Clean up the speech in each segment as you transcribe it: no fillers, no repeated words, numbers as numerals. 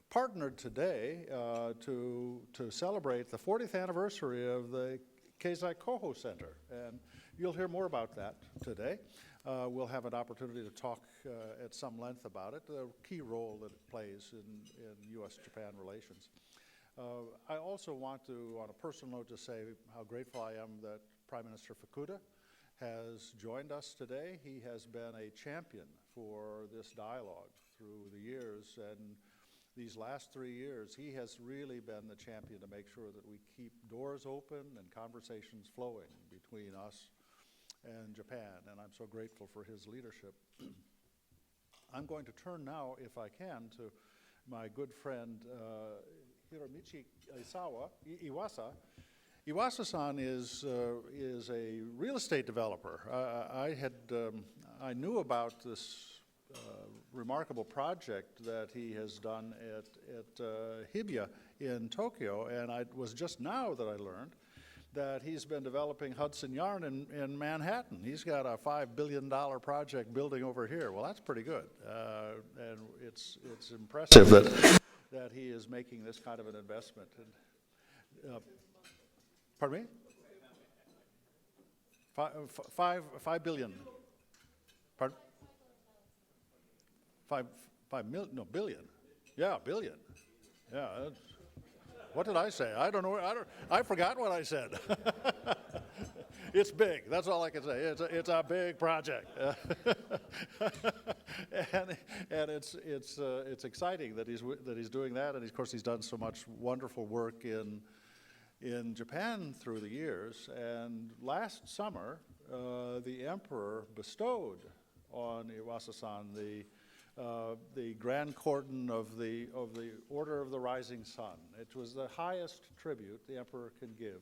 partnered today to celebrate the 40th anniversary of the Keizai Koho Center, and you'll hear more about that today. We'll have an opportunity to talk at some length about it, the key role that it plays in U.S.-Japan relations. I also want to, on a personal note, just say how grateful I am that Prime Minister Fukuda has joined us today. He has been a champion for this dialogue through the years, and these last 3 years, he has really been the champion to make sure that we keep doors open and conversations flowing between us and Japan, and I'm so grateful for his leadership. I'm going to turn now, if I can, to my good friend Hiromichi Iwasa. Iwasa-san is a real estate developer. I knew about this remarkable project that he has done at Hibiya in Tokyo, and it was just now that I learned that he's been developing Hudson Yarn in Manhattan. He's got a $5 billion project building over here. Well, that's pretty good, and it's impressive that he is making this kind of an investment. And, pardon me? $5 billion. Pardon? Billion. Yeah, billion. Yeah. What did I say? I don't know. I forgot what I said. It's big. That's all I can say. It's a big project, and it's exciting that he's doing that. And of course, he's done so much wonderful work in Japan through the years. And last summer, the emperor bestowed on Iwasa-san the Grand Cordon of the Order of the Rising Sun. It was the highest tribute the emperor can give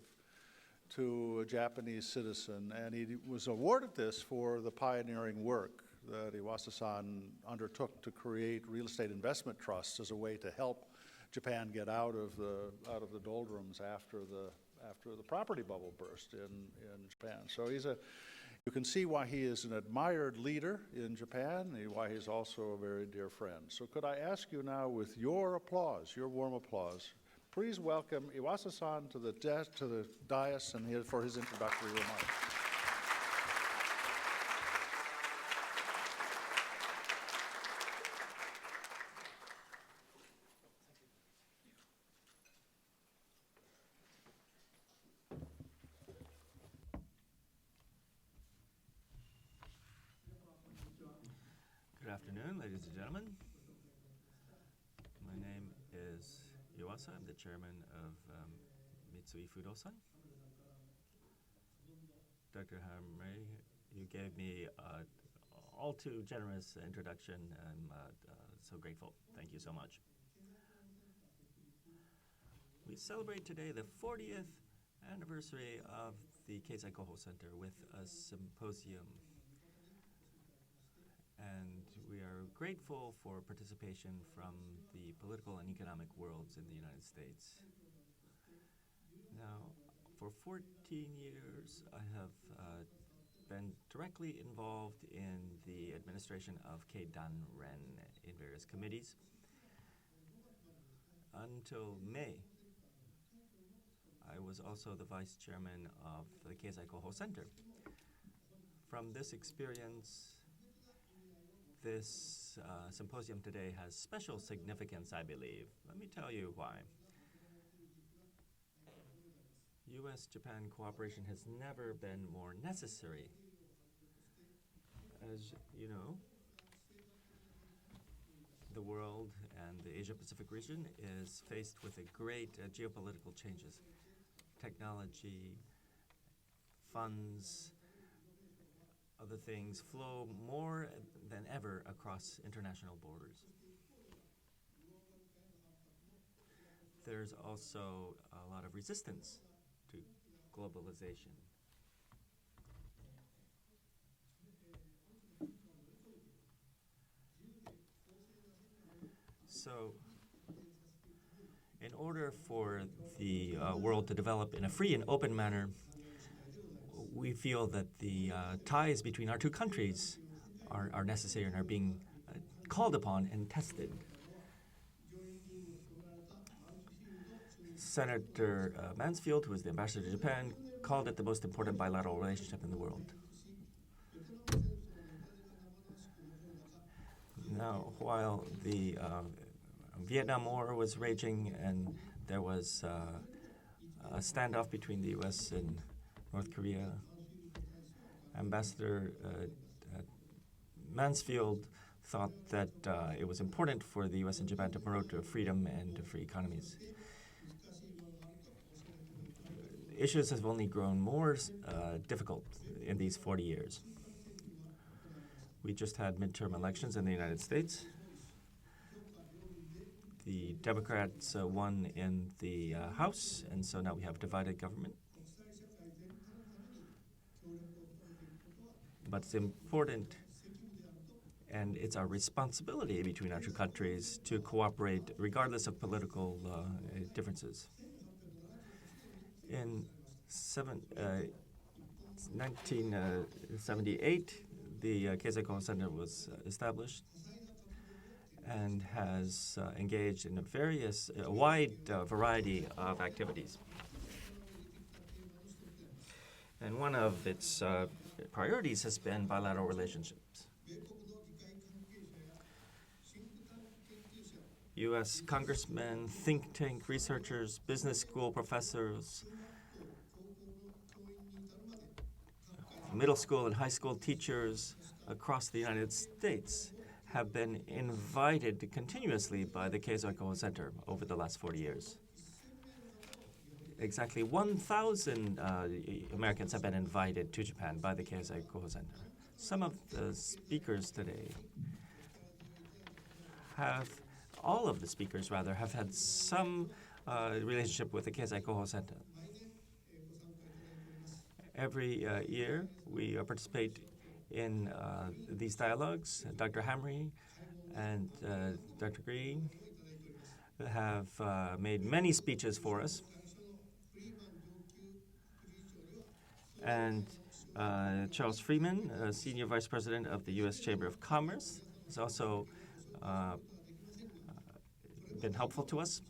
to a Japanese citizen, and he was awarded this for the pioneering work that Iwasa-san undertook to create real estate investment trusts as a way to help Japan get out of the doldrums after the property bubble burst in Japan. So you can see why he is an admired leader in Japan, and why he's also a very dear friend. So could I ask you now, with your applause, your warm applause, please welcome Iwasa-san to the dais and for his introductory remarks. Good afternoon, ladies and gentlemen. My name is Iwasa. I'm the chairman of Mitsui Fudosan. Dr. Hamre, you gave me all too generous introduction. I'm so grateful. Thank you so much. We celebrate today the 40th anniversary of the Keizai Koho Center with a symposium. And we are grateful for participation from the political and economic worlds in the United States. Now, for 14 years, I have been directly involved in the administration of Keidanren in various committees. Until May, I was also the vice chairman of the Keizai Koho Center. From this experience, this symposium today has special significance, I believe. Let me tell you why. U.S.-Japan cooperation has never been more necessary. As you know, the world and the Asia-Pacific region is faced with a great geopolitical changes. Technology, funds, other things flow more than ever across international borders. There's also a lot of resistance to globalization. So, in order for the world to develop in a free and open manner, we feel that the ties between our two countries are necessary and are being called upon and tested. Senator Mansfield, who was the ambassador to Japan, called it the most important bilateral relationship in the world. Now, while the Vietnam War was raging and there was a standoff between the U.S. and North Korea, Ambassador Mansfield thought that it was important for the U.S. and Japan to promote freedom and free economies. Issues have only grown more difficult in these 40 years. We just had midterm elections in the United States. The Democrats won in the House, and so now we have divided government. But it's important, and it's our responsibility between our two countries to cooperate regardless of political differences. In 1978, the Keizai Koho Center was established and has engaged in a wide variety of activities. And one of its priorities has been bilateral relationships. U.S. congressmen, think tank researchers, business school professors, middle school and high school teachers across the United States have been invited continuously by the Keizai Koho Center over the last 40 years. Exactly 1,000 Americans have been invited to Japan by the Keizai Koho Center. Some of the speakers today all of the speakers have had some relationship with the Keizai Koho Center. Every year, we participate in these dialogues. Dr. Hamri and Dr. Green have made many speeches for us. And Charles Freeman, Senior Vice President of the U.S. Chamber of Commerce, has also been helpful to us.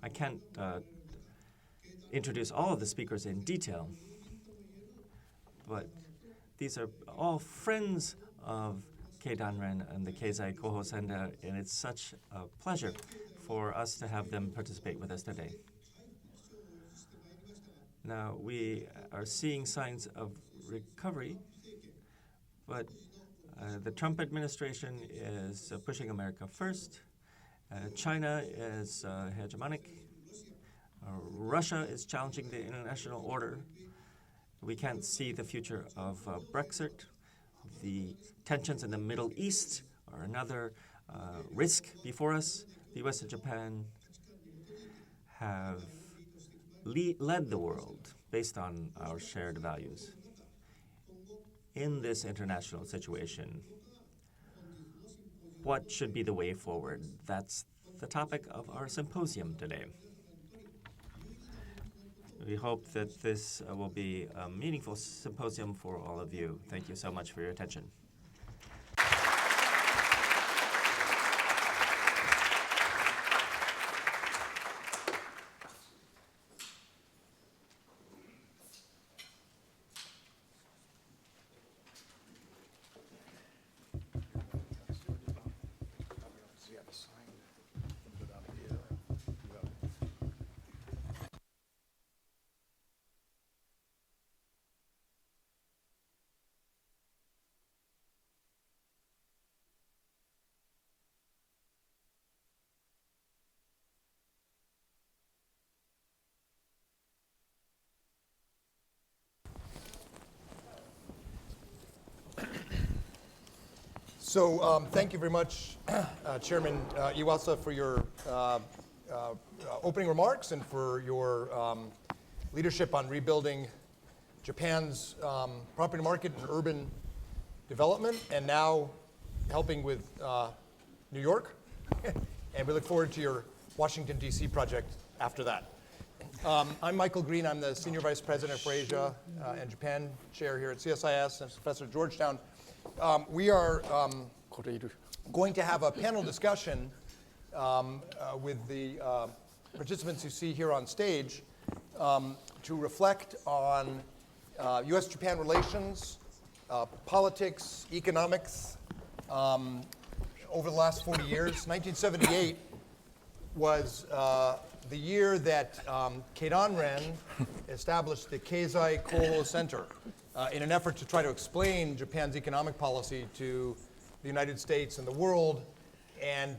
I can't introduce all of the speakers in detail, but these are all friends of Keidanren and the Keizai Koho Center, and it's such a pleasure for us to have them participate with us today. Now, we are seeing signs of recovery, but the Trump administration is pushing America first. China is hegemonic. Russia is challenging the international order. We can't see the future of Brexit. The tensions in the Middle East are another risk before us. The U.S. and Japan have led the world based on our shared values. In this international situation, what should be the way forward? That's the topic of our symposium today. We hope that this will be a meaningful symposium for all of you. Thank you so much for your attention. So thank you very much, Chairman Iwasa, for your opening remarks and for your leadership on rebuilding Japan's property market and urban development, and now helping with New York. And we look forward to your Washington, D.C. project after that. I'm Michael Green. I'm the Senior Vice President for Asia and Japan Chair here at CSIS and Professor at Georgetown. We are going to have a panel discussion with the participants you see here on stage to reflect on U.S.-Japan relations, politics, economics over the last 40 years. 1978 was the year that Keidanren established the Keizai Koho Center in an effort to try to explain Japan's economic policy to the United States and the world, and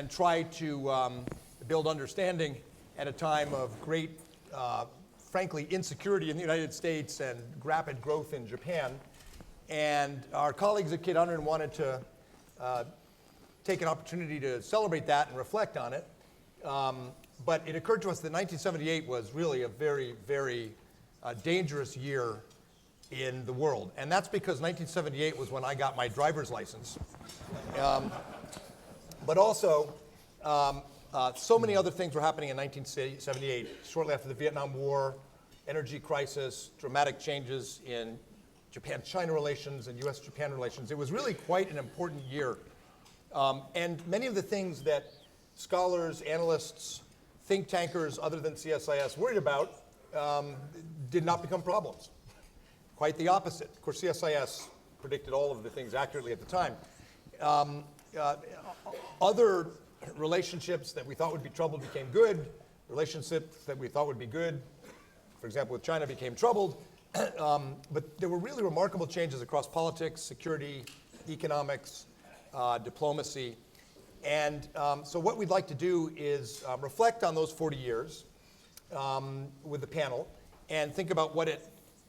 try to build understanding at a time of great, frankly, insecurity in the United States and rapid growth in Japan. And our colleagues at Keidanren wanted to take an opportunity to celebrate that and reflect on it. But it occurred to us that 1978 was really a very, very dangerous year in the world. And that's because 1978 was when I got my driver's license. But also, so many other things were happening in 1978, shortly after the Vietnam War, energy crisis, dramatic changes in Japan-China relations and U.S.-Japan relations. It was really quite an important year. And many of the things that scholars, analysts, think tankers other than CSIS worried about did not become problems. Quite the opposite. Of course, CSIS predicted all of the things accurately at the time. Other relationships that we thought would be troubled became good. Relationships that we thought would be good, for example, with China, became troubled. But there were really remarkable changes across politics, security, economics, diplomacy. And so what we'd like to do is reflect on those 40 years with the panel and think about what it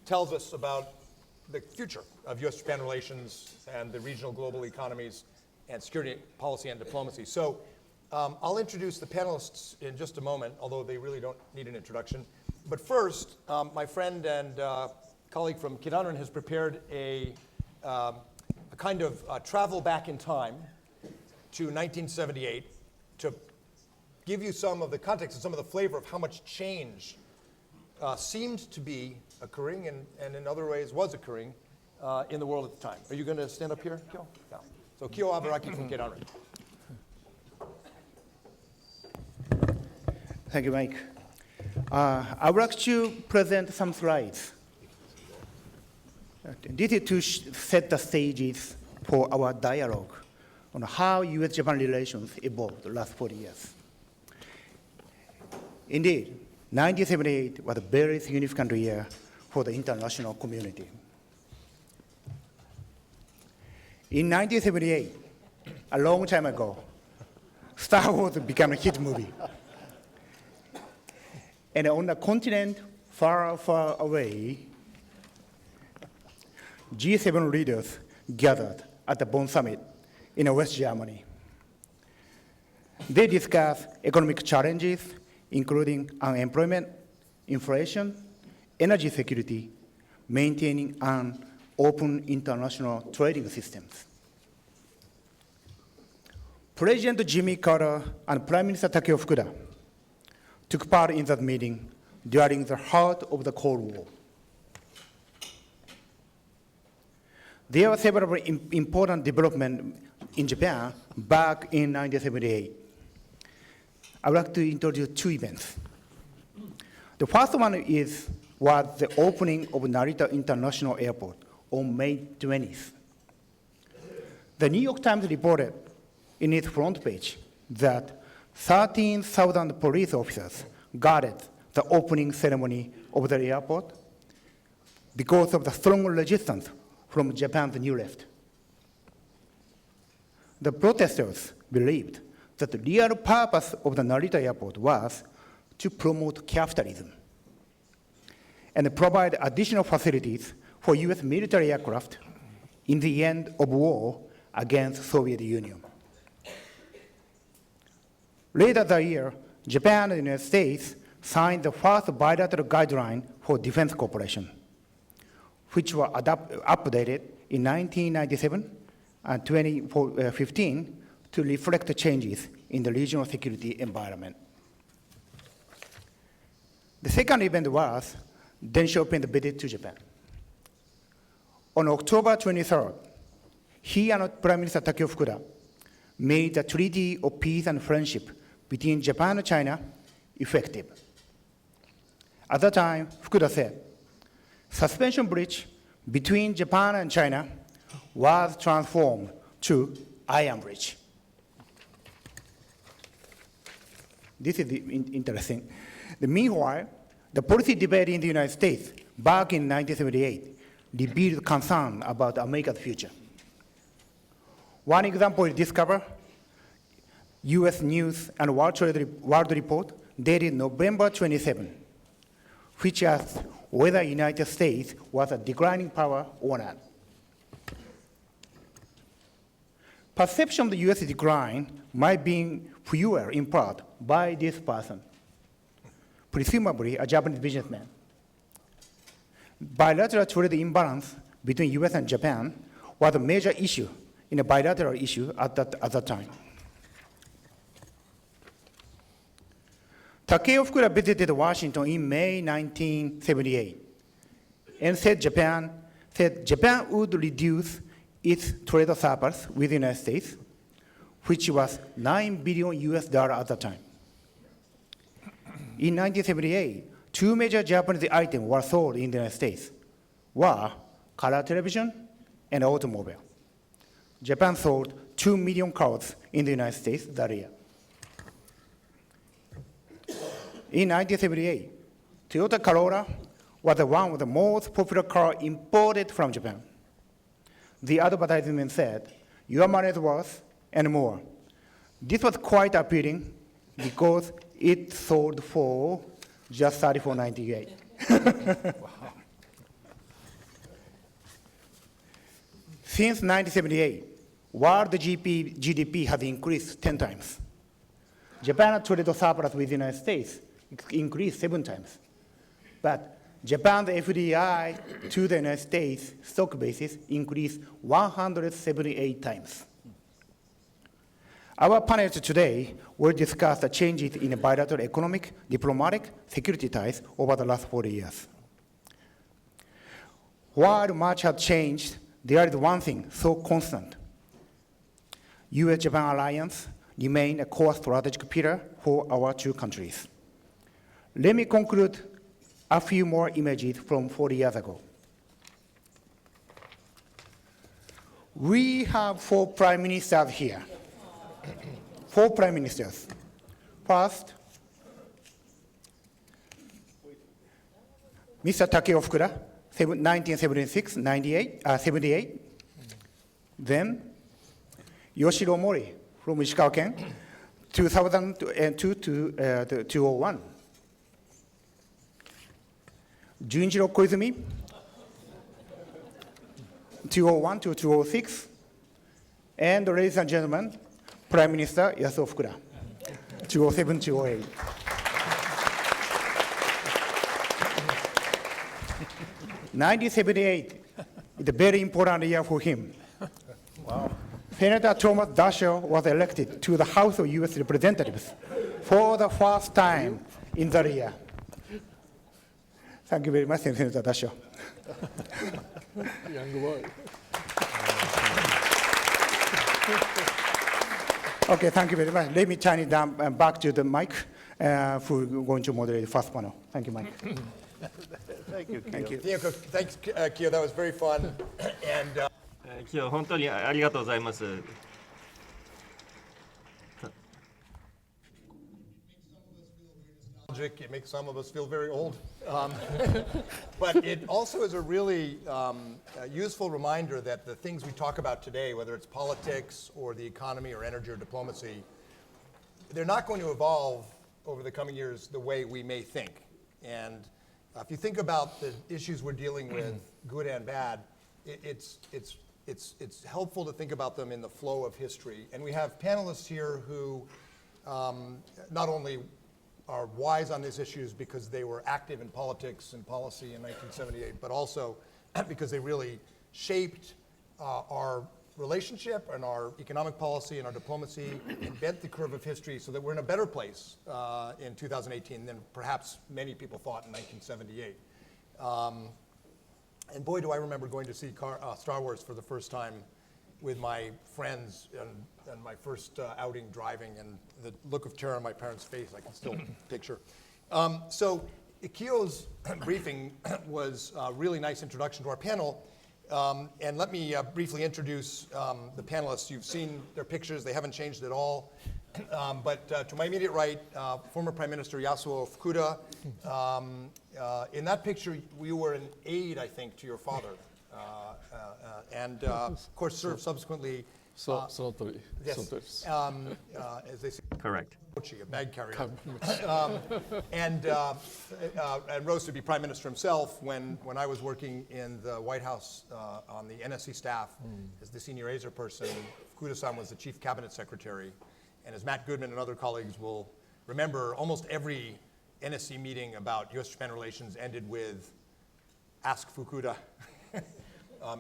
tells us about the future of U.S.-Japan relations and the regional global economies and security policy and diplomacy. So I'll introduce the panelists in just a moment, although they really don't need an introduction. But first, my friend and colleague from Keidanren has prepared a kind of travel back in time to 1978 to give you some of the context and some of the flavor of how much change seemed to be occurring and in other ways was occurring in the world at the time. Are you going to stand up here, Kyo? Yeah. So Kyo Abaraki from Keidanren. Thank you, Mike. I would like to present some slides. This is to set the stages for our dialogue on how U.S.-Japan relations evolved the last 40 years. Indeed, 1978 was a very significant year for the international community. In 1978, a long time ago, Star Wars became a hit movie. And on a continent far, far away, G7 leaders gathered at the Bonn summit in West Germany. They discussed economic challenges, including unemployment, inflation, energy security, maintaining an open international trading systems. President Jimmy Carter and Prime Minister Takeo Fukuda took part in that meeting during the heart of the Cold War. There were several important developments in Japan back in 1978. I would like to introduce two events. The first one was the opening of Narita International Airport on May 20th. The New York Times reported in its front page that 13,000 police officers guarded the opening ceremony of the airport because of the strong resistance from Japan's New Left. The protesters believed that the real purpose of the Narita airport was to promote capitalism and provide additional facilities for U.S. military aircraft in the end of war against Soviet Union. Later that year, Japan and the United States signed the first bilateral guideline for defense cooperation, which were updated in 1997 and 2015 to reflect the changes in the regional security environment. The second event was Deng Xiaoping's visit to Japan. On October 23rd, he and Prime Minister Takeo Fukuda made a treaty of peace and friendship between Japan and China effective. At the time, Fukuda said, suspension bridge between Japan and China was transformed to iron bridge. This is interesting. Meanwhile, the policy debate in the United States back in 1978 revealed concern about America's future. One example is discovered U.S. News and World Report dated November 27, which asked whether the United States was a declining power or not. Perception of the U.S. decline might be fueled in part by this person, presumably a Japanese businessman. Bilateral trade imbalance between U.S. and Japan was a major issue in a bilateral issue at that time. Takeo Fukuda visited Washington in May 1978 and said Japan would reduce its trade surplus with the United States, which was $9 billion at the time. In 1978, two major Japanese items were sold in the United States, were color television and automobile. Japan sold 2 million cars in the United States that year. In 1978, Toyota Corolla was one of the most popular cars imported from Japan. The advertisement said, "Your money's worth and more." This was quite appealing because it sold for just $34.98. Since 1978, world GDP has increased 10 times. Japan's trade surplus with the United States increased 7 times. But Japan's FDI to the United States stock basis increased 178 times. Our panelists today will discuss the changes in bilateral economic, diplomatic, security ties over the last 40 years. While much has changed, there is one thing so constant. U.S.-Japan alliance remains a core strategic pillar for our two countries. Let me conclude a few more images from 40 years ago. We have 4 prime ministers here. 4 prime ministers. First, Mr. Takeo Fukuda, 1976, 78. Then, Yoshiro Mori from Ishikawa-ken, 2002 to 2001. Junichiro Koizumi, 2001 to 2006. And ladies and gentlemen, Prime Minister Yasuo Fukuda, 2007 to 2008. '78 is a very important year for him. Wow. Senator Thomas Dasher was elected to the House of U.S. Representatives for the first time in that year. Thank you very much, Senator Dasher. Young boy. Okay, thank you very much. Let me turn it down back to the mic who is going to moderate the first panel. Thank you, Mike. Thank you, Keith. Thank you. Thanks, Kyo. That was very fun. And 今日本当にありがとうございます。 It makes some of us feel very old. But it also is a really useful reminder that the things we talk about today, whether it's politics or the economy or energy or diplomacy, they're not going to evolve over the coming years the way we may think. And if you think about the issues we're dealing with, good and bad, it's helpful to think about them in the flow of history. And we have panelists here who not only are wise on these issues because they were active in politics and policy in 1978, but also because they really shaped our relationship and our economic policy and our diplomacy and bent the curve of history so that we're in a better place in 2018 than perhaps many people thought in 1978. And boy, do I remember going to see Star Wars for the first time with my friends and my first outing driving, and the look of terror on my parents' face, I can still picture. So Kyo's briefing was a really nice introduction to our panel. And let me briefly introduce the panelists. You've seen their pictures. They haven't changed at all. But to my immediate right, former Prime Minister Yasuo Fukuda. In that picture, you were an aide, I think, to your father. And of course, served subsequently. Yes. As they say, Correct. a bag carrier. And rose to be Prime Minister himself when I was working in the White House on the NSC staff as the senior ASER person. Fukuda-san was the Chief Cabinet Secretary. And as Matt Goodman and other colleagues will remember, almost every NSC meeting about U.S.-Japan relations ended with, ask Fukuda.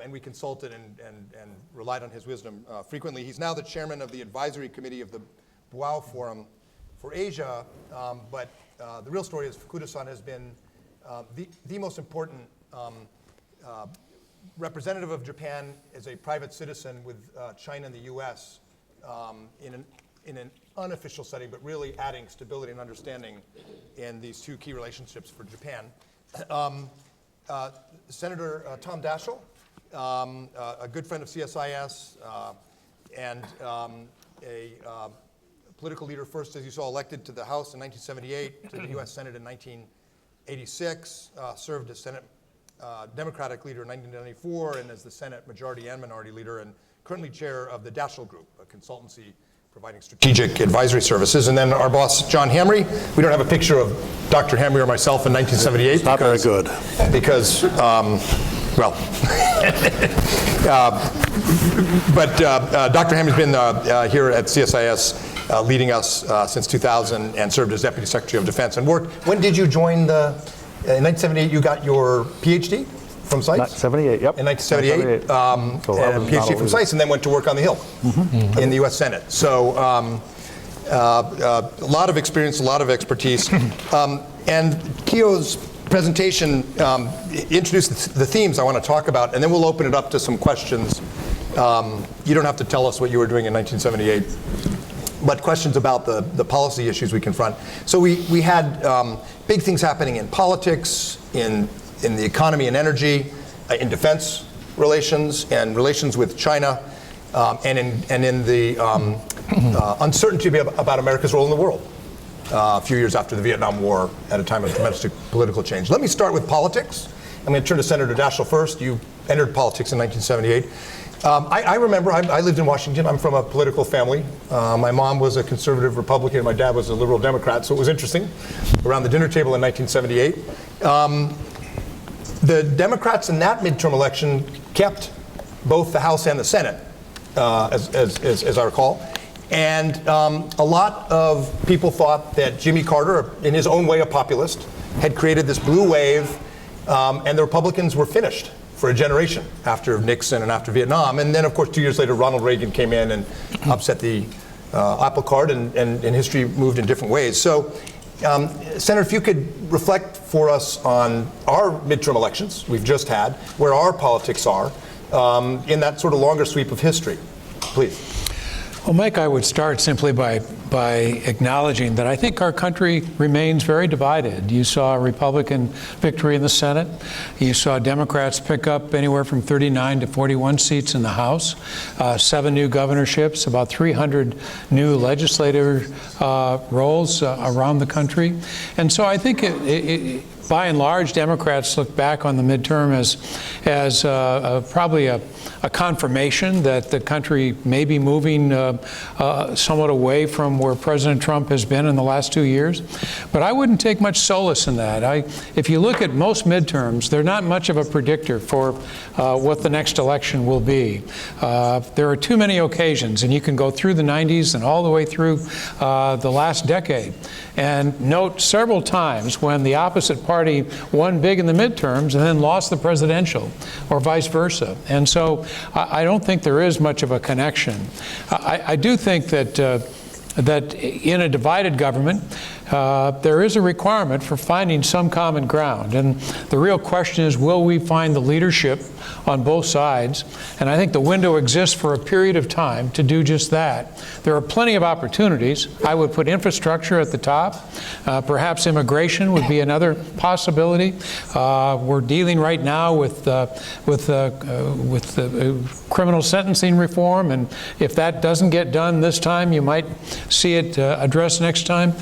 And we consulted and relied on his wisdom frequently. He's now the chairman of the advisory committee of the Boao Forum for Asia. But the real story is Fukuda-san has been the most important representative of Japan as a private citizen with China and the U.S. In an unofficial setting, but really adding stability and understanding in these two key relationships for Japan. Senator Tom Daschle, a good friend of CSIS, and a political leader, first, as you saw, elected to the House in 1978, to the U.S. Senate in 1986, served as Senate Democratic leader in 1994, and as the Senate Majority and Minority Leader, and currently chair of the Daschle Group, a consultancy providing strategic advisory services. And then our boss, John Hamre. We don't have a picture of Dr. Hamre or myself in 1978. Not very good. Because, well, but Dr. Hamre's been here at CSIS leading us since 2000 and served as Deputy Secretary of Defense and worked. When did you join the, in 1978 you got your PhD from SITES? 78, yep. In 1978, and a PhD from SITES, and then went to work on the Hill in the U.S. Senate. So a lot of experience, a lot of expertise. And Kyo's presentation introduced the themes I want to talk about, and then we'll open it up to some questions. You don't have to tell us what you were doing in 1978, but questions about the policy issues we confront. So we had big things happening in politics, in the economy and energy, in defense relations, and relations with China, and in the uncertainty about America's role in the world a few years after the Vietnam War at a time of domestic political change. Let me start with politics. I'm going to turn to Senator Daschle first. You entered politics in 1978. I remember, I lived in Washington. I'm from a political family. My mom was a conservative Republican, and my dad was a liberal Democrat, so it was interesting around the dinner table in 1978. The Democrats in that midterm election kept both the House and the Senate, as I recall. And a lot of people thought that Jimmy Carter, in his own way a populist, had created this blue wave, and the Republicans were finished for a generation after Nixon and after Vietnam. And then, of course, 2 years later, Ronald Reagan came in and upset the apple cart, and history moved in different ways. So, Senator, if you could reflect for us on our midterm elections we've just had, where our politics are, in that sort of longer sweep of history, please. Well, Mike, I would start simply by acknowledging that I think our country remains very divided. You saw a Republican victory in the Senate. You saw Democrats pick up anywhere from 39 to 41 seats in the House, 7 new governorships, about 300 new legislative roles around the country. And so I think by and large, Democrats look back on the midterm as probably a confirmation that the country may be moving somewhat away from where President Trump has been in the last 2 years. But I wouldn't take much solace in that. If you look at most midterms, they're not much of a predictor for what the next election will be. There are too many occasions, and you can go through the 90s and all the way through the last decade, and note several times when the opposite party won big in the midterms and then lost the presidential, or vice versa. And so I don't think there is much of a connection. I do think that in a divided government, there is a requirement for finding some common ground. And the real question is, will we find the leadership on both sides? And I think the window exists for a period of time to do just that. There are plenty of opportunities. I would put infrastructure at the top. Perhaps immigration would be another possibility. We're dealing right now with criminal sentencing reform, and if that doesn't get done this time, you might see it addressed next time.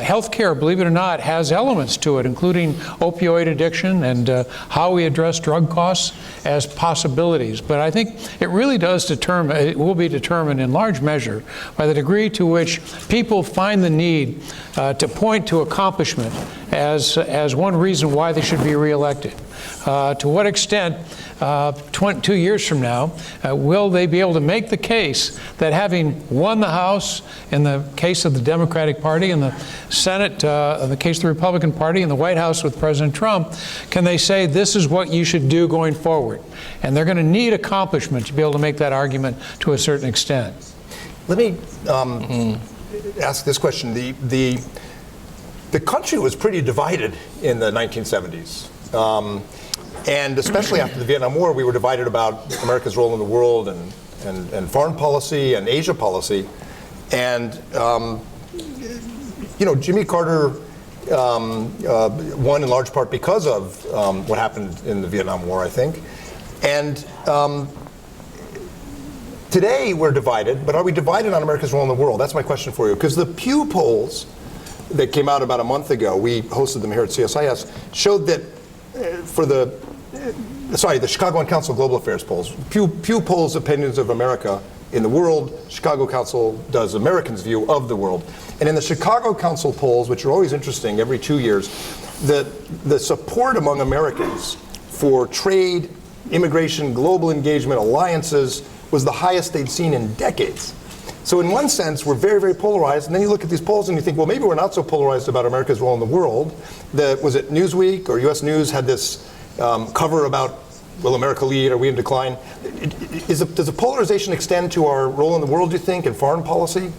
Healthcare, believe it or not, has elements to it, including opioid addiction and how we address drug costs as possibilities. But I think it really does determine, it will be determined in large measure by the degree to which people find the need to point to accomplishment as one reason why they should be reelected. To what extent, 2 years from now, will they be able to make the case that having won the House in the case of the Democratic Party, in the Senate in the case of the Republican Party, in the White House with President Trump, can they say this is what you should do going forward? And they're going to need accomplishment to be able to make that argument to a certain extent. Let me ask this question. The country was pretty divided in the 1970s. And especially after the Vietnam War, we were divided about America's role in the world and foreign policy and Asia policy. And, Jimmy Carter won in large part because of what happened in the Vietnam War, I think. And today we're divided, but are we divided on America's role in the world? That's my question for you. Because the Pew polls that came out about a month ago, we hosted them here at CSIS, showed that the Chicago Council of Global Affairs polls. Pew polls opinions of America in the world. Chicago Council does Americans' view of the world. And in the Chicago Council polls, which are always interesting every 2 years, the support among Americans for trade, immigration, global engagement, alliances was the highest they'd seen in decades. So in one sense, we're very, very polarized. And then you look at these polls and you think, well, maybe we're not so polarized about America's role in the world. Was it Newsweek or U.S. News had this cover about, will America lead? Are we in decline? Does the polarization extend to our role in the world, do you think, in foreign policy?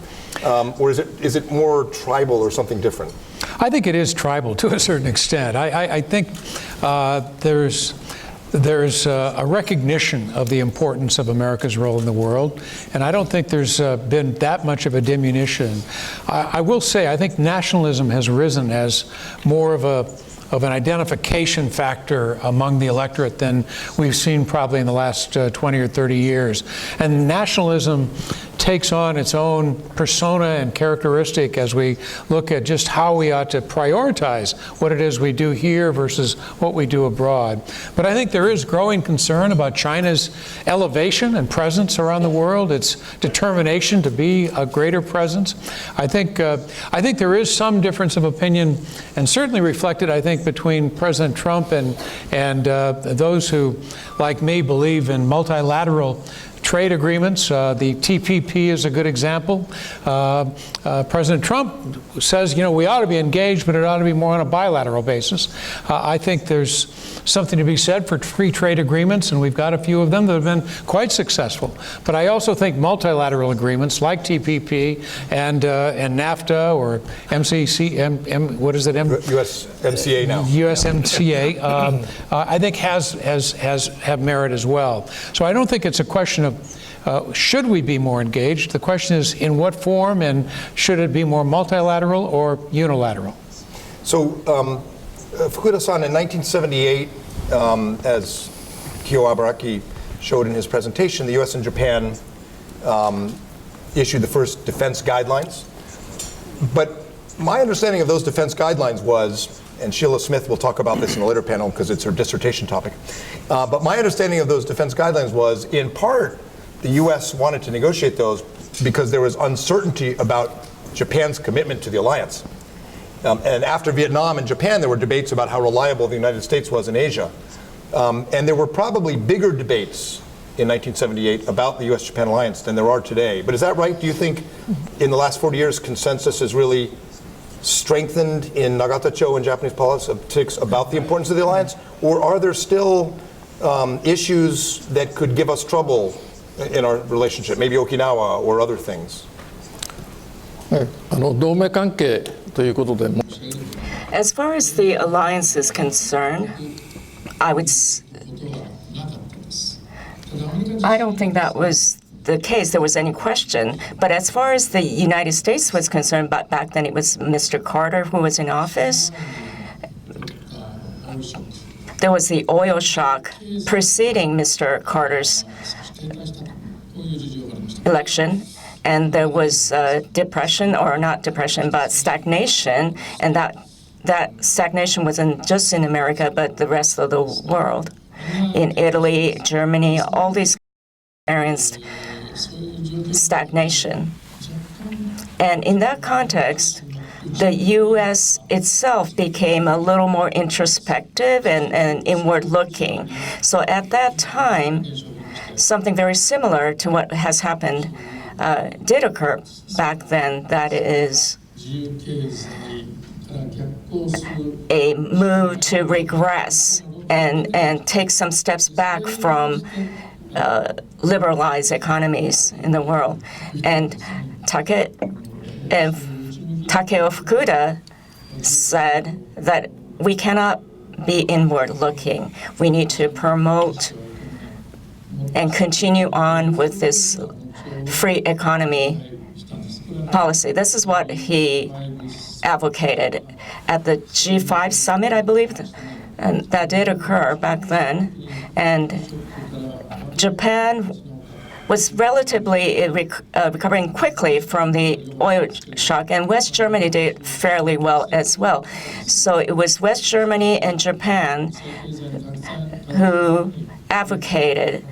Or is it more tribal or something different? I think it is tribal to a certain extent. I think there's a recognition of the importance of America's role in the world, and I don't think there's been that much of a diminution. I will say I think nationalism has risen as more of an identification factor among the electorate than we've seen probably in the last 20 or 30 years. And nationalism takes on its own persona and characteristic as we look at just how we ought to prioritize what it is we do here versus what we do abroad. But I think there is growing concern about China's elevation and presence around the world, its determination to be a greater presence. I think there is some difference of opinion, and certainly reflected, I think, between President Trump and those who, like me, believe in multilateral trade agreements. The TPP is a good example. President Trump says, we ought to be engaged, but it ought to be more on a bilateral basis. I think there's something to be said for free trade agreements, and we've got a few of them that have been quite successful. But I also think multilateral agreements like TPP and NAFTA or USMCA now. USMCA, I think have merit as well. So I don't think it's a question of should we be more engaged. The question is in what form, and should it be more multilateral or unilateral? So Fukuda-san, in 1978, as Kyo Abaraki showed in his presentation, the U.S. and Japan issued the first defense guidelines. But my understanding of those defense guidelines was, and Sheila Smith will talk about this in a later panel because it's her dissertation topic, but my understanding of those defense guidelines was, in part, the U.S. wanted to negotiate those because there was uncertainty about Japan's commitment to the alliance. And after Vietnam and Japan, there were debates about how reliable the United States was in Asia. And there were probably bigger debates in 1978 about the U.S.-Japan alliance than there are today. But is that right? Do you think in the last 40 years consensus has really strengthened in Nagata-cho and Japanese politics about the importance of the alliance? Or are there still issues that could give us trouble in our relationship, maybe Okinawa or other things? 同盟関係ということで、 As far as the alliance is concerned, I don't think that was the case. There was any question. But as far as the United States was concerned, back then it was Mr. Carter who was in office. There was the oil shock preceding Mr. Carter's election, and there was depression, or not depression, but stagnation, and that stagnation wasn't just in America, but the rest of the world. In Italy, Germany, all these experienced stagnation. And in that context, the U.S. itself became a little more introspective and inward-looking. So at that time, something very similar to what has happened did occur back then. That is a move to regress and take some steps back from liberalized economies in the world. And Takeo Fukuda said that we cannot be inward-looking. We need to promote and continue on with this free economy policy. This is what he advocated at the G5 summit, I believe, and that did occur back then. And Japan was relatively recovering quickly from the oil shock, and West Germany did fairly well as well. So it was West Germany and Japan who advocated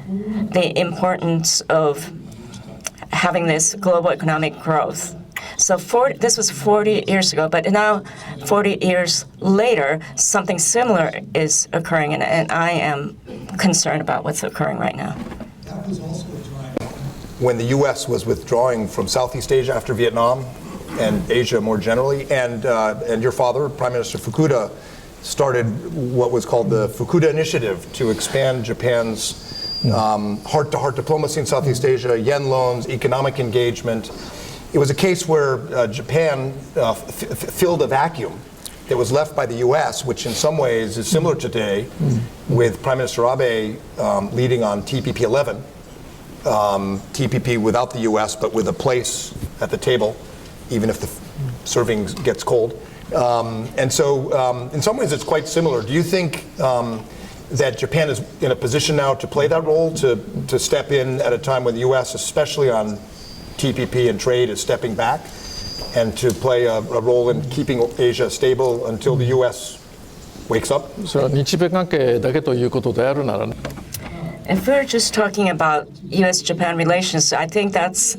the importance of having this global economic growth. So this was 40 years ago, but now 40 years later, something similar is occurring, and I am concerned about what's occurring right now. That was also a time when the U.S. was withdrawing from Southeast Asia after Vietnam and Asia more generally, and your father, Prime Minister Fukuda, started what was called the Fukuda Initiative to expand Japan's heart-to-heart diplomacy in Southeast Asia, yen loans, economic engagement. It was a case where Japan filled a vacuum that was left by the U.S., which in some ways is similar today, with Prime Minister Abe leading on TPP 11, TPP without the U.S., but with a place at the table, even if the serving gets cold. And so in some ways it's quite similar. Do you think that Japan is in a position now to play that role, to step in at a time when the U.S., especially on TPP and trade, is stepping back, and to play a role in keeping Asia stable until the U.S. wakes up? それは日米関係だけということであるなら、 If we're just talking about U.S.-Japan relations, I think that's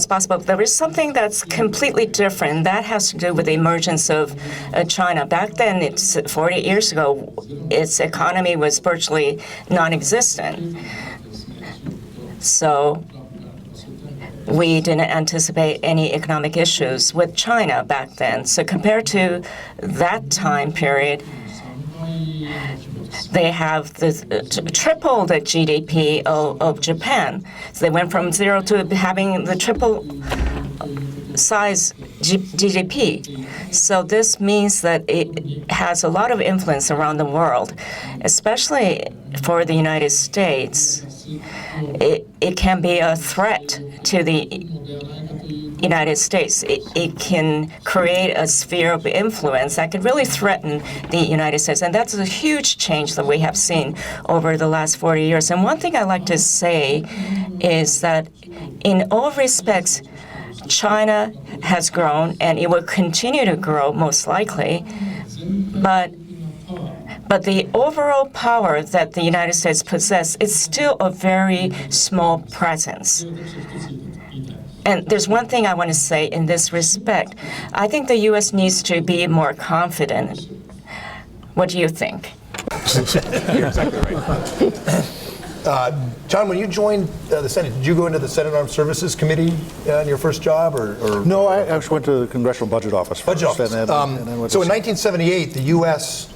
possible. There is something that's completely different. That has to do with the emergence of China. Back then, it's 40 years ago, its economy was virtually non-existent. So we didn't anticipate any economic issues with China back then. So compared to that time period, they have triple the GDP of Japan. So they went from 0 to having the triple size GDP. So this means that it has a lot of influence around the world, especially for the United States. It can be a threat to the United States. It can create a sphere of influence that could really threaten the United States. And that's a huge change that we have seen over the last 40 years. And one thing I like to say is that in all respects, China has grown, and it will continue to grow most likely. But the overall power that the United States possesses is still a very small presence. And there's one thing I want to say in this respect. I think the U.S. needs to be more confident. What do you think? You're exactly right. John, when you joined the Senate, did you go into the Senate Armed Services Committee in your first job? Or No, I actually went to the Congressional Budget Office first. Budget Office. And then went So to in 1978, the U.S.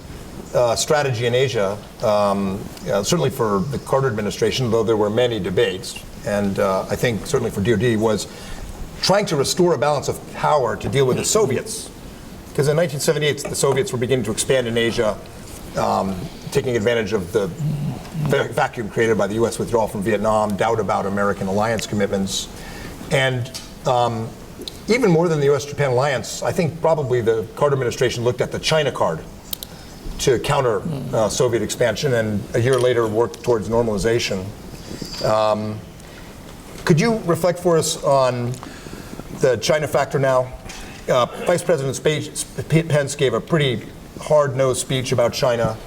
Strategy in Asia, certainly for the Carter administration, though there were many debates, and I think certainly for DoD, was trying to restore a balance of power to deal with the Soviets Because in 1978, the Soviets were beginning to expand in Asia, taking advantage of the vacuum created by the U.S. withdrawal from Vietnam, doubt about American alliance commitments. And even more than the U.S.-Japan alliance, I think probably the Carter administration looked at the China card to counter Soviet expansion, and a year later worked towards normalization. Could you reflect for us on the China factor now? Vice President Pence gave a pretty hard-nosed speech about China.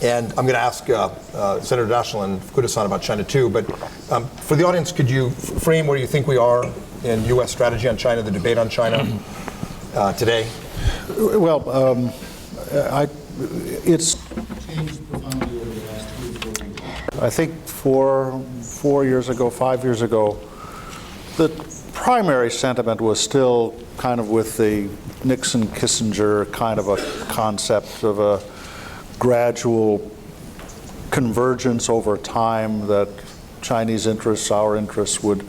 And I'm going to ask Senator Daschle and Fukuda-san about China too, but for the audience, could you frame where you think we are in U.S. strategy on China, the debate on China today? Well, it's, I think 4 years ago, 5 years ago, the primary sentiment was still kind of with the Nixon-Kissinger kind of a concept of a gradual convergence over time, that Chinese interests, our interests would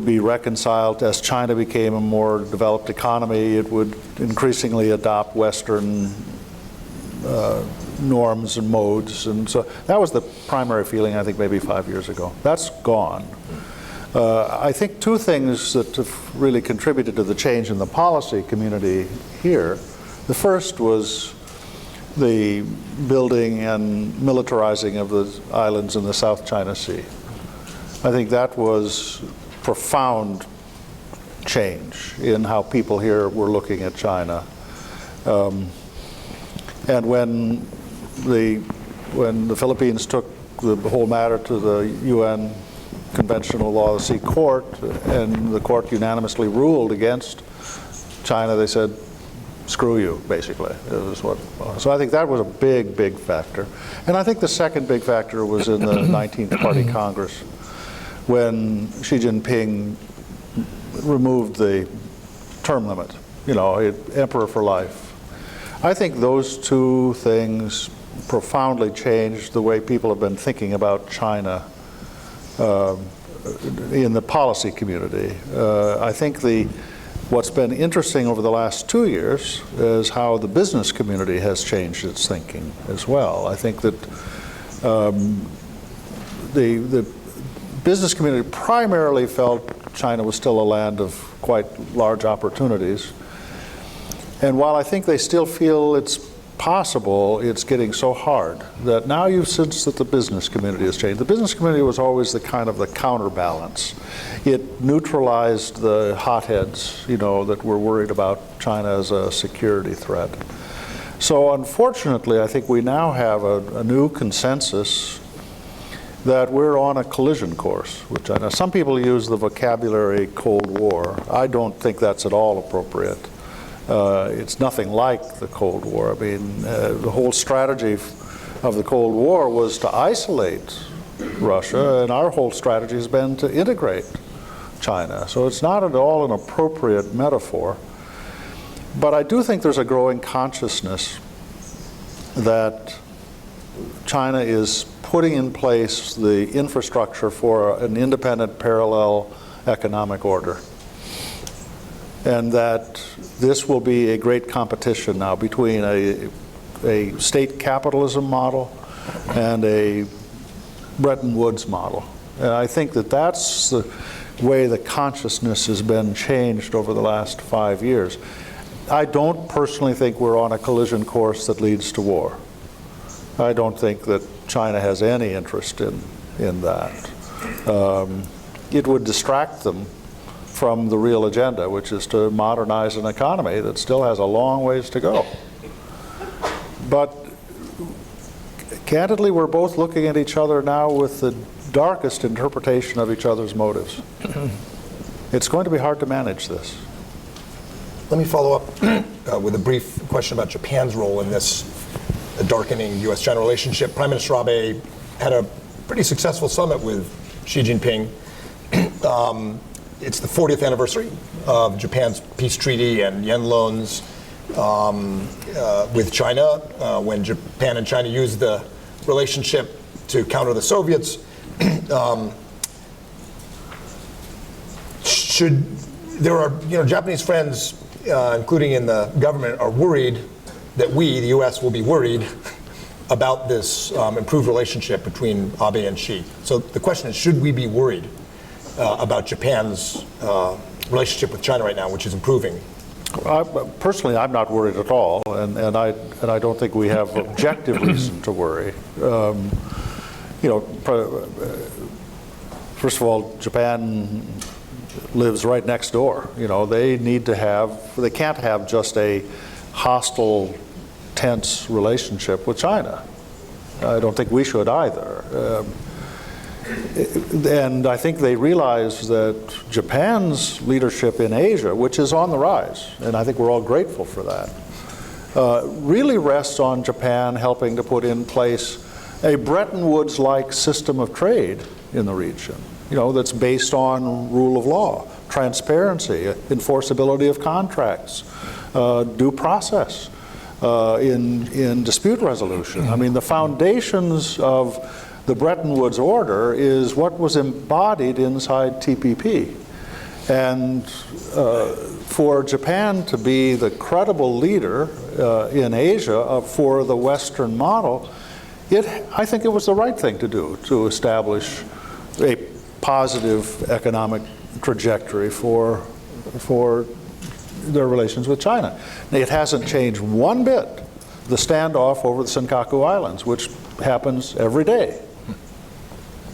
be reconciled. As China became a more developed economy, it would increasingly adopt Western norms and modes. And so that was the primary feeling, I think, maybe 5 years ago. That's gone. I think two things that have really contributed to the change in the policy community here. The first was the building and militarizing of the islands in the South China Sea. I think that was profound change in how people here were looking at China. And when the Philippines took the whole matter to the UN Conventional Law of the Sea Court, and the court unanimously ruled against China, they said, screw you, basically. It was what, so I think that was a big, big factor. And I think the second big factor was in the 19th Party Congress, when Xi Jinping removed the term limit, emperor for life. I think those two things profoundly changed the way people have been thinking about China in the policy community. I think what's been interesting over the last 2 years is how the business community has changed its thinking as well. I think that the business community primarily felt China was still a land of quite large opportunities. And while I think they still feel it's possible, it's getting so hard that now you sense that the business community has changed. The business community was always the kind of the counterbalance. It neutralized the hotheads, that were worried about China as a security threat. So unfortunately, I think we now have a new consensus that we're on a collision course with China. Some people use the vocabulary Cold War. I don't think that's at all appropriate. It's nothing like the Cold War. I mean, the whole strategy of the Cold War was to isolate Russia, and our whole strategy has been to integrate China. So it's not at all an appropriate metaphor. But I do think there's a growing consciousness that China is putting in place the infrastructure for an independent, parallel economic order. And that this will be a great competition now between a state capitalism model and a Bretton Woods model. And I think that that's the way the consciousness has been changed over the last 5 years. I don't personally think we're on a collision course that leads to war. I don't think that China has any interest in that. It would distract them from the real agenda, which is to modernize an economy that still has a long ways to go. But candidly, we're both looking at each other now with the darkest interpretation of each other's motives. It's going to be hard to manage this. Let me follow up with a brief question about Japan's role in this darkening U.S.-China relationship. Prime Minister Abe had a pretty successful summit with Xi Jinping. It's the 40th anniversary of Japan's peace treaty and yen loans with China, when Japan and China used the relationship to counter the Soviets. Should there are, Japanese friends, including in the government, are worried that we, the U.S., will be worried about this improved relationship between Abe and Xi. So the question is, should we be worried about Japan's relationship with China right now, which is improving? Personally, I'm not worried at all, and I don't think we have objective reason to worry. First of all, Japan lives right next door. They can't have just a hostile, tense relationship with China. I don't think we should either. And I think they realize that Japan's leadership in Asia, which is on the rise, and I think we're all grateful for that, really rests on Japan helping to put in place a Bretton Woods-like system of trade in the region, that's based on rule of law, transparency, enforceability of contracts, due process in dispute resolution. I mean, the foundations of the Bretton Woods order is what was embodied inside TPP. And for Japan to be the credible leader in Asia for the Western model, I think it was the right thing to do, to establish a positive economic trajectory for their relations with China. It hasn't changed one bit, the standoff over the Senkaku Islands, which happens every day.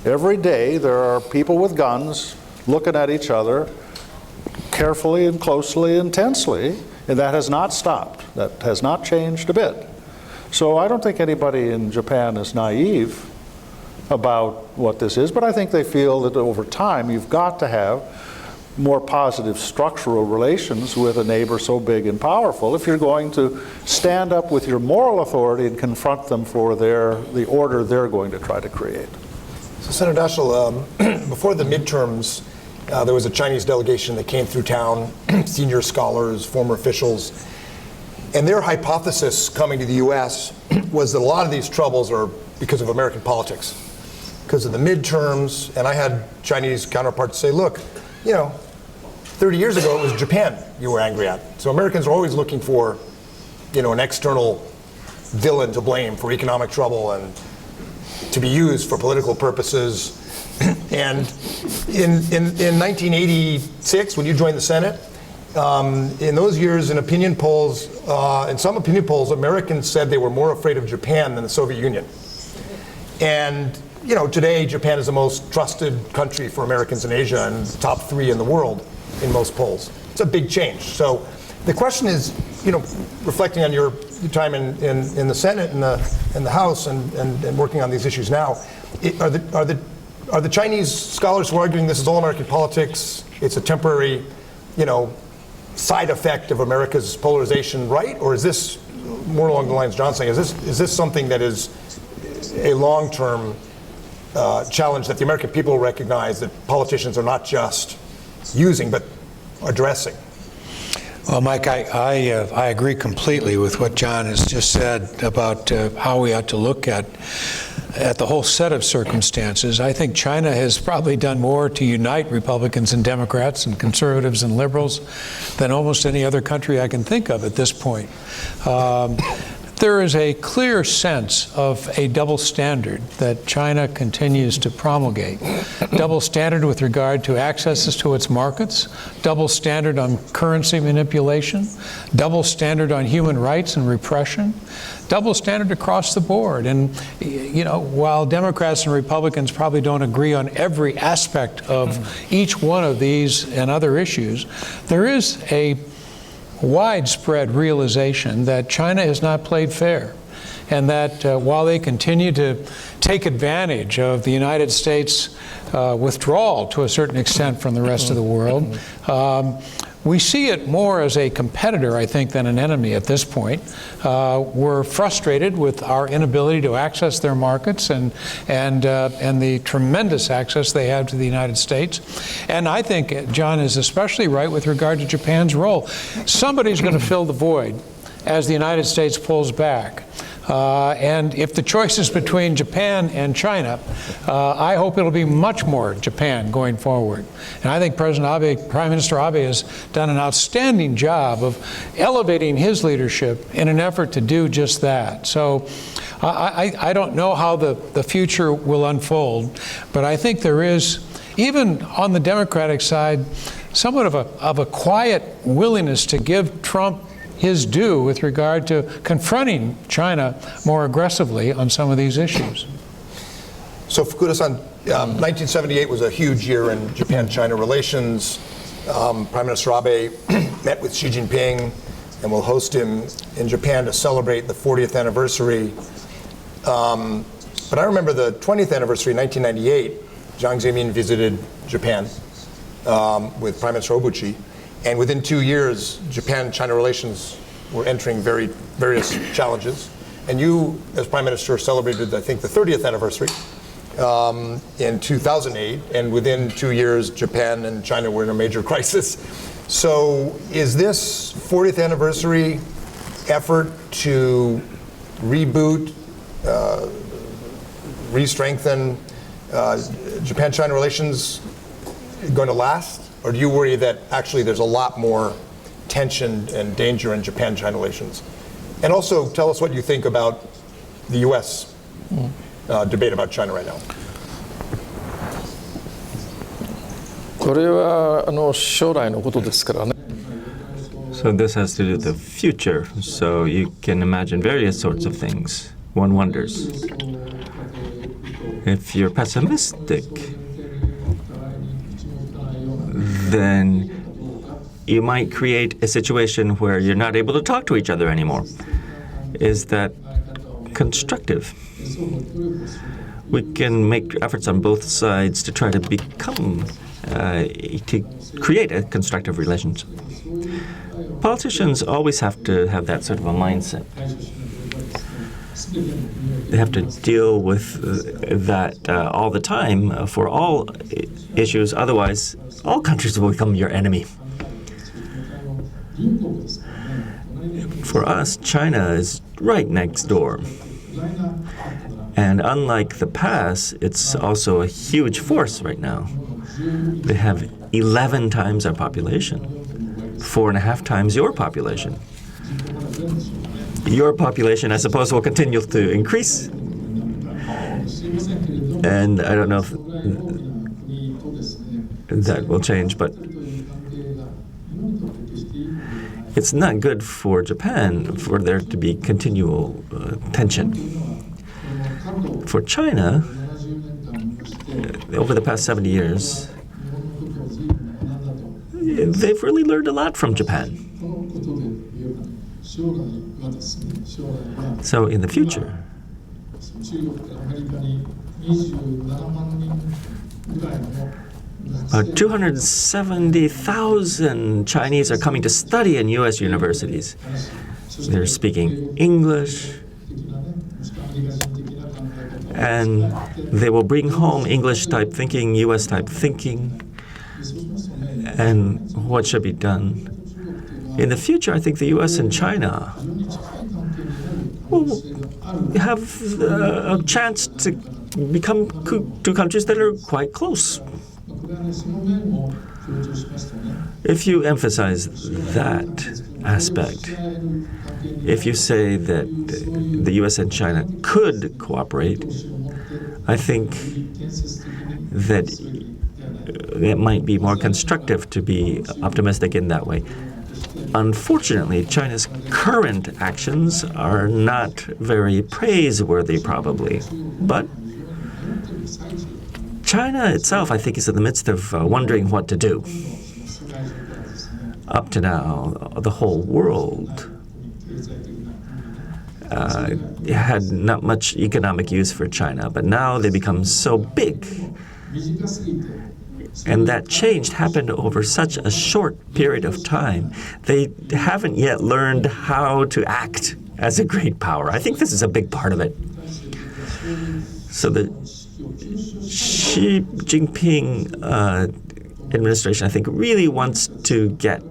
Every day there are people with guns looking at each other carefully and closely and tensely, and that has not stopped. That has not changed a bit. So I don't think anybody in Japan is naive about what this is, but I think they feel that over time you've got to have more positive structural relations with a neighbor so big and powerful if you're going to stand up with your moral authority and confront them for the order they're going to try to create. So, Senator Daschle, before the midterms, there was a Chinese delegation that came through town, senior scholars, former officials, and their hypothesis coming to the U.S. was that a lot of these troubles are because of American politics, because of the midterms. And I had Chinese counterparts say, look, 30 years ago it was Japan you were angry at. So Americans are always looking for, an external villain to blame for economic trouble and to be used for political purposes. And in 1986, when you joined the Senate, in those years, in opinion polls, in some opinion polls, Americans said they were more afraid of Japan than the Soviet Union. And today Japan is the most trusted country for Americans in Asia and top 3 in the world in most polls. It's a big change. So the question is, reflecting on your time in the Senate and the House and working on these issues now, are the Chinese scholars who are arguing this is all American politics, it's a temporary, side effect of America's polarization, right? Or is this more along the lines John's saying? Is this something that is a long-term challenge that the American people recognize that politicians are not just using but addressing? Well, Mike, I agree completely with what John has just said about how we ought to look at the whole set of circumstances. I think China has probably done more to unite Republicans and Democrats and conservatives and liberals than almost any other country I can think of at this point. There is a clear sense of a double standard that China continues to promulgate. Double standard with regard to accesses to its markets, double standard on currency manipulation, double standard on human rights and repression, double standard across the board. And, while Democrats and Republicans probably don't agree on every aspect of each one of these and other issues, there is a widespread realization that China has not played fair, and that while they continue to take advantage of the United States withdrawal to a certain extent from the rest of the world, we see it more as a competitor, I think, than an enemy at this point. We're frustrated with our inability to access their markets and the tremendous access they have to the United States. And I think John is especially right with regard to Japan's role. Somebody's going to fill the void as the United States pulls back. And if the choice is between Japan and China, I hope it'll be much more Japan going forward. And I think President Abe, Prime Minister Abe, has done an outstanding job of elevating his leadership in an effort to do just that. So I don't know how the future will unfold, but I think there is, even on the Democratic side, somewhat of a quiet willingness to give Trump his due with regard to confronting China more aggressively on some of these issues. So Fukuda-san, 1978 was a huge year in Japan-China relations. Prime Minister Abe met with Xi Jinping and will host him in Japan to celebrate the 40th anniversary. But I remember the 20th anniversary, 1998, Jiang Zemin visited Japan with Prime Minister Obuchi. And within 2 years, Japan-China relations were entering various challenges. And you, as Prime Minister, celebrated, I think, the 30th anniversary in 2008. And within 2 years, Japan and China were in a major crisis. So is this 40th anniversary effort to reboot, re-strengthen Japan-China relations going to last? Or do you worry that actually there's a lot more tension and danger in Japan-China relations? And also, tell us what you think about the U.S. Debate about China right now. これは将来のことですからね。 So this has to do with the future. So you can imagine various sorts of things. One wonders. If you're pessimistic, then you might create a situation where you're not able to talk to each other anymore. Is that constructive? We can make efforts on both sides to try to to create a constructive relationship. Politicians always have to have that sort of a mindset. They have to deal with that all the time for all issues. Otherwise, all countries will become your enemy. For us, China is right next door. And unlike the past, it's also a huge force right now. They have 11 times our population, 4.5 times your population. Your population, I suppose, will continue to increase. And I don't know if that will change, but it's not good for Japan for there to be continual tension. For China, over the past 70 years, they've really learned a lot from Japan. So in the future, 270,000 Chinese are coming to study in U.S. universities. They're speaking English, and they will bring home English-type thinking, U.S.-type thinking, and what should be done. In the future, I think the U.S. and China will have a chance to become two countries that are quite close. If you emphasize that aspect, if you say that the U.S. and China could cooperate, I think that it might be more constructive to be optimistic in that way. Unfortunately, China's current actions are not very praiseworthy, probably. But China itself, I think, is in the midst of wondering what to do. Up to now, the whole world had not much economic use for China, but now they become so big. And that change happened over such a short period of time. They haven't yet learned how to act as a great power. I think this is a big part of it. So the Xi Jinping administration, I think, really wants to get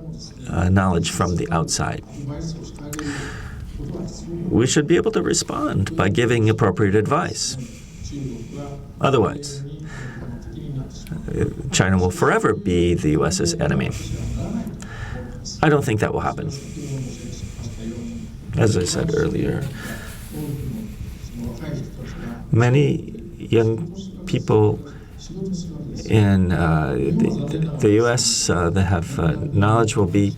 knowledge from the outside. we should be able to respond by giving appropriate advice. Otherwise, China will forever be the US's enemy. I don't think that will happen. As I said earlier, many young people in the U.S. That have knowledge will be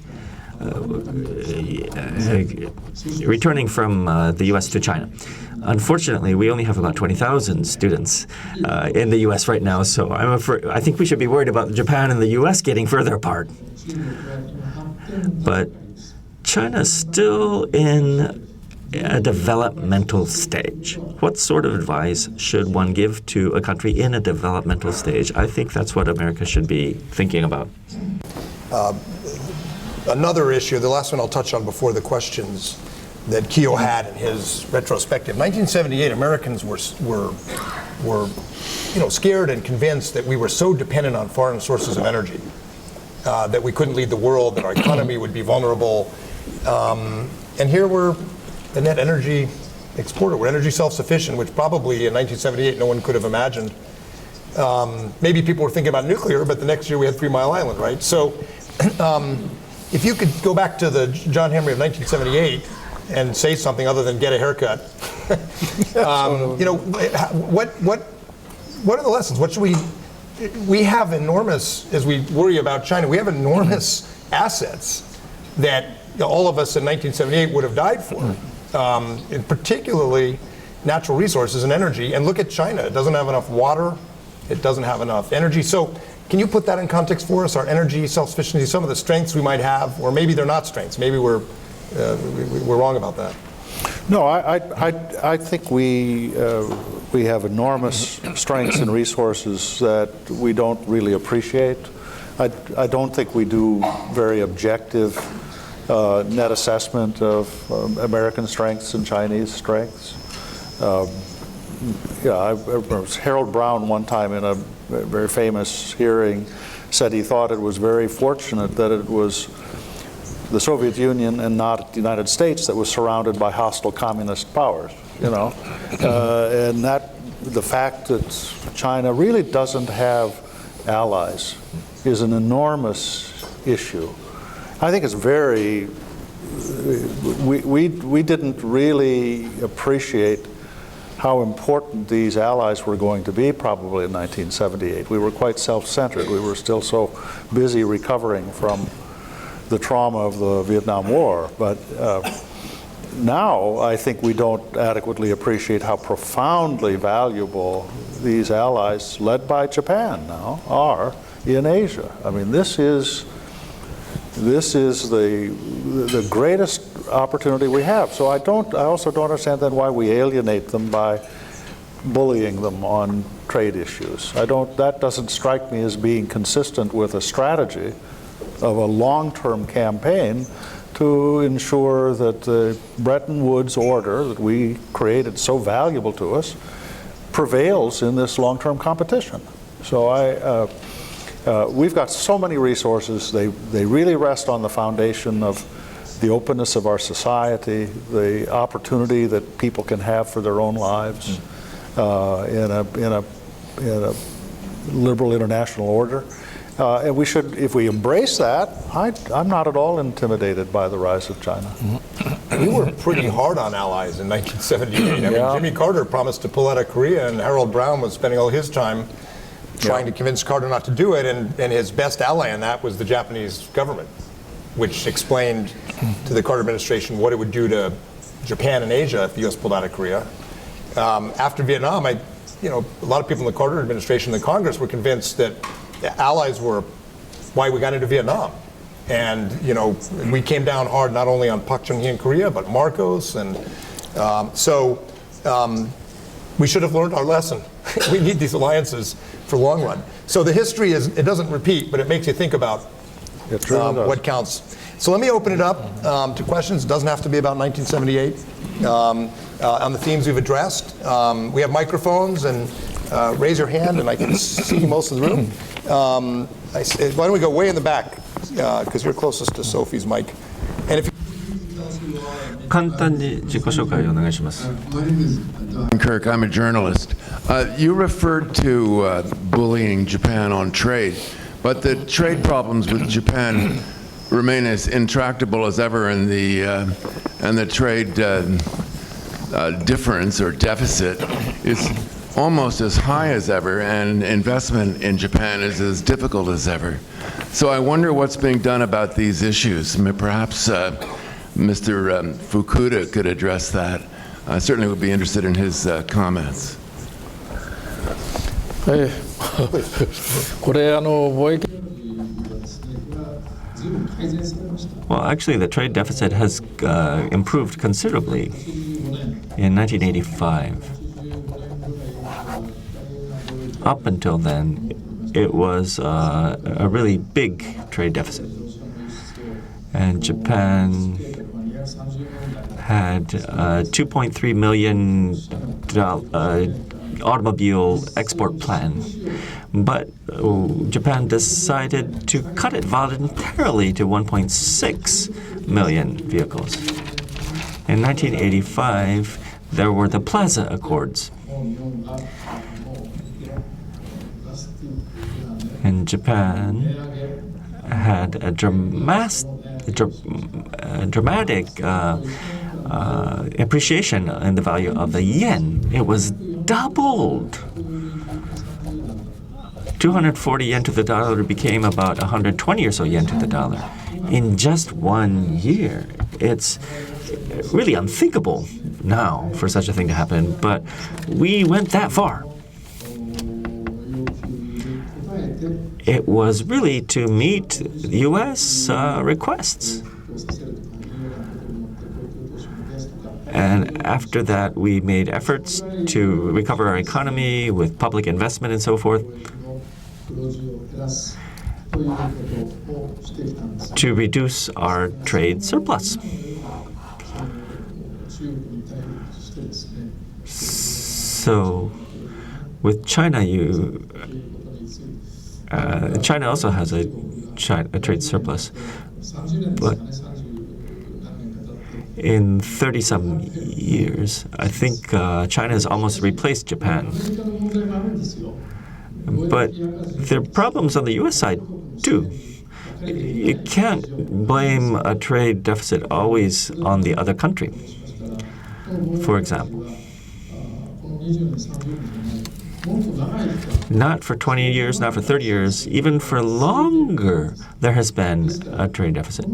returning from the U.S. to China. Unfortunately, we only have about 20,000 students in the U.S. right now, so I think we should be worried about Japan and the U.S. getting further apart. But China's still in a developmental stage. What sort of advice should one give to a country in a developmental stage? I think that's what America should be thinking about. Another issue, the last one I'll touch on before the questions that Keho had in his retrospective. 1978, Americans were scared and convinced that we were so dependent on foreign sources of energy that we couldn't lead the world, that our economy would be vulnerable. And here we're a net energy exporter. We're energy self-sufficient, which probably in 1978 no one could have imagined. Maybe people were thinking about nuclear, but the next year we had 3 Mile Island, right? So if you could go back to the John Henry of 1978 and say something other than get a haircut, what are the lessons? What should we have enormous, as we worry about China, we have enormous assets that all of us in 1978 would have died for, and particularly natural resources and energy. And look at China. It doesn't have enough water. It doesn't have enough energy. So can you put that in context for us, our energy self-sufficiency, some of the strengths we might have, or maybe they're not strengths. Maybe we're wrong about that. No, I think we have enormous strengths and resources that we don't really appreciate. I don't think we do very objective net assessment of American strengths and Chinese strengths. Harold Brown one time in a very famous hearing said he thought it was very fortunate that it was the Soviet Union and not the United States that was surrounded by hostile communist powers, and that the fact that China really doesn't have allies is an enormous issue. I think it's very, we didn't really appreciate how important these allies were going to be probably in 1978. We were quite self-centered. We were still so busy recovering from the trauma of the Vietnam War. But now I think we don't adequately appreciate how profoundly valuable these allies, led by Japan now, are in Asia. I mean, this is the greatest opportunity we have. So I also don't understand then why we alienate them by bullying them on trade issues. That doesn't strike me as being consistent with a strategy of a long-term campaign to ensure that the Bretton Woods order that we created so valuable to us prevails in this long-term competition. So we've got so many resources. They really rest on the foundation of the openness of our society, the opportunity that people can have for their own lives in a liberal international order. And we should, if we embrace that, I'm not at all intimidated by the rise of China. We were pretty hard on allies in 1978. I mean, Jimmy Carter promised to pull out of Korea, and Harold Brown was spending all his time trying to convince Carter not to do it, and his best ally in that was the Japanese government, which explained to the Carter administration what it would do to Japan and Asia if the U.S. pulled out of Korea. After Vietnam, a lot of people in the Carter administration and the Congress were convinced that the allies were why we got into Vietnam. And, we came down hard not only on Pak Chung-hee in Korea, but Marcos. And we should have learned our lesson. We need these alliances for the long run. So the history it doesn't repeat, but it makes you think about what counts. So let me open it up to questions. It doesn't have to be about 1978. On the themes we've addressed. We have microphones, and raise your hand, and I can see most of the room. Why don't we go way in the back, because you're closest to Sophie's mic. And if 簡単に自己紹介をお願いします。Kirk, I'm a journalist. You referred to bullying Japan on trade, but the trade problems with Japan remain as intractable as ever, and the trade difference or deficit is almost as high as ever, and investment in Japan is as difficult as ever. So I wonder what's being done about these issues. Perhaps Mr. Fukuda could address that. I certainly would be interested in his comments. これ貿易 Well, actually, the trade deficit has improved considerably in 1985. Up until then, it was a really big trade deficit. And Japan had a $2.3 million automobile export plan. But Japan decided to cut it voluntarily to 1.6 million vehicles. In 1985, there were the Plaza Accords. And Japan had a dramatic appreciation in the value of the yen. It was doubled. 240 yen to the dollar became about 120 or so yen to the dollar in just 1 year. It's really unthinkable now for such a thing to happen, but we went that far. It was really to meet U.S. requests. And after that, we made efforts to recover our economy with public investment and so forth, to reduce our trade surplus. So with China, China also has a trade surplus, but in 30-some years, I think China has almost replaced Japan. But there are problems on the U.S. side, too. You can't blame a trade deficit always on the other country. For example, not for 20 years, not for 30 years, even for longer, there has been a trade deficit.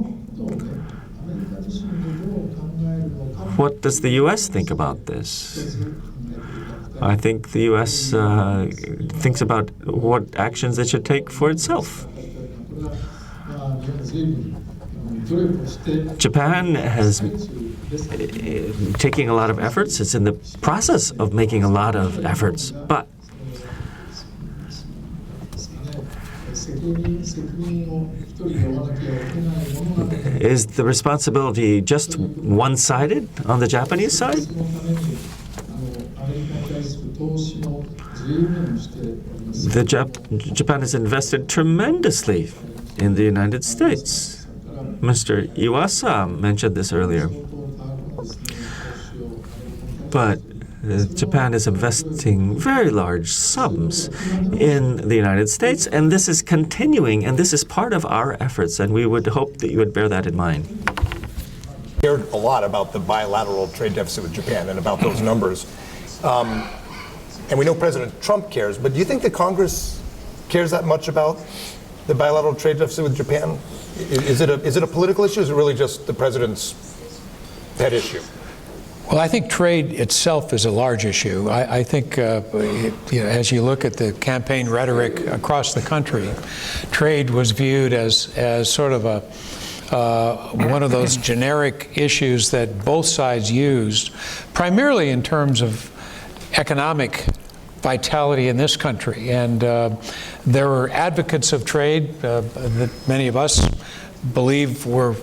What does the U.S. think about this? I think the U.S. thinks about what actions it should take for itself. Japan has taking a lot of efforts. It's in the process of making a lot of efforts, but is the responsibility just one-sided on the Japanese side? Japan has invested tremendously in the United States. Mr. Iwasa mentioned this earlier. But Japan is investing very large sums in the United States, and this is continuing, and this is part of our efforts, and we would hope that you would bear that in mind. Cared a lot about the bilateral trade deficit with Japan and about those numbers. And we know President Trump cares, but do you think the Congress cares that much about the bilateral trade deficit with Japan? Is it a political issue, or is it really just the president's pet issue? Well, I think trade itself is a large issue. I think, as you look at the campaign rhetoric across the country, trade was viewed as sort of one of those generic issues that both sides used, primarily in terms of economic vitality in this country. And there were advocates of trade that many of us believe were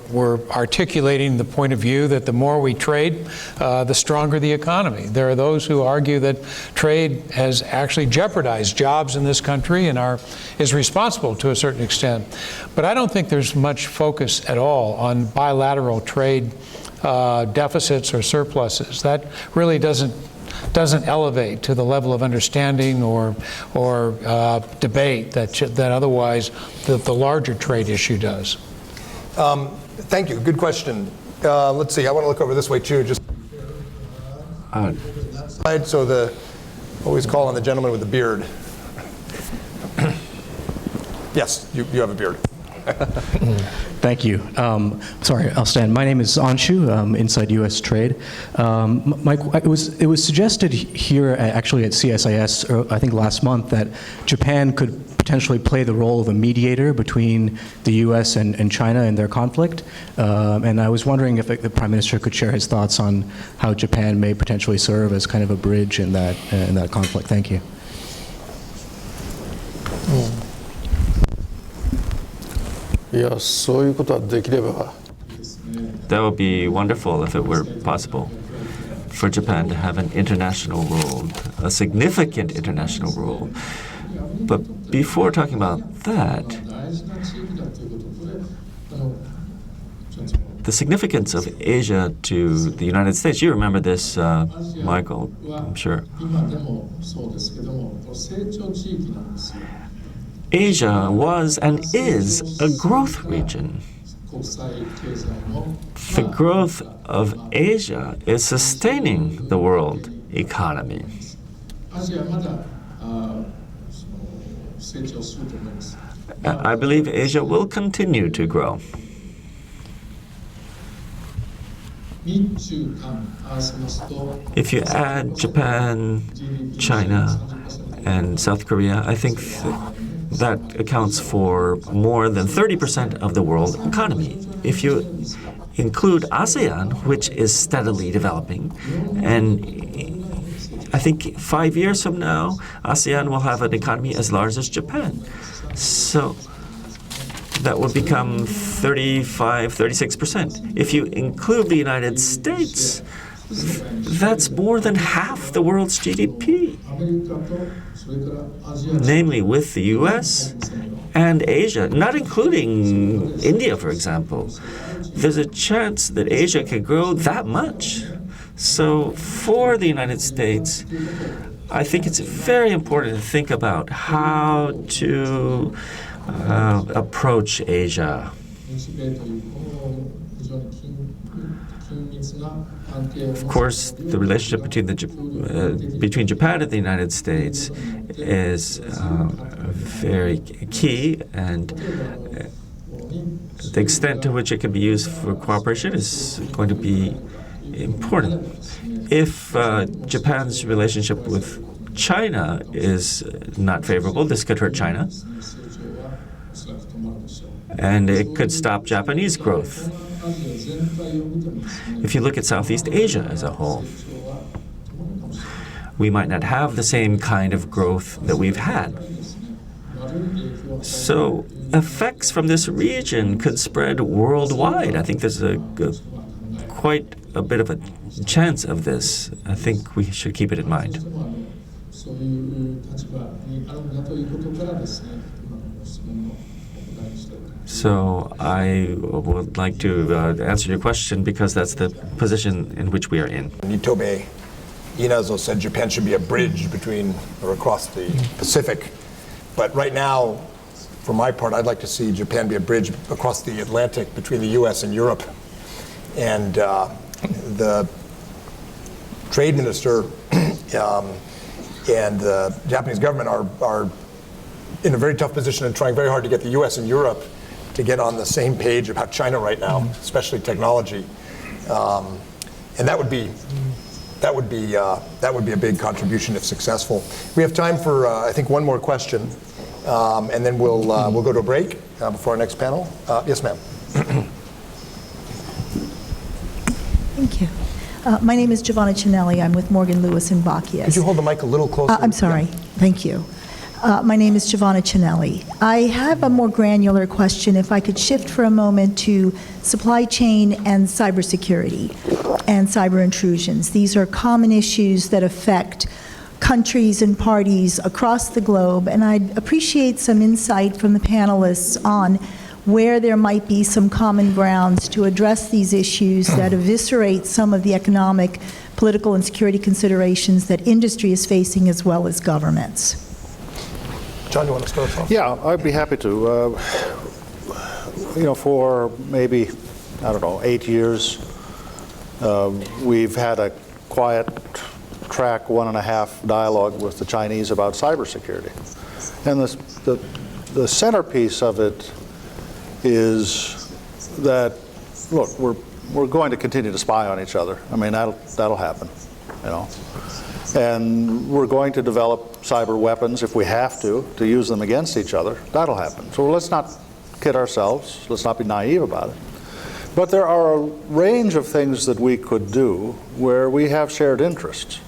articulating the point of view that the more we trade, the stronger the economy. There are those who argue that trade has actually jeopardized jobs in this country and is responsible to a certain extent. But I don't think there's much focus at all on bilateral trade deficits or surpluses. That really doesn't elevate to the level of understanding or debate that otherwise the larger trade issue does. Thank you. Good question. Let's see. I want to look over this way too. Just so always call on the gentleman with the beard. Yes, you have a beard. Thank you. Sorry, I'll stand. My name is Anshu, inside U.S. Trade. It was suggested here, actually at CSIS, I think last month, that Japan could potentially play the role of a mediator between the U.S. and China in their conflict. And I was wondering if the Prime Minister could share his thoughts on how Japan may potentially serve as kind of a bridge in that conflict. Thank you. That would be wonderful if it were possible for Japan to have an international role, a significant international role. But before talking about that, the significance of Asia to the United States, you remember this, Michael, I'm sure. Asia was and is a growth region. The growth of Asia is sustaining the world economy. I believe Asia will continue to grow. If you add Japan, China, and South Korea, I think that accounts for more than 30% of the world economy. If you include ASEAN, which is steadily developing, and I think 5 years from now, ASEAN will have an economy as large as Japan. So that would become 35, 36%. If you include the United States, that's more than half the world's GDP. Namely with the US and Asia, not including India, for example. There's a chance that Asia can grow that much. So for the United States, I think it's very important to think about how to approach Asia. Of course, the relationship between Japan and the United States is very key, and the extent to which it can be used for cooperation is going to be important. If Japan's relationship with China is not favorable, this could hurt China, and it could stop Japanese growth. If you look at Southeast Asia as a whole, we might not have the same kind of growth that we've had. So effects from this region could spread worldwide. I think there's quite a bit of a chance of this. I think we should keep it in mind. So I would like to answer your question because that's the position in which we are in. Nitobe Inazo said Japan should be a bridge between or across the Pacific. But right now, for my part, I'd like to see Japan be a bridge across the Atlantic between the US and Europe. And the trade minister and the Japanese government are in a very tough position and trying very hard to get the US and Europe to get on the same page about China right now, especially technology. And that would be a big contribution if successful. We have time for I think one more question, and then we'll go to a break before our next panel. Yes, ma'am. Thank you. My name is Giovanna Cinelli. I'm with Morgan Lewis and Bacchius. Could you hold the mic a little closer? I'm sorry. Yeah. Thank you. My name is Giovanna Cinelli. I have a more granular question. If I could shift for a moment to supply chain and cybersecurity and cyber intrusions. These are common issues that affect countries and parties across the globe, and I'd appreciate some insight from the panelists on where there might be some common grounds to address these issues that eviscerate some of the economic, political, and security considerations that industry is facing as well as governments. John, you want to start off? Yeah, I'd be happy to. For maybe, 8 years, we've had a quiet track 1.5 dialogue with the Chinese about cybersecurity. And the centerpiece of it is that, look, we're going to continue to spy on each other. I mean, that'll happen, And we're going to develop cyber weapons if we have to use them against each other. That'll happen. So let's not kid ourselves. Let's not be naive about it. But there are a range of things that we could do where we have shared interests.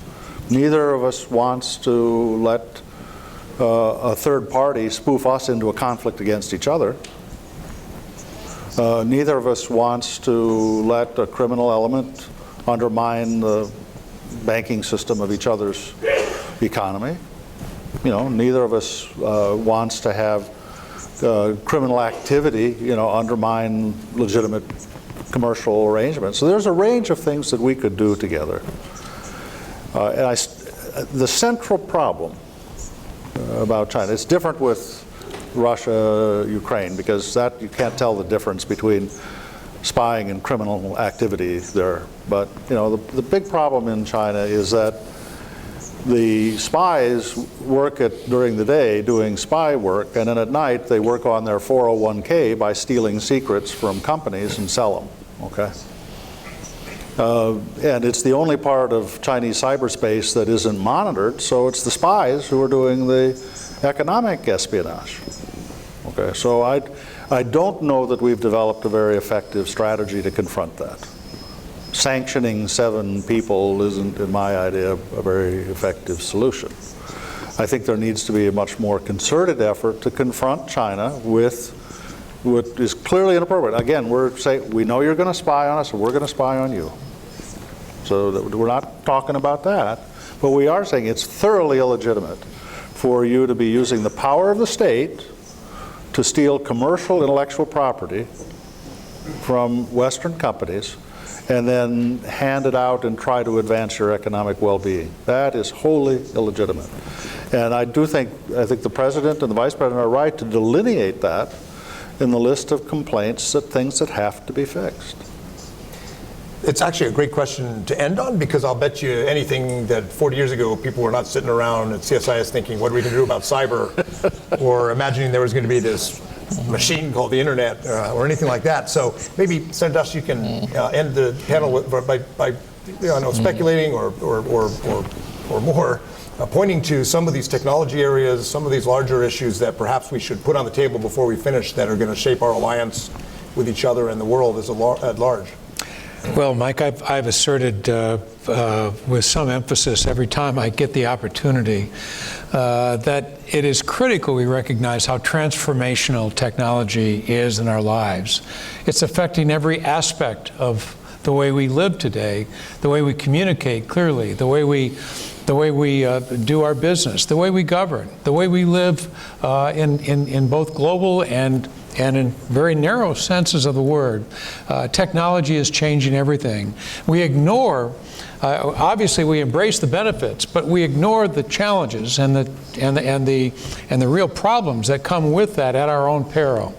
Neither of us wants to let a third party spoof us into a conflict against each other. Neither of us wants to let a criminal element undermine the banking system of each other's economy. Neither of us wants to have criminal activity, undermine legitimate commercial arrangements. So there's a range of things that we could do together. The central problem about China, it's different with Russia, Ukraine, because that you can't tell the difference between spying and criminal activity there. But the big problem in China is that the spies work during the day doing spy work, and then at night they work on their 401k by stealing secrets from companies and sell them. Okay. And it's the only part of Chinese cyberspace that isn't monitored, so it's the spies who are doing the economic espionage. Okay, so I don't know that we've developed a very effective strategy to confront that. Sanctioning 7 people isn't, in my idea, a very effective solution. I think there needs to be a much more concerted effort to confront China with what is clearly inappropriate. Again, we're saying, we know you're going to spy on us, and we're going to spy on you. So we're not talking about that, but we are saying it's thoroughly illegitimate for you to be using the power of the state to steal commercial intellectual property from Western companies and then hand it out and try to advance your economic well-being. That is wholly illegitimate. And I think the President and the Vice President are right to delineate that in the list of complaints, that things that have to be fixed. It's actually a great question to end on, because I'll bet you anything that 40 years ago people were not sitting around at CSIS thinking, what are we going to do about cyber? Or imagining there was going to be this machine called the internet or anything like that. So maybe, Senator Dush, you can end the panel by speculating or more pointing to some of these technology areas, some of these larger issues that perhaps we should put on the table before we finish that are going to shape our alliance with each other and the world at large. Well, Mike, I've asserted with some emphasis every time I get the opportunity that it is critical we recognize how transformational technology is in our lives. It's affecting every aspect of the way we live today, the way we communicate clearly, the way we do our business, the way we govern, the way we live in both global and in very narrow senses of the word. Technology is changing everything. We ignore, obviously we embrace the benefits, but we ignore the challenges and the real problems that come with that at our own peril.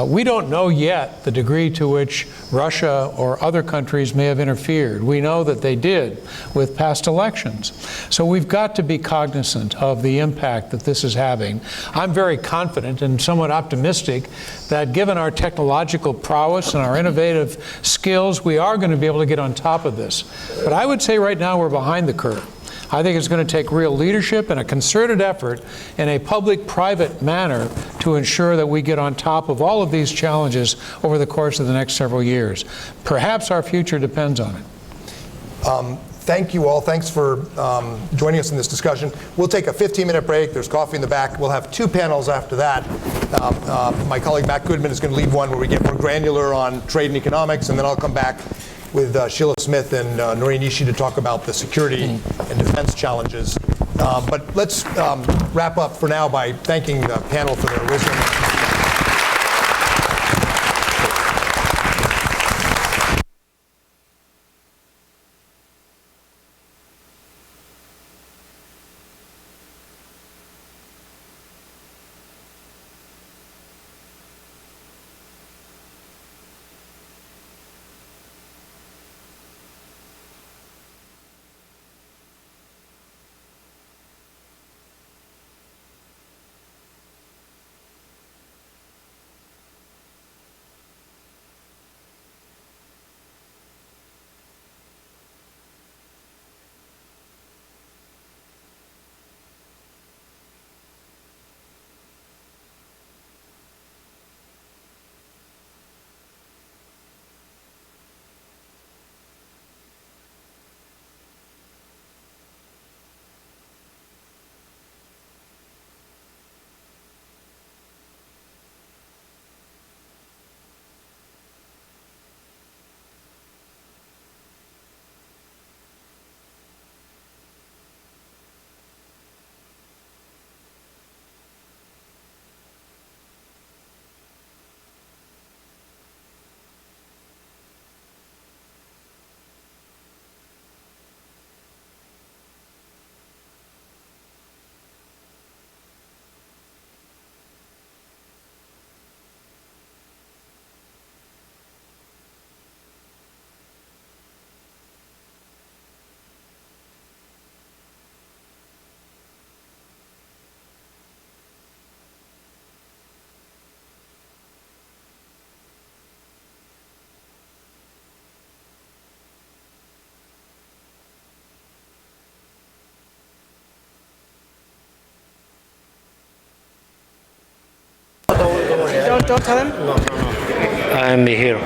We don't know yet the degree to which Russia or other countries may have interfered. We know that they did with past elections. So we've got to be cognizant of the impact that this is having. I'm very confident and somewhat optimistic that given our technological prowess and our innovative skills, we are going to be able to get on top of this. But I would say right now we're behind the curve. I think it's going to take real leadership and a concerted effort in a public-private manner to ensure that we get on top of all of these challenges over the course of the next several years. Perhaps our future depends on it. Thank you all. Thanks for joining us in this discussion. We'll take a 15-minute break. There's coffee in the back. We'll have 2 panels after that. My colleague Matt Goodman is going to lead one where we get more granular on trade and economics, and then I'll come back with Sheila Smith and Noreen Ishii to talk about the security and defense challenges. But let's wrap up for now by thanking the panel for their wisdom. don't tell him. I'm here.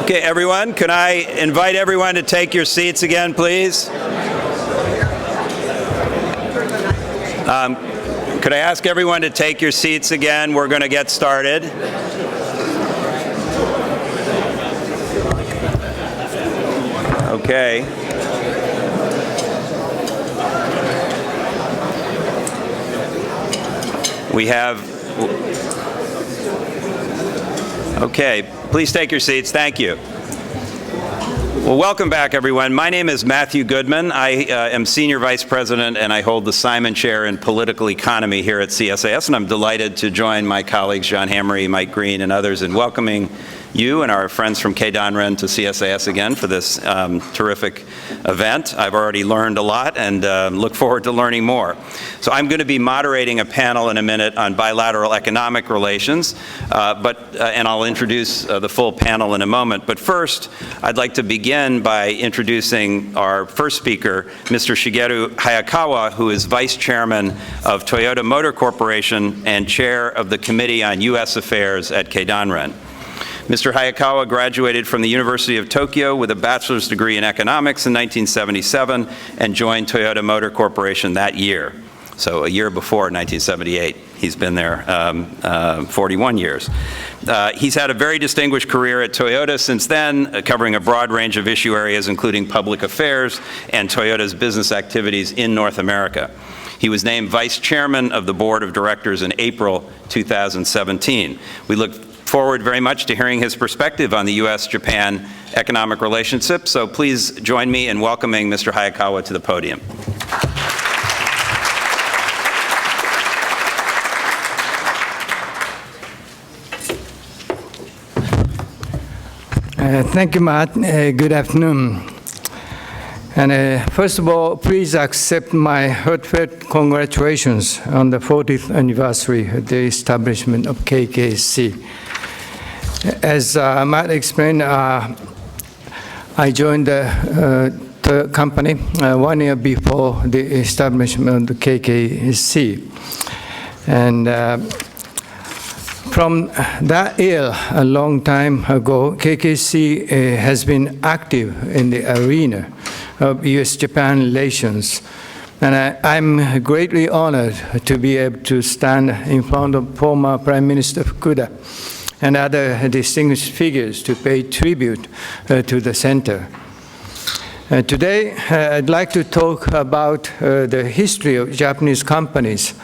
Okay, everyone, can I invite everyone to take your seats again, please? Could I ask everyone to take your seats again? We're going to get started. Okay. We have... Okay, please take your seats. Thank you. Well, welcome back, everyone. My name is Matthew Goodman. I am Senior Vice President, and I hold the Simon Chair in Political Economy here at CSIS, and I'm delighted to join my colleagues John Hamre, Mike Green, and others in welcoming you and our friends from Keidanren to CSIS again for this terrific event. I've already learned a lot and look forward to learning more. So I'm going to be moderating a panel in a minute on bilateral economic relations, and I'll introduce the full panel in a moment. But first, I'd like to begin by introducing our first speaker, Mr. Shigeru Hayakawa, who is Vice Chairman of Toyota Motor Corporation and Chair of the Committee on U.S. Affairs at Keidanren. Mr. Hayakawa graduated from the University of Tokyo with a bachelor's degree in economics in 1977 and joined Toyota Motor Corporation that year. So a year before 1978. He's been there 41 years. He's had a very distinguished career at Toyota since then, covering a broad range of issue areas, including public affairs and Toyota's business activities in North America. He was named Vice Chairman of the Board of Directors in April 2017. We look forward very much to hearing his perspective on the U.S.-Japan economic relationship, so please join me in welcoming Mr. Hayakawa to the podium. Thank you, Matt. Good afternoon. And first of all, please accept my heartfelt congratulations on the 40th anniversary of the establishment of KKC. As Matt explained, I joined the company 1 year before the establishment of the KKC. And from that year, a long time ago, KKC has been active in the arena of U.S.-Japan relations. And I'm greatly honored to be able to stand in front of former Prime Minister Fukuda and other distinguished figures to pay tribute to the center. Today, I'd like to talk about the history of Japanese companies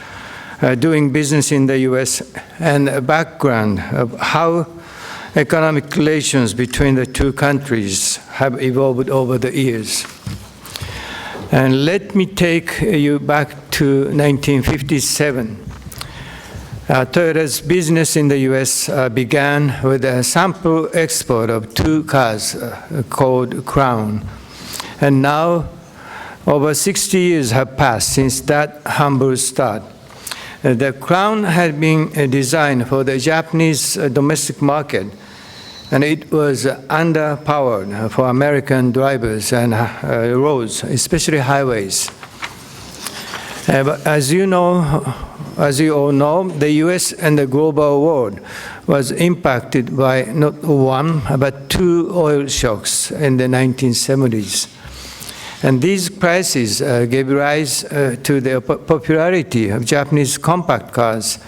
doing business in the U.S. and a background of how economic relations between the two countries have evolved over the years. And let me take you back to 1957. Toyota's business in the U.S. began with a sample export of 2 cars called Crown. And now, over 60 years have passed since that humble start. The Crown had been designed for the Japanese domestic market, and it was underpowered for American drivers and roads, especially highways. But as you all know, the U.S. and the global world was impacted by not one, but 2 oil shocks in the 1970s. And these crises gave rise to the popularity of Japanese compact cars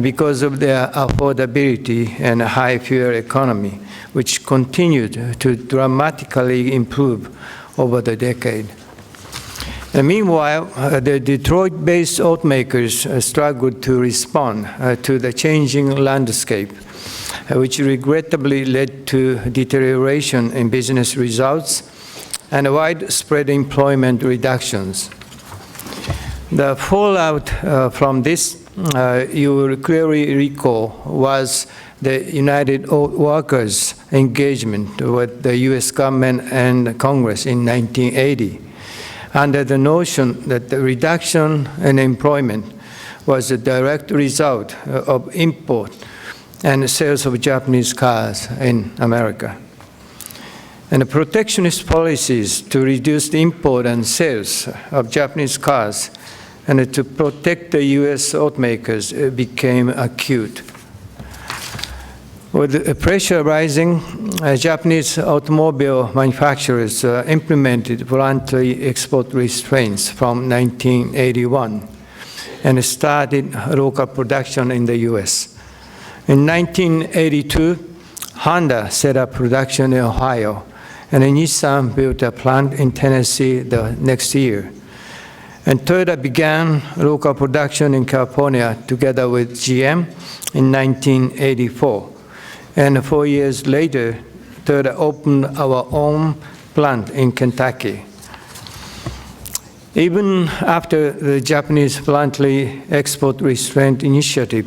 because of their affordability and high fuel economy, which continued to dramatically improve over the decade. And meanwhile, the Detroit-based automakers struggled to respond to the changing landscape, which regrettably led to deterioration in business results and widespread employment reductions. The fallout from this, you will clearly recall, was the United Auto Workers' engagement with the U.S. government and Congress in 1980, under the notion that the reduction in employment was a direct result of import and sales of Japanese cars in America. And the protectionist policies to reduce the import and sales of Japanese cars and to protect the U.S. automakers became acute. With the pressure rising, Japanese automobile manufacturers implemented voluntary export restraints from 1981 and started local production in the US. In 1982, Honda set up production in Ohio, and Nissan built a plant in Tennessee the next year. And Toyota began local production in California together with GM in 1984. And 4 years later, Toyota opened our own plant in Kentucky. Even after the Japanese voluntary export restraint initiative,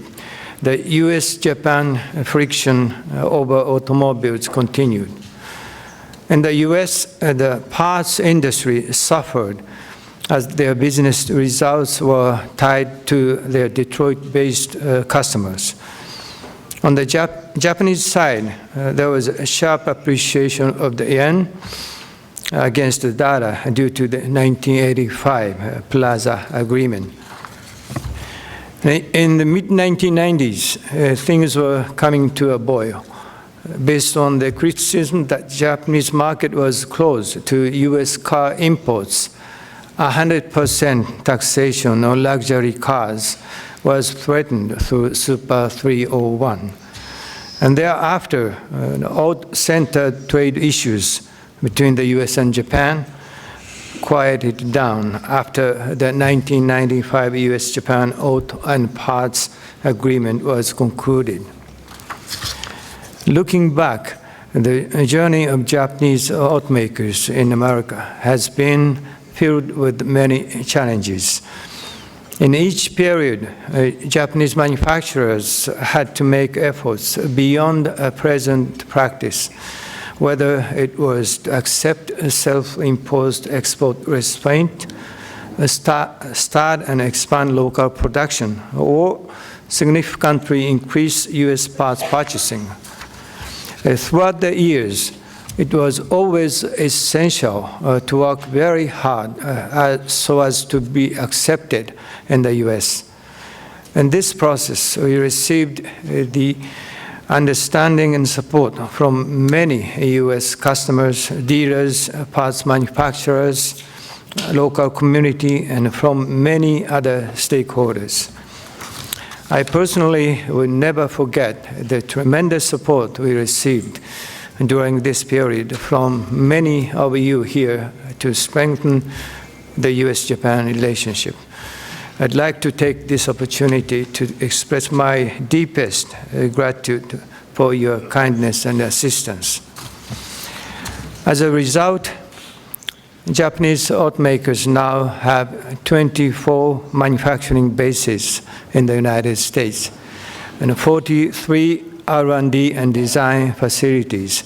the US-Japan friction over automobiles continued. In the US, the parts industry suffered as their business results were tied to their Detroit-based customers. On the Japanese side, there was a sharp appreciation of the yen against the dollar due to the 1985 Plaza Agreement. In the mid-1990s, things were coming to a boil based on the criticism that Japanese market was closed to US car imports. 100% taxation on luxury cars was threatened through Super 301. And thereafter, auto-centered trade issues between the US and Japan quieted down after the 1995 US-Japan Auto and Parts Agreement was concluded. Looking back, the journey of Japanese automakers in America has been filled with many challenges. In each period, Japanese manufacturers had to make efforts beyond a present practice, whether it was to accept a self-imposed export restraint, start and expand local production, or significantly increase US parts purchasing. Throughout the years, it was always essential to work very hard so as to be accepted in the US. In this process, we received the understanding and support from many US customers, dealers, parts manufacturers, local community, and from many other stakeholders. I personally will never forget the tremendous support we received during this period from many of you here to strengthen the US-Japan relationship. I'd like to take this opportunity to express my deepest gratitude for your kindness and assistance. As a result, Japanese automakers now have 24 manufacturing bases in the United States and 43 R&D and design facilities,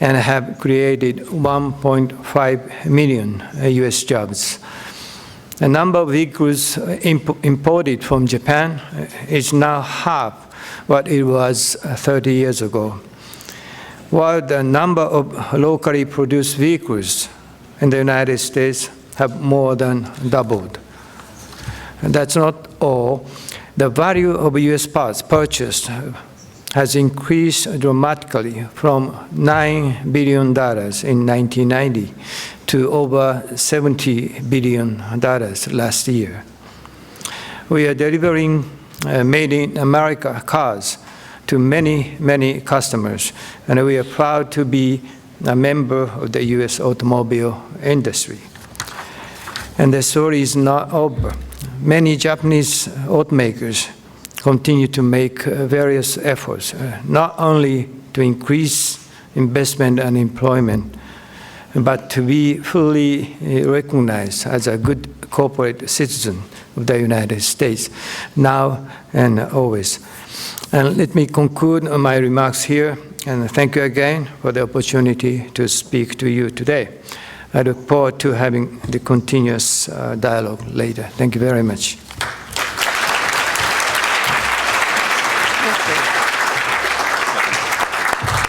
and have created 1.5 million US jobs. The number of vehicles imported from Japan is now half what it was 30 years ago, while the number of locally produced vehicles in the United States have more than doubled. And that's not all. The value of US parts purchased has increased dramatically from $9 billion in 1990 to over $70 billion last year. We are delivering Made in America cars to many, many customers, and we are proud to be a member of the US automobile industry. And the story is not over. Many Japanese automakers continue to make various efforts, not only to increase investment and employment, but to be fully recognized as a good corporate citizen of the United States, now and always. And let me conclude my remarks here, and thank you again for the opportunity to speak to you today. I look forward to having the continuous dialogue later. Thank you very much.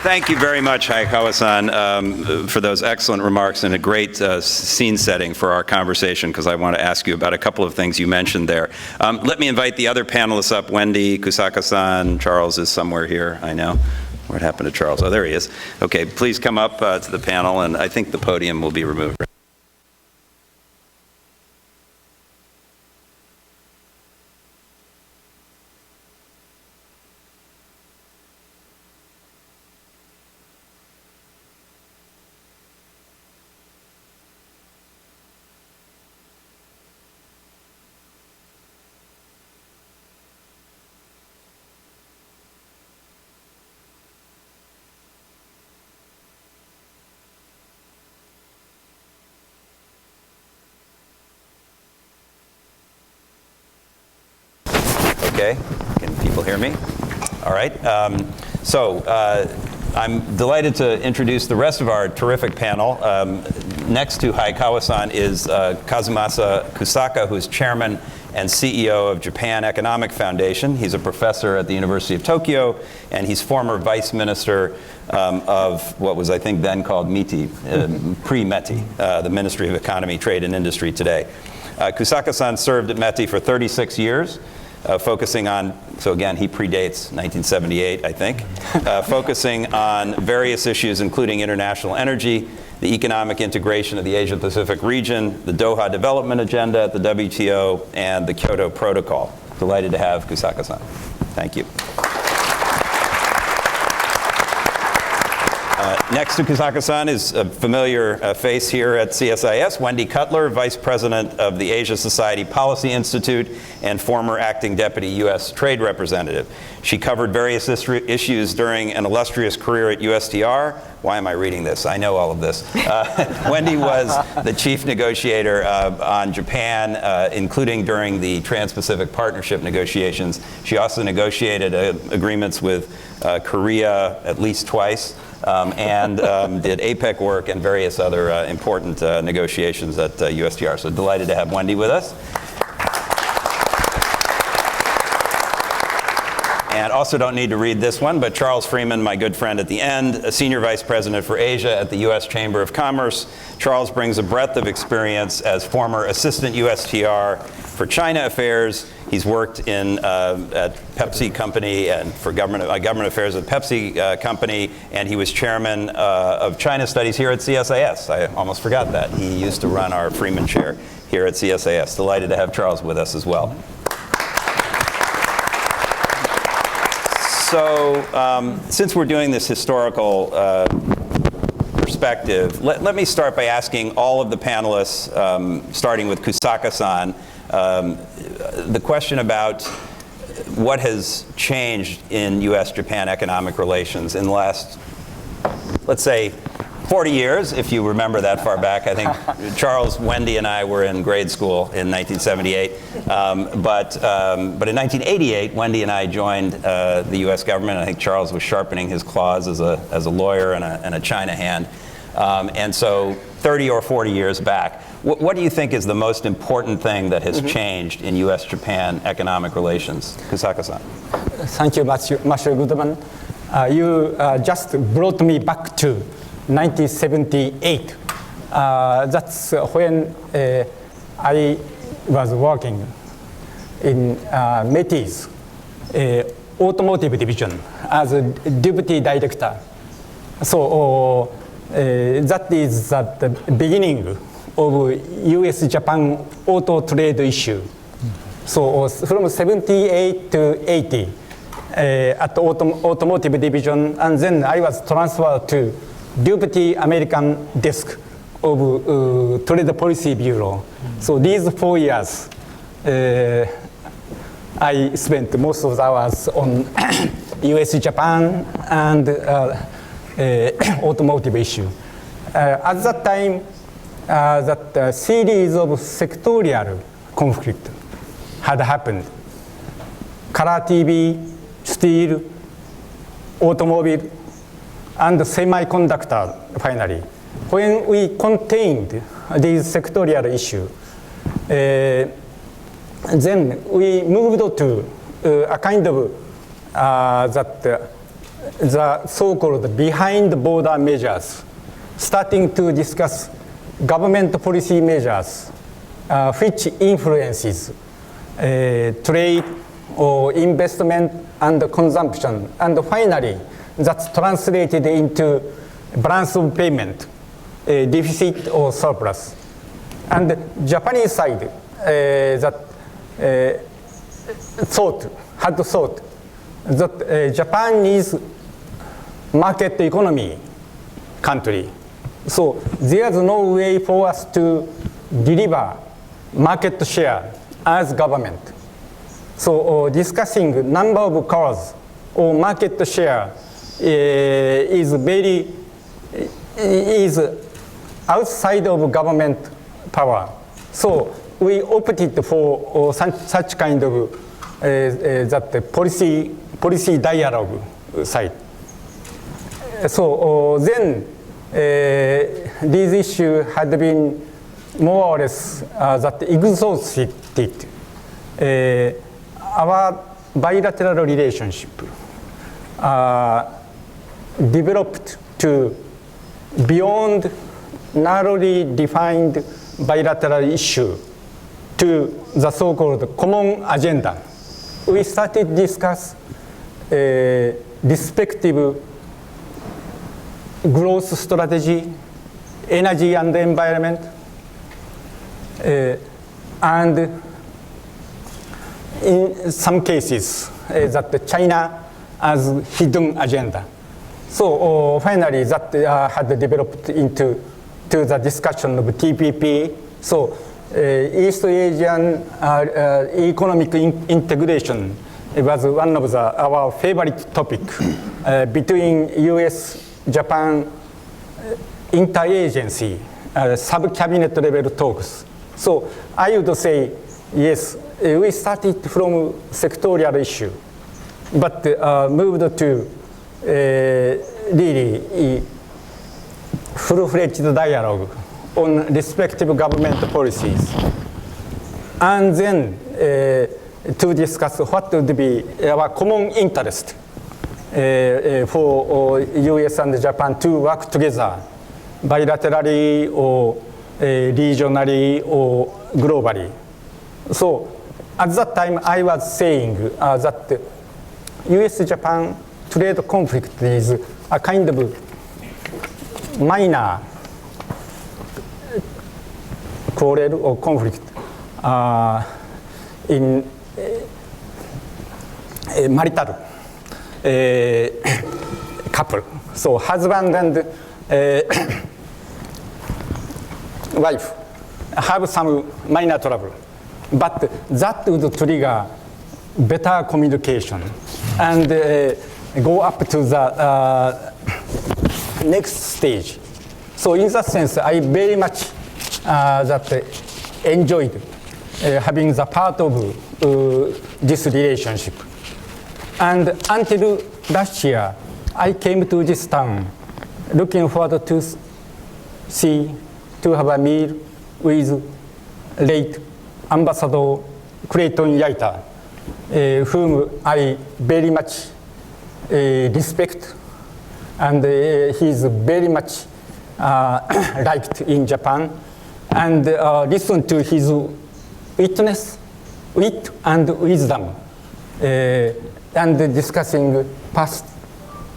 Thank you very much, Hayakawa-san, for those excellent remarks and a great scene setting for our conversation, because I want to ask you about a couple of things you mentioned there. Let me invite the other panelists up. Wendy, Kusaka-san, Charles is somewhere here, I know. What happened to Charles? Oh, there he is. Okay, please come up to the panel, and I think the podium will be removed. Okay, can people hear me? All right, I'm delighted to introduce the rest of our terrific panel. Next to Hayakawa-san is Kazumasa Kusaka, who is chairman and CEO of Japan Economic Foundation. He's a professor at the University of Tokyo, and he's former vice minister of what was, I think, then called METI, pre-METI, the Ministry of Economy, Trade, and Industry today. Kusaka-san served at METI for 36 years, focusing on, so again, he predates 1978, I think, focusing on various issues, including international energy, the economic integration of the Asia-Pacific region, the Doha Development Agenda at the WTO, and the Kyoto Protocol. Delighted to have Kusaka-san. Thank you. Next to Kusaka-san is a familiar face here at CSIS, Wendy Cutler, Vice President of the Asia Society Policy Institute and former acting deputy U.S. Trade Representative. She covered various issues during an illustrious career at USTR. Why am I reading this? I know all of this. Wendy was the chief negotiator on Japan, including during the Trans-Pacific Partnership negotiations. She also negotiated agreements with Korea at least twice. And did APEC work and various other important negotiations at USTR. So delighted to have Wendy with us. And also don't need to read this one, but Charles Freeman, my good friend at the end, a senior vice president for Asia at the U.S. Chamber of Commerce. Charles brings a breadth of experience as former assistant USTR for China affairs. He's worked in at Pepsi Company and for government affairs at Pepsi Company, and he was chairman of China Studies here at CSIS. I almost forgot that. He used to run our Freeman Chair here at CSIS. Delighted to have Charles with us as well. So since we're doing this historical perspective, let me start by asking all of the panelists, starting with Kusaka-san, the question about what has changed in U.S.-Japan economic relations in the last, let's say, 40 years, if you remember that far back. I think Charles, Wendy, and I were in grade school in 1978. But in 1988, Wendy and I joined the U.S. government. I think Charles was sharpening his claws as a lawyer and a China hand. And so 30 or 40 years back, what do you think is the most important thing that has changed in U.S.-Japan economic relations? Kusaka-san. Thank you, Marshall Goodman. You just brought me back to 1978. That's when I was working in METI's automotive division as a deputy director. So that is at the beginning of U.S.-Japan auto trade issue. So from 78 to 80 at the automotive division, and then I was transferred to Deputy American Desk of Trade Policy Bureau. So these 4 years, I spent most of the hours on U.S.-Japan and automotive issue. At that time, that series of sectorial conflict had happened. Color TV, steel, automobile, and semiconductor, finally. When we contained these sectorial issues, then we moved to a kind of the so-called behind-the-border measures, starting to discuss government policy measures which influences trade or investment and consumption, and finally that's translated into balance of payment, deficit or surplus. And the Japanese side had thought that Japan is market economy country. So there's no way for us to deliver market share as government. So discussing number of cars or market share is outside of government power. So we opted for such kind of that policy dialogue side. So then these issues had been more or less that exhausted. Our bilateral relationship developed to beyond narrowly defined bilateral issue to the so-called common agenda. We started to discuss respective growth strategy, energy and environment, and in some cases that China as hidden agenda. So finally that had developed into the discussion of TPP. So East Asian economic integration was one of our favorite topic between US, Japan interagency, sub-cabinet level talks. So I would say, yes, we started from sectorial issue, but moved to really full-fledged dialogue on respective government policies. And then to discuss what would be our common interest for US and Japan to work together bilaterally or regionally or globally. So at that time I was saying that US-Japan trade conflict is a kind of minor quarrel or conflict in marital couple. So husband and wife have some minor trouble, but that would trigger better communication and go up to the next stage. So in that sense, I very much that enjoyed having the part of this relationship. And until last year, I came to this town looking forward to have a meal with late Ambassador Clayton Yaita, whom I very much respect, and he's very much liked in Japan, and listen to his wit and wisdom, and discussing past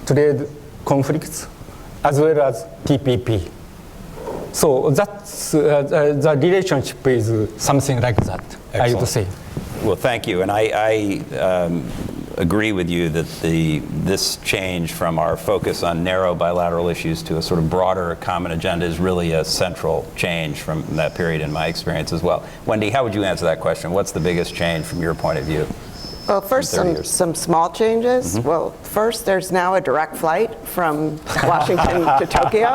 trade conflicts as well as TPP. So that's the relationship is something like that. Excellent. I would say. Well, thank you, and I agree with you that this change from our focus on narrow bilateral issues to a sort of broader common agenda is really a central change from that period in my experience as well. Wendy, how would you answer that question? What's the biggest change from your point of view? Well, first, some small changes. Mm-hmm. Well, first, there's now a direct flight from Washington to Tokyo,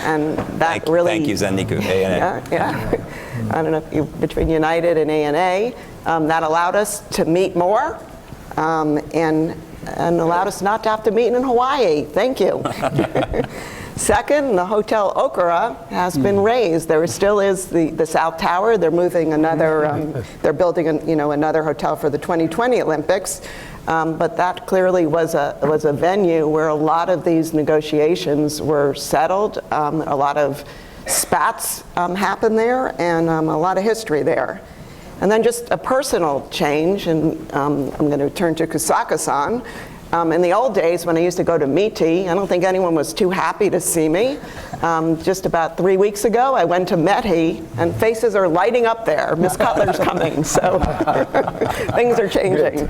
and that Thank you, Zenniku, ANA. Yeah. I don't know, between United and ANA, that allowed us to meet more, and allowed us not to have to meet in Hawaii. Thank you. Second, the Hotel Okura has been raised. There still is the South Tower. They're moving another, they're building another hotel for the 2020 Olympics. But that clearly was a venue where a lot of these negotiations were settled. A lot of spats happened there, and a lot of history there. And then just a personal change, and I'm going to turn to Kusaka-san. In the old days, when I used to go to METI, I don't think anyone was too happy to see me. Just about 3 weeks ago, I went to METI, and faces are lighting up there. Miss Cutler's coming, so things are changing.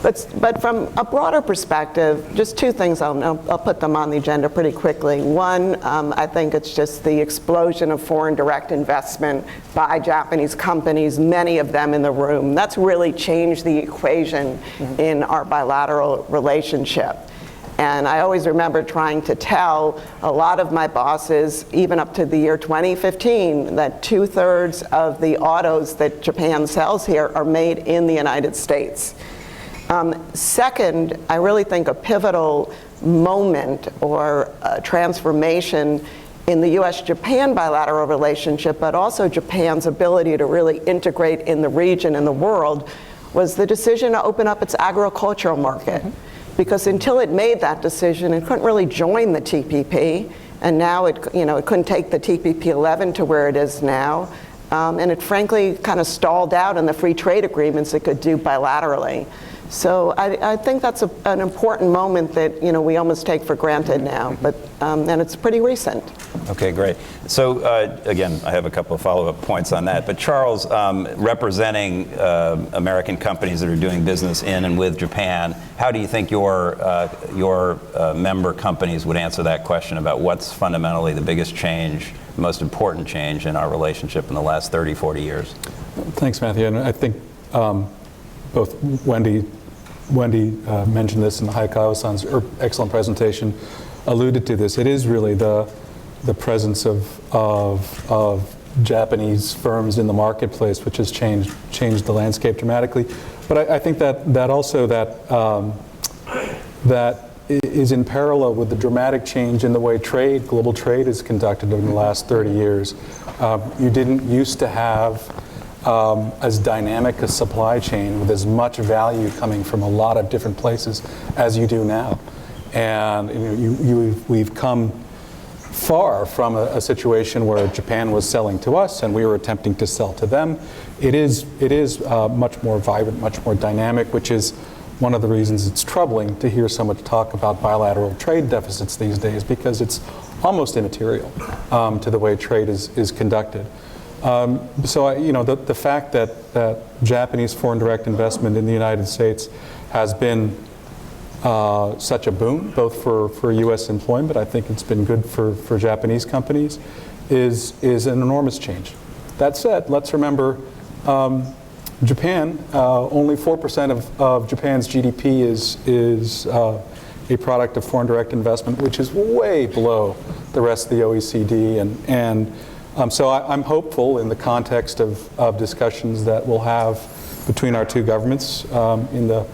But from a broader perspective, just two things, I'll put them on the agenda pretty quickly. One, I think it's just the explosion of foreign direct investment by Japanese companies, many of them in the room. That's really changed the equation in our bilateral relationship. And I always remember trying to tell a lot of my bosses, even up to the year 2015, that 2/3 of the autos that Japan sells here are made in the United States. Second, I really think a pivotal moment or transformation in the U.S.-Japan bilateral relationship, but also Japan's ability to really integrate in the region and the world, was the decision to open up its agricultural market. Because until it made that decision, it couldn't really join the TPP, and now it couldn't take the TPP 11 to where it is now, and it frankly kind of stalled out in the free trade agreements it could do bilaterally. So I think that's an important moment that we almost take for granted now, but and it's pretty recent. Okay, great. So again, I have a couple of follow-up points on that. But Charles, representing American companies that are doing business in and with Japan, how do you think your member companies would answer that question about what's fundamentally the biggest change, most important change in our relationship in the last 30, 40 years? Thanks, Matthew. And I think both Wendy mentioned this, and Hayakawa-san's excellent presentation alluded to this. It is really the presence of Japanese firms in the marketplace which has changed the landscape dramatically. But I think that also that is in parallel with the dramatic change in the way global trade is conducted in the last 30 years. You didn't used to have as dynamic a supply chain with as much value coming from a lot of different places as you do now. And we've come far from a situation where Japan was selling to us and we were attempting to sell to them. It is much more vibrant, much more dynamic, which is one of the reasons it's troubling to hear so much talk about bilateral trade deficits these days, because it's almost immaterial to the way trade is conducted. So the fact that Japanese foreign direct investment in the United States has been such a boon, both for U.S. employment, I think it's been good for Japanese companies, is an enormous change. That said, let's remember Japan, only 4% of Japan's GDP is a product of foreign direct investment, which is way below the rest of the OECD. So I'm hopeful in the context of discussions that we'll have between our two governments in the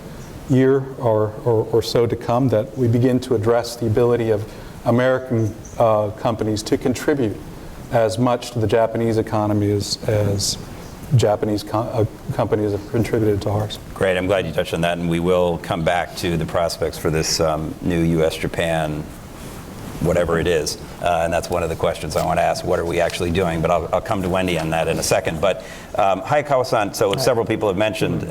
year or so to come, that we begin to address the ability of American companies to contribute as much to the Japanese economy as Japanese companies have contributed to ours. Great, I'm glad you touched on that, and we will come back to the prospects for this new U.S.-Japan, whatever it is. And that's one of the questions I want to ask. What are we actually doing? But I'll come to Wendy on that in a second. But Hayakawa-san, so several people have mentioned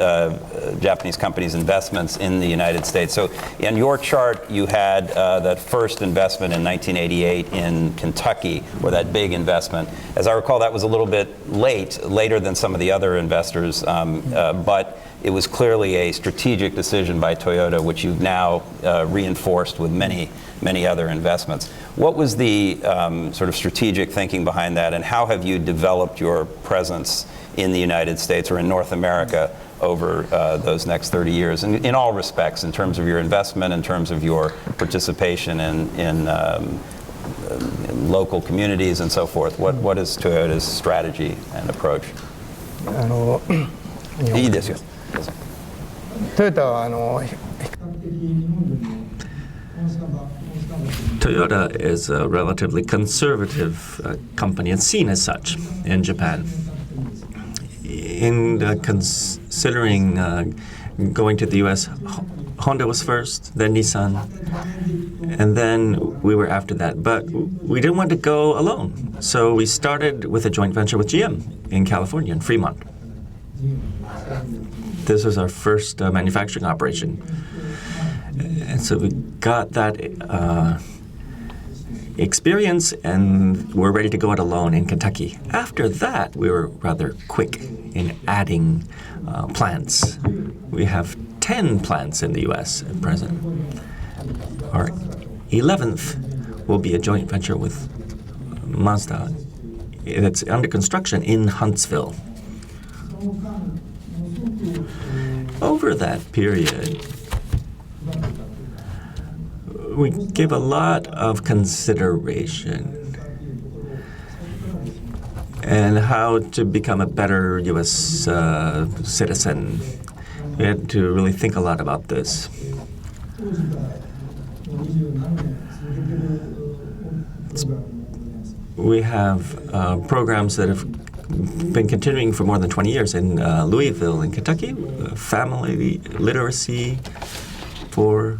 Japanese companies' investments in the United States. So in your chart, you had that first investment in 1988 in Kentucky, or that big investment. As I recall, that was a little bit later than some of the other investors, but it was clearly a strategic decision by Toyota, which you've now reinforced with many other investments. What was the sort of strategic thinking behind that, and how have you developed your presence in the United States or in North America over those next 30 years, in all respects, in terms of your investment, in terms of your participation in local communities and so forth? What is Toyota's strategy and approach? いいですよ。トヨタはToyota is a relatively conservative company and seen as such in Japan. In considering going to the U.S., Honda was first, then Nissan, and then we were after that. But we didn't want to go alone, so we started with a joint venture with GM in California, in Fremont. This was our first manufacturing operation. And so we got that experience, and we're ready to go it alone in Kentucky. After that, we were rather quick in adding plants. We have 10 plants in the U.S. at present. Our 11th will be a joint venture with Mazda. It's under construction in Huntsville. Over that period, we gave a lot of consideration and how to become a better U.S. Citizen. We had to really think a lot about this. We have programs that have been continuing for more than 20 years in Louisville, in Kentucky, family literacy for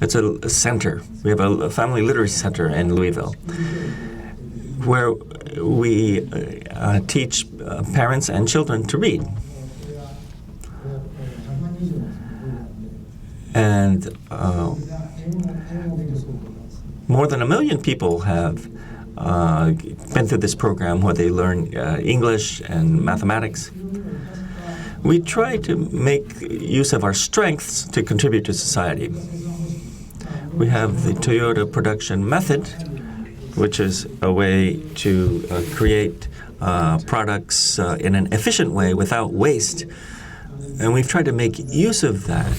it's a center. We have a family literacy center in Louisville where we teach parents and children to read. And more than 1 million people have been through this program where they learn English and mathematics. We try to make use of our strengths to contribute to society. We have the Toyota production method, which is a way to create products in an efficient way without waste. And we've tried to make use of that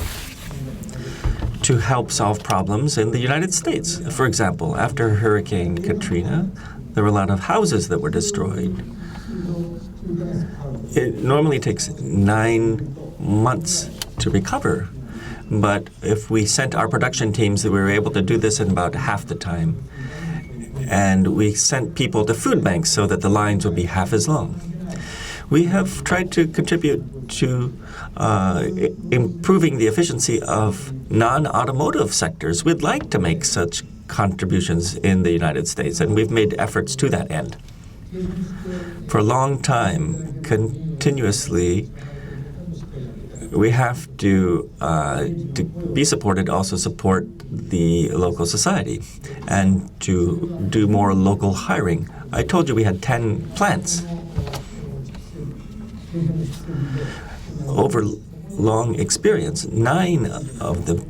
to help solve problems in the United States. For example, after Hurricane Katrina, there were a lot of houses that were destroyed. It normally takes 9 months to recover, but if we sent our production teams, we were able to do this in about half the time. And we sent people to food banks so that the lines would be half as long. We have tried to contribute to improving the efficiency of non-automotive sectors. We'd like to make such contributions in the United States, and we've made efforts to that end. For a long time, continuously, we have to be supported, also support the local society, and to do more local hiring. I told you we had 10 plants. Over long experience, 9 of the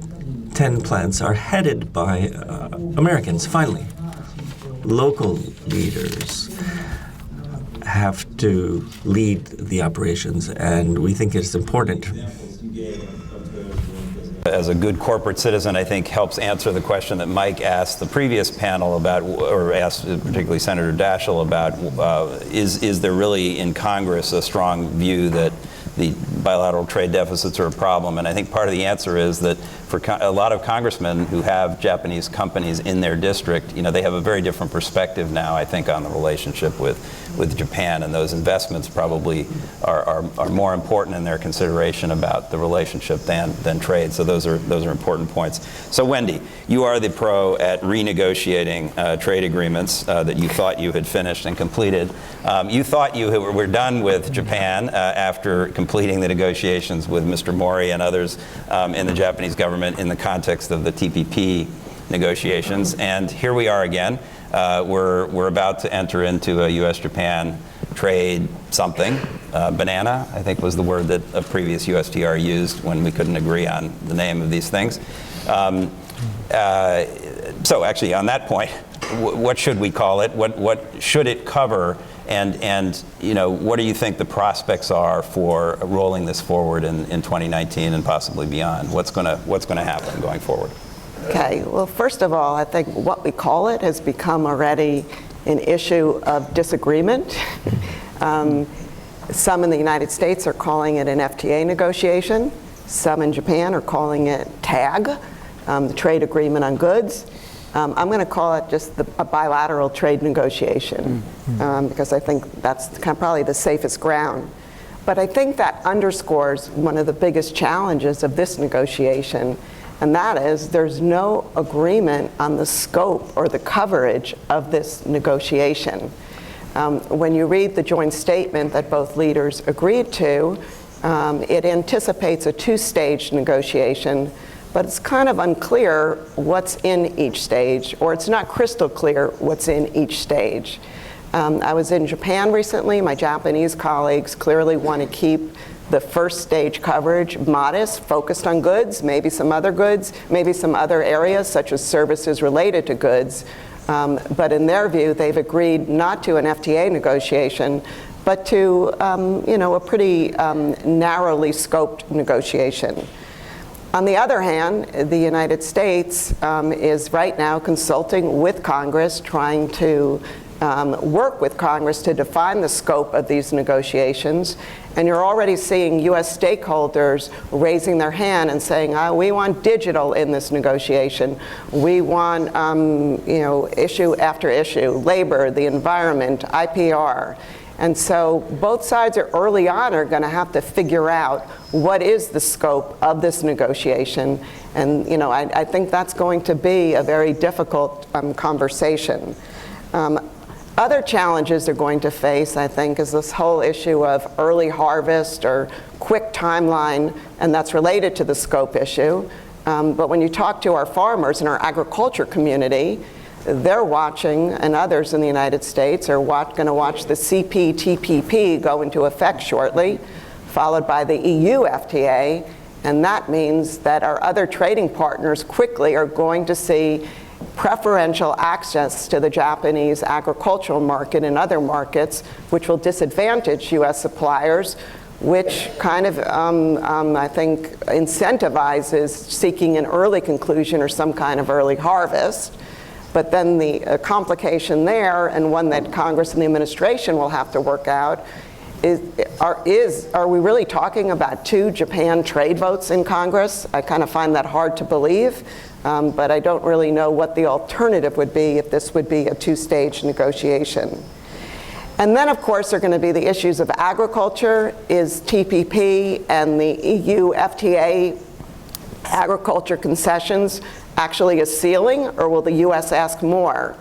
10 plants are headed by Americans, finally. Local leaders have to lead the operations, and we think it's important. As a good corporate citizen, I think helps answer the question that Mike asked the previous panel about, or asked particularly Senator Daschle about, is there really in Congress a strong view that the bilateral trade deficits are a problem? And I think part of the answer is that for a lot of congressmen who have Japanese companies in their district, they have a very different perspective now, I think, on the relationship with Japan, and those investments probably are more important in their consideration about the relationship than trade. So those are important points. So Wendy, you are the pro at renegotiating trade agreements that you thought you had finished and completed. You thought you were done with Japan after completing the negotiations with Mr. Mori and others in the Japanese government in the context of the TPP negotiations. And here we are again. We're about to enter into a U.S.-Japan trade something. Banana, I think, was the word that a previous USTR used when we couldn't agree on the name of these things. So actually, on that point, what should we call it? What should it cover? And what do you think the prospects are for rolling this forward in 2019 and possibly beyond? What's going to happen going forward? Okay, well, first of all, I think what we call it has become already an issue of disagreement. Some in the United States are calling it an FTA negotiation. Some in Japan are calling it TAG, the Trade Agreement on Goods. I'm going to call it just a bilateral trade negotiation because I think that's probably the safest ground. But I think that underscores one of the biggest challenges of this negotiation, and that is there's no agreement on the scope or the coverage of this negotiation. When you read the joint statement that both leaders agreed to, It anticipates a two-stage negotiation, but it's kind of unclear what's in each stage, or it's not crystal clear what's in each stage. I was in Japan recently. My Japanese colleagues clearly want to keep the first stage coverage modest, focused on goods, maybe some other areas such as services related to goods. But in their view, they've agreed not to an FTA negotiation, but to a pretty narrowly scoped negotiation. On the other hand, the United States is right now consulting with Congress, trying to work with Congress to define the scope of these negotiations. And you're already seeing U.S. stakeholders raising their hand and saying, we want digital in this negotiation. We want, issue after issue, labor, the environment, IPR. And so both sides are early on are going to have to figure out what is the scope of this negotiation. And I think that's going to be a very difficult conversation. Other challenges they're going to face, I think, is this whole issue of early harvest or quick timeline, and that's related to the scope issue. But when you talk to our farmers and our agriculture community, they're watching, and others in the United States are going to watch the CPTPP go into effect shortly, followed by the EU FTA, and that means that our other trading partners quickly are going to see preferential access to the Japanese agricultural market and other markets, which will disadvantage U.S. suppliers, which kind of, I think, incentivizes seeking an early conclusion or some kind of early harvest. But then the complication there, and one that Congress and the administration will have to work out, are we really talking about 2 Japan trade votes in Congress? I kind of find that hard to believe. But I don't really know what the alternative would be if this would be a 2-stage negotiation. And then, of course, there are going to be the issues of agriculture. Is TPP and the EU FTA agriculture concessions actually a ceiling, or will the U.S. ask more?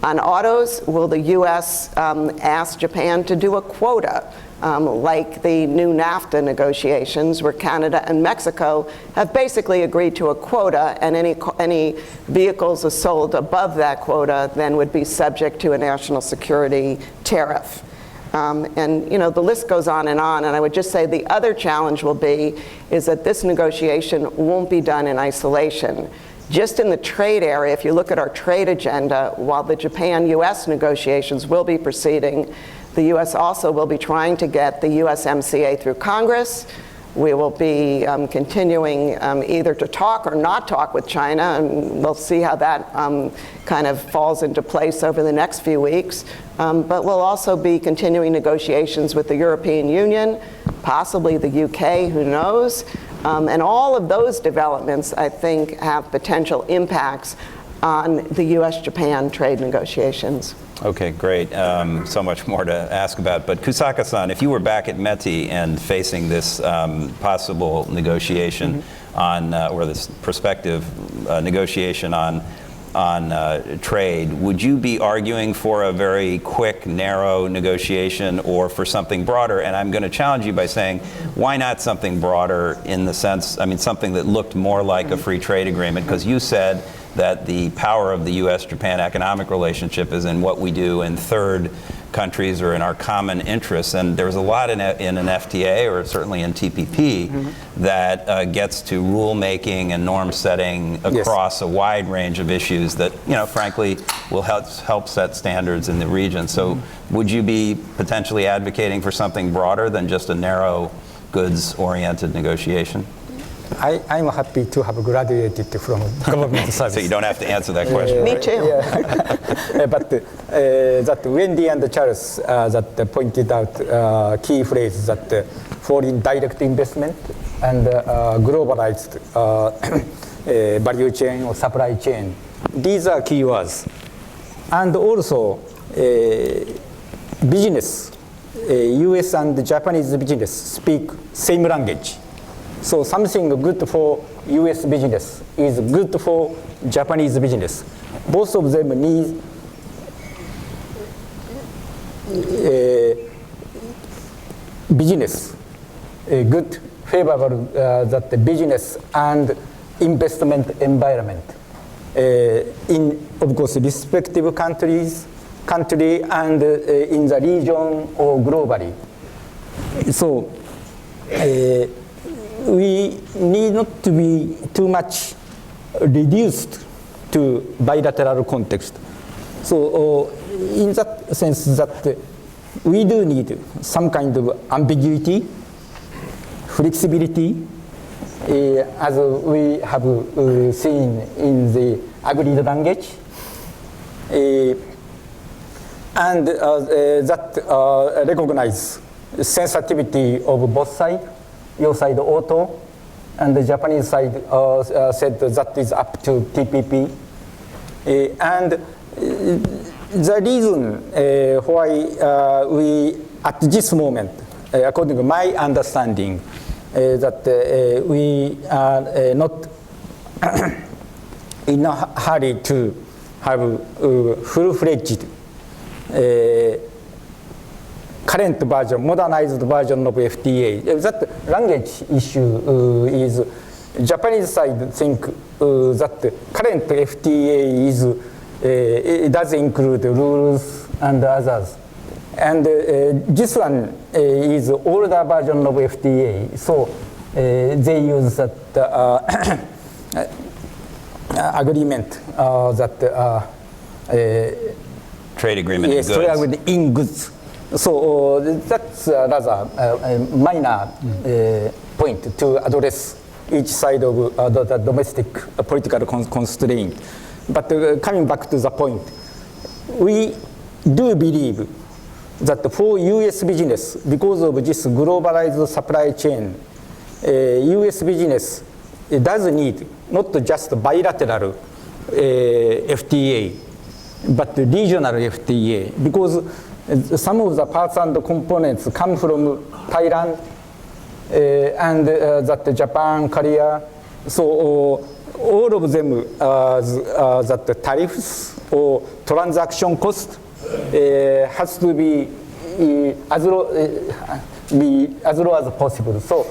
On autos, will the U.S. ask Japan to do a quota, like the new NAFTA negotiations, where Canada and Mexico have basically agreed to a quota, and any vehicles sold above that quota then would be subject to a national security tariff. And the list goes on, and I would just say the other challenge will be is that this negotiation won't be done in isolation. Just in the trade area, if you look at our trade agenda, while the Japan-U.S. negotiations will be proceeding, the U.S. also will be trying to get the USMCA through Congress. We will be continuing either to talk or not talk with China, and we'll see how that kind of falls into place over the next few weeks. But we'll also be continuing negotiations with the European Union, possibly the UK, who knows. And all of those developments, I think, have potential impacts on the U.S.-Japan trade negotiations. Okay, great. So much more to ask about. But Kusaka-san, if you were back at METI and facing this possible negotiation on, or this prospective negotiation on trade, would you be arguing for a very quick, narrow negotiation or for something broader? And I'm going to challenge you by saying, why not something broader in the sense, something that looked more like a free trade agreement? Because you said that the power of the U.S.-Japan economic relationship is in what we do in third countries or in our common interests. And there's a lot in an FTA, or certainly in TPP, that gets to rulemaking and norm setting across a wide range of issues that, frankly, will help set standards in the region. So would you be potentially advocating for something broader than just a narrow goods-oriented negotiation? I'm happy to have graduated from government service. So you don't have to answer that question. Me too. But that Wendy and Charles that pointed out key phrase that foreign direct investment and globalized value chain or supply chain. These are key words. And also business. US and Japanese business speak same language. So something good for US business is good for Japanese business. Both of them need business good, favorable that the business and investment environment in, of course, respective country and in the region or globally. So we need not to be too much reduced to bilateral context. So in that sense that we do need some kind of ambiguity, flexibility, as we have seen in the agreed language, and that recognize sensitivity of both sides. Your side auto, and the Japanese side said that is up to TPP. And the reason why we, at this moment, according to my understanding, that we are not in a hurry to have full-fledged current version, modernized version of FTA. That language issue is Japanese side think that current FTA is it does include rules and others, and this one is older version of FTA. So they use that agreement that trade agreement yes, in goods. Trade agreement in goods. So that's rather a minor point to address each side of the domestic political constraint. But coming back to the point, we do believe that for U.S. business, because of this globalized supply chain, U.S. business does need not just bilateral FTA, but regional FTA, because some of the parts and the components come from Thailand and that Japan, Korea. So all of them that the tariffs or transaction cost has to be as low as possible. So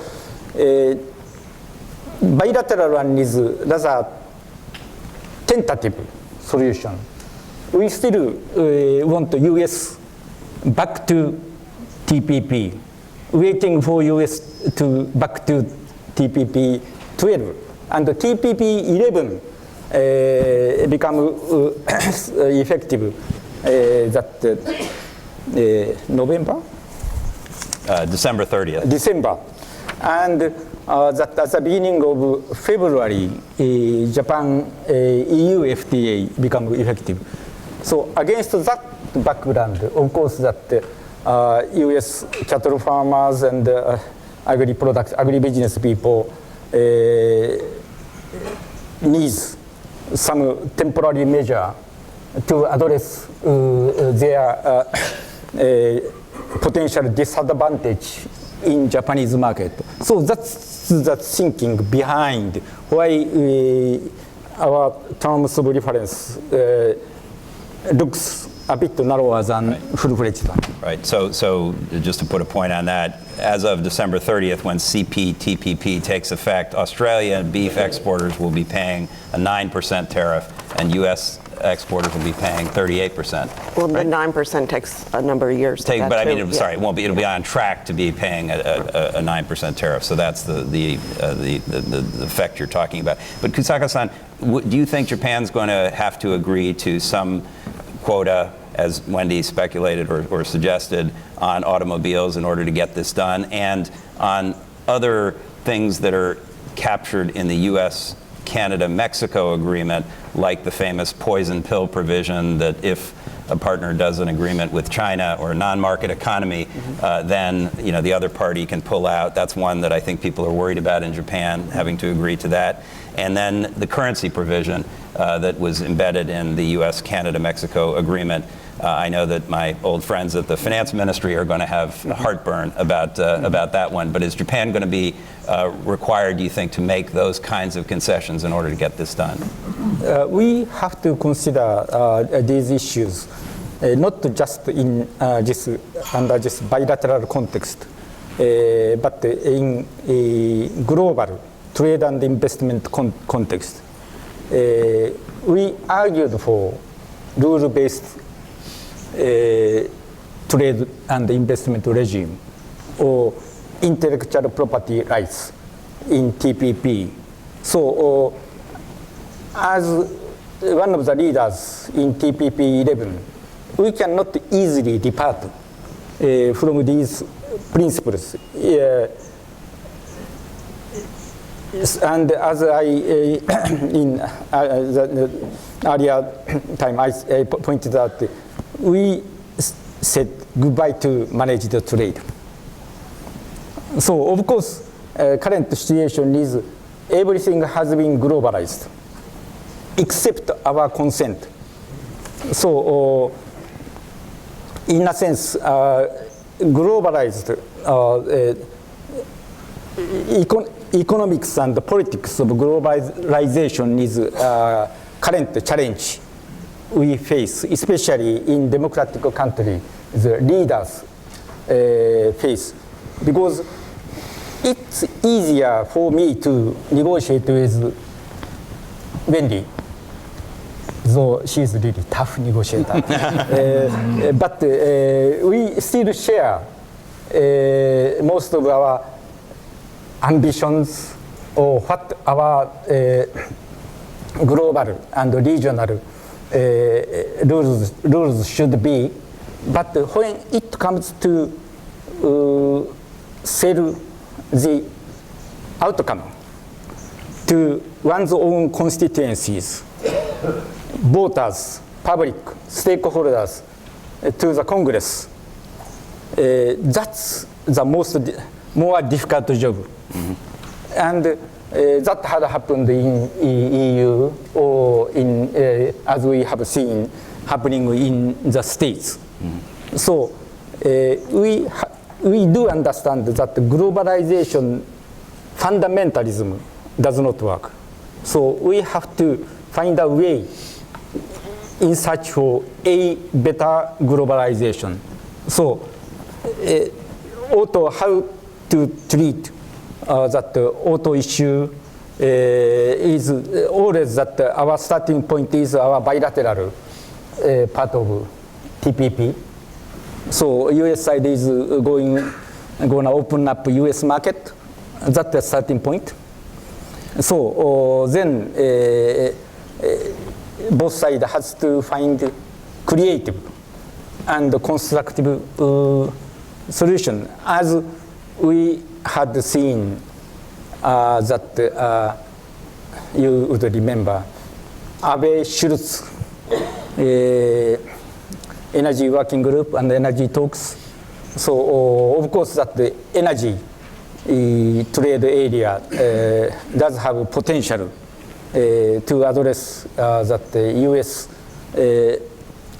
bilateral one is rather tentative solution. We still want the U.S. back to TPP, waiting for U.S. to back to TPP 12, and the TPP 11 become effective that November? December 30th. December, and that at the beginning of February, Japan EU FTA become effective. So against that background, of course, that U.S. cattle farmers and agribusiness people needs some temporary measure to address their potential disadvantage in Japanese market. So that's the thinking behind why our terms of reference looks a bit narrower than full-fledged one. Right. So just to put a point on that, as of December 30th, when CPTPP takes effect, Australian beef exporters will be paying a 9% tariff, and U.S. exporters will be paying 38%. Well, the 9% takes a number of years. But I mean, sorry, it won't be. It'll be on track to be paying a 9% tariff. So that's the effect you're talking about. But Kusaka-san, do you think Japan's going to have to agree to some quota, as Wendy speculated or suggested, on automobiles in order to get this done, and on other things that are captured in the U.S. Canada-Mexico agreement, like the famous poison pill provision that if a partner does an agreement with China or a non-market economy, then the other party can pull out. That's one that I think people are worried about in Japan, having to agree to that. And then the currency provision that was embedded in the U.S. Canada-Mexico agreement. I know that my old friends at the finance ministry are going to have heartburn about that one. But is Japan going to be required, do you think, to make those kinds of concessions in order to get this done? We have to consider these issues not just in under this bilateral context, but in a global trade and investment context, we argued for rule-based trade and investment regime or intellectual property rights in TPP. So as one of the leaders in TPP 11, we cannot easily depart from these principles. And as I, in the earlier time, I pointed out, we said goodbye to managed trade. So, of course, current situation is everything has been globalized, except our consent. So, in a sense, globalized economics and the politics of globalization is a current challenge we face, especially in democratic countries, the leaders face. Because it's easier for me to negotiate with Wendy, though she's a really tough negotiator. But we still share most of our ambitions or what our global and regional rules should be. But when it comes to sell the outcome to one's own constituencies, voters, public, stakeholders, to the Congress, that's the more difficult job. And that had happened in EU or in, as we have seen, happening in the States. So we do understand that globalization fundamentalism does not work. So we have to find a way in search for a better globalization. So how to treat that auto issue is always that our starting point is our bilateral part of TPP. So US side is going to open up US market. That's the starting point. So then both sides has to find creative and constructive solution. As we had seen that you would remember, Abe Schultz energy working group and energy talks. So of course that the energy trade area does have potential to address that US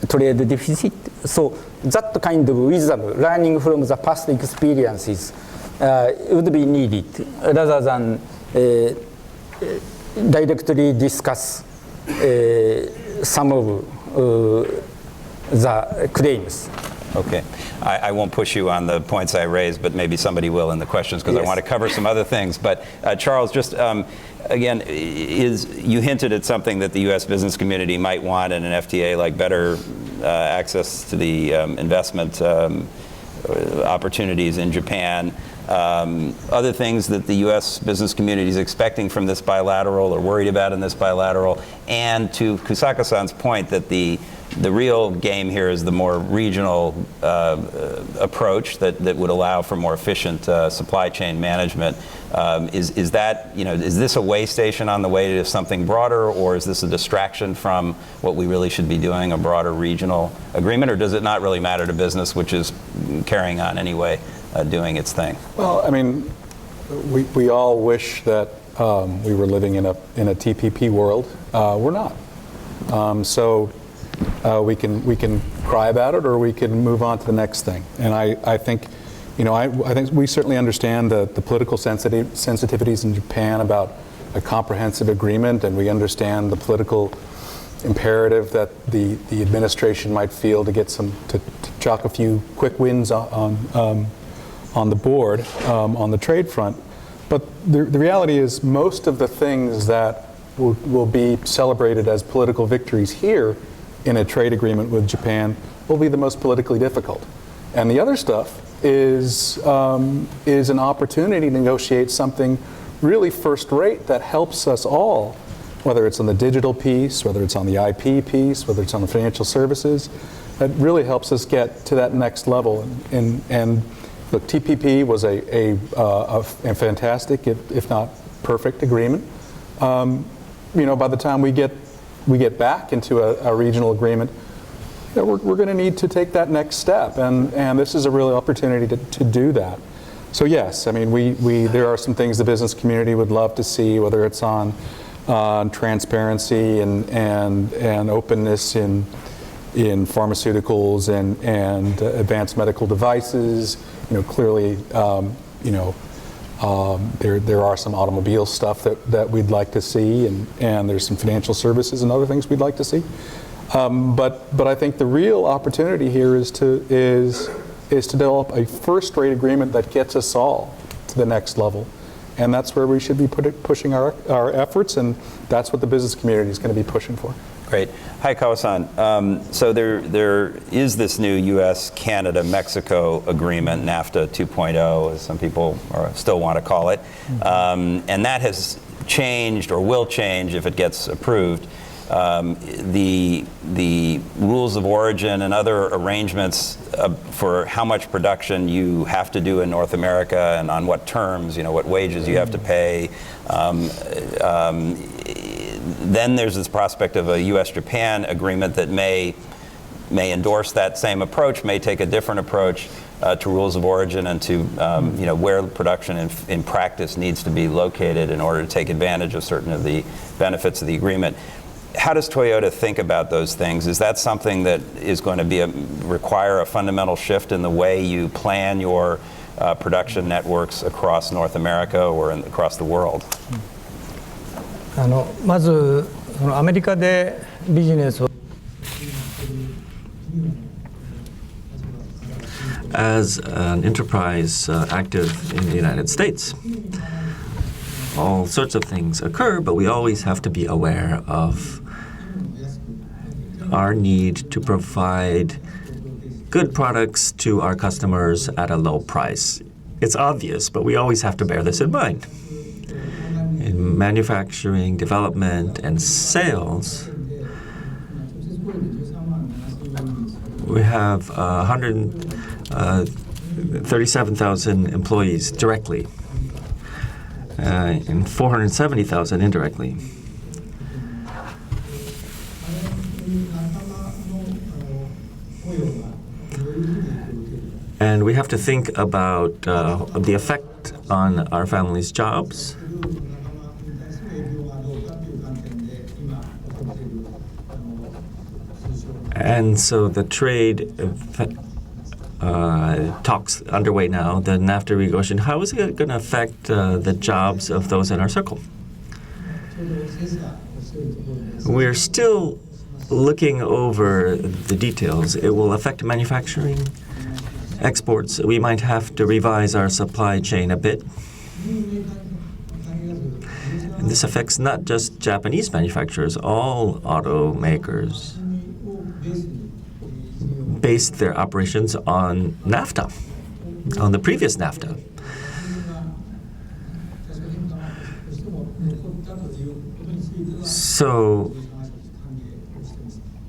trade deficit. So that kind of wisdom, learning from the past experiences, would be needed rather than directly discuss some of the claims. Okay. I won't push you on the points I raised, but maybe somebody will in the questions, because I want to cover some other things. But Charles, just again, you hinted at something that the U.S. business community might want in an FTA, like better access to the investment opportunities in Japan. Other things that the U.S. business community is expecting from this bilateral or worried about in this bilateral, and to Kusaka-san's point that the real game here is the more regional approach that would allow for more efficient supply chain management. Is that, is this a way station on the way to something broader, or is this a distraction from what we really should be doing, a broader regional agreement, or does it not really matter to business, which is carrying on anyway, doing its thing? Well, I mean, we all wish that we were living in a TPP world. We're not. So we can cry about it, or we can move on to the next thing. And I think, I think we certainly understand the political sensitivities in Japan about a comprehensive agreement, and we understand the political imperative that the administration might feel to get to chalk a few quick wins on on the board on the trade front. But the reality is most of the things that will be celebrated as political victories here in a trade agreement with Japan will be the most politically difficult. And the other stuff is an opportunity to negotiate something really first rate that helps us all, whether it's on the digital piece, whether it's on the IP piece, whether it's on the financial services, that really helps us get to that next level. And look, TPP was a fantastic, if not perfect, agreement. By the time we get back into a regional agreement, we're going to need to take that next step, and this is a real opportunity to do that. So yes, I mean, there are some things the business community would love to see, whether it's on transparency and openness in pharmaceuticals and advanced medical devices. Clearly, there are some automobile stuff that we'd like to see, and there's some financial services and other things we'd like to see. But I think the real opportunity here is to develop a first-rate agreement that gets us all to the next level. And that's where we should be pushing our efforts, and that's what the business community is going to be pushing for. Great. Hi, Koho-san. So there is this new U.S., Canada, Mexico agreement, NAFTA 2.0, as some people still want to call it. And that has changed, or will change if it gets approved, the rules of origin and other arrangements for how much production you have to do in North America and on what terms, what wages you have to pay. Then there's this prospect of a U.S.-Japan agreement that may endorse that same approach, may take a different approach to rules of origin and to where production in practice needs to be located in order to take advantage of certain of the benefits of the agreement. How does Toyota think about those things? Is that something that is going to require a fundamental shift in the way you plan your production networks across North America or across the world? まずアメリカでビジネスを As an enterprise active in the United States, all sorts of things occur, but we always have to be aware of our need to provide good products to our customers at a low price. It's obvious, but we always have to bear this in mind. In manufacturing, development, and sales, we have 137,000 employees directly and 470,000 indirectly. And we have to think about the effect on our families' jobs. And so the trade talks underway now, the NAFTA negotiation, how is it going to affect the jobs of those in our circle? We're still looking over the details. It will affect manufacturing, exports. We might have to revise our supply chain a bit. And this affects not just Japanese manufacturers, all automakers based their operations on NAFTA, on the previous NAFTA. So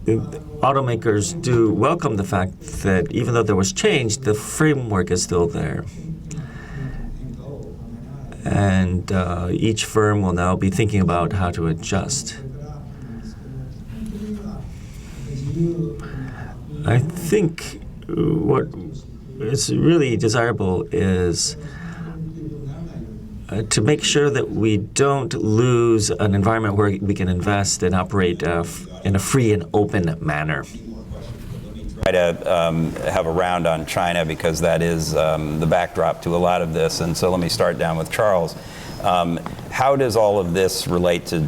automakers do welcome the fact that even though there was change, the framework is still there. And each firm will now be thinking about how to adjust. I think what is really desirable is to make sure that we don't lose an environment where we can invest and operate in a free and open manner. Try to have a round on China because that is the backdrop to a lot of this. And so let me start down with Charles. How does all of this relate to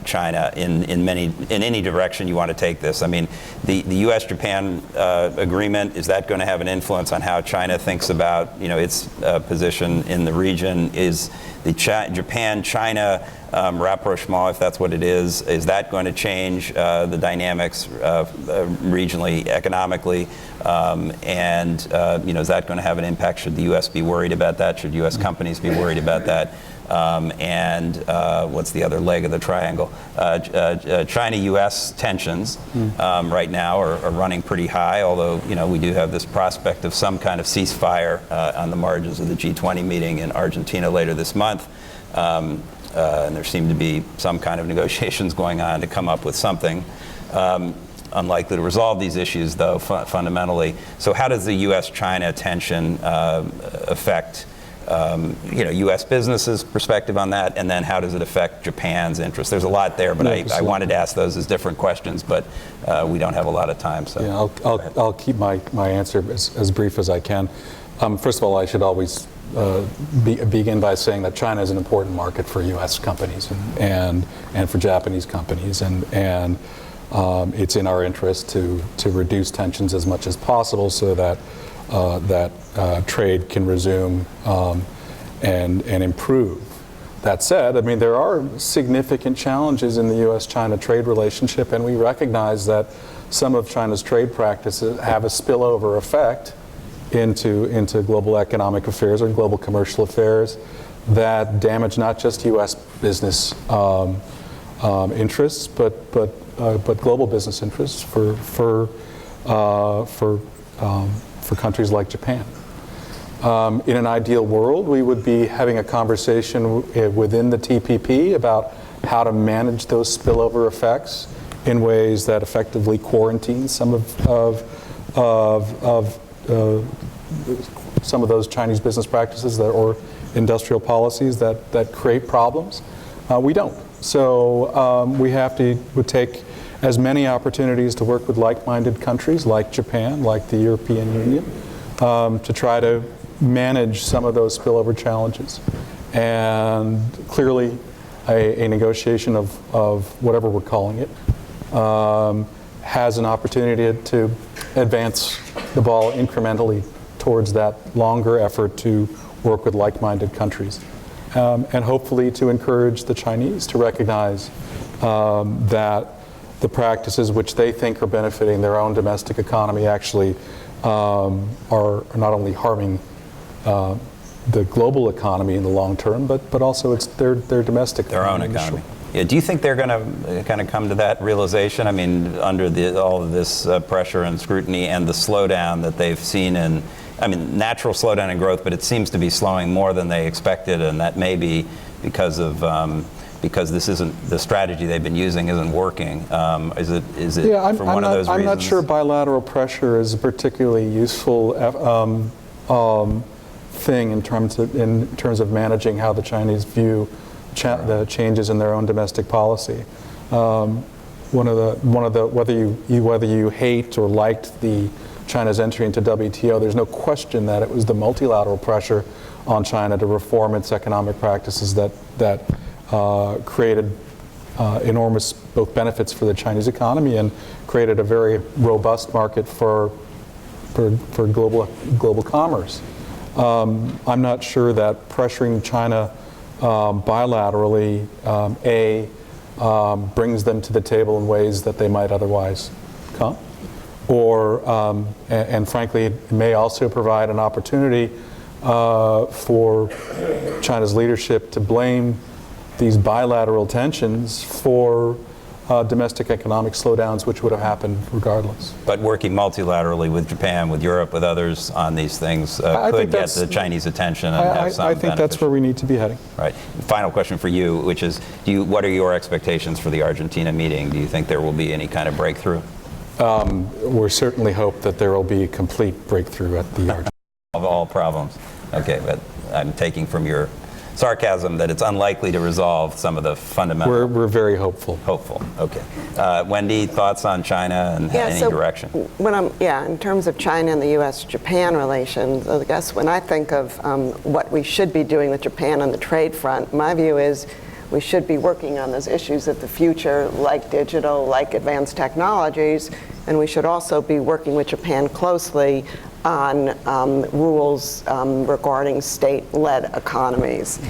China in any direction you want to take this? I mean, the U.S.-Japan agreement, is that going to have an influence on how China thinks about its position in the region? Is the Japan-China rapprochement, if that's what it is that going to change the dynamics regionally, economically? Is that going to have an impact? Should the U.S. be worried about that? Should U.S. companies be worried about that? What's the other leg of the triangle? China-U.S. tensions right now are running pretty high, although we do have this prospect of some kind of ceasefire on the margins of the G20 meeting in Argentina later this month. And there seem to be some kind of negotiations going on to come up with something. Unlikely to resolve these issues, though, fundamentally. So how does the U.S.-China tension affect U.S. businesses' perspective on that, and then how does it affect Japan's interest? There's a lot there, but I wanted to ask those as different questions, but we don't have a lot of time. So yeah, I'll keep my answer as brief as I can. First of all, I should always begin by saying that China is an important market for U.S. companies and for Japanese companies, and it's in our interest to reduce tensions as much as possible so that trade can resume and improve. That said, I mean, there are significant challenges in the U.S.-China trade relationship, and we recognize that some of China's trade practices have a spillover effect into global economic affairs or global commercial affairs that damage not just U.S. business interests, but global business interests for countries like Japan. In an ideal world, we would be having a conversation within the TPP about how to manage those spillover effects in ways that effectively quarantine some of those Chinese business practices or industrial policies that create problems. We don't. So we would take as many opportunities to work with like-minded countries like Japan, like the European Union, to try to manage some of those spillover challenges. And clearly, a negotiation of whatever we're calling it has an opportunity to advance the ball incrementally towards that longer effort to work with like-minded countries. And hopefully to encourage the Chinese to recognize that the practices which they think are benefiting their own domestic economy actually are not only harming the global economy in the long term, but also it's their domestic their own economy. Yeah, do you think they're going to kind of come to that realization? I mean, under all of this pressure and scrutiny and the slowdown that they've seen natural slowdown in growth, but it seems to be slowing more than they expected, and that may be because this isn't the strategy they've been using isn't working. Is it for one of those reasons? I'm not sure bilateral pressure is a particularly useful thing in terms of managing how the Chinese view the changes in their own domestic policy. Whether you hate or liked China's entry into WTO, there's no question that it was the multilateral pressure on China to reform its economic practices that created enormous both benefits for the Chinese economy and created a very robust market for global commerce. I'm not sure that pressuring China bilaterally brings them to the table in ways that they might otherwise come, and frankly, it may also provide an opportunity for China's leadership to blame these bilateral tensions for domestic economic slowdowns, which would have happened regardless. But working multilaterally with Japan, with Europe, with others on these things could get the Chinese attention and have some I think that's where we need to be heading. Right. Final question for you, which is, what are your expectations for the Argentina meeting? Do you think there will be any kind of breakthrough? We certainly hope that there will be a complete breakthrough at the Argentina. Of all problems. Okay, but I'm taking from your sarcasm that it's unlikely to resolve some of the fundamental. We're very hopeful. Hopeful, okay. Wendy, thoughts on China and any direction? In terms of China and the U.S.-Japan relations, I guess when I think of what we should be doing with Japan on the trade front, my view is we should be working on those issues of the future, like digital, like advanced technologies, and we should also be working with Japan closely on rules regarding state-led economies.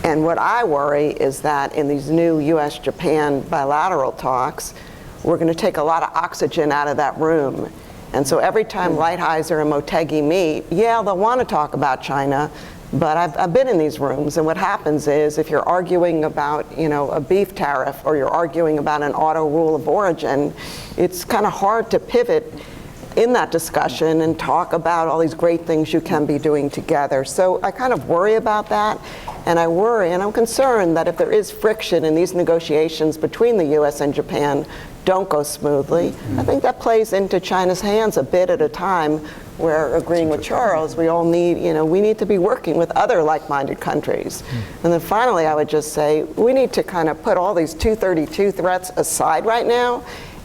And what I worry is that in these new U.S.-Japan bilateral talks, we're going to take a lot of oxygen out of that room. And so every time Lighthizer and Motegi meet, they'll want to talk about China, but I've been in these rooms, and what happens is if you're arguing about, a beef tariff or you're arguing about an auto rule of origin, it's kind of hard to pivot in that discussion and talk about all these great things you can be doing together. So I kind of worry about that, and I worry and I'm concerned that if there is friction in these negotiations between the U.S. and Japan don't go smoothly, I think that plays into China's hands a bit at a time where, agreeing with Charles, we all need, we need to be working with other like-minded countries. And then finally, I would just say, we need to kind of put all these 232 threats aside right now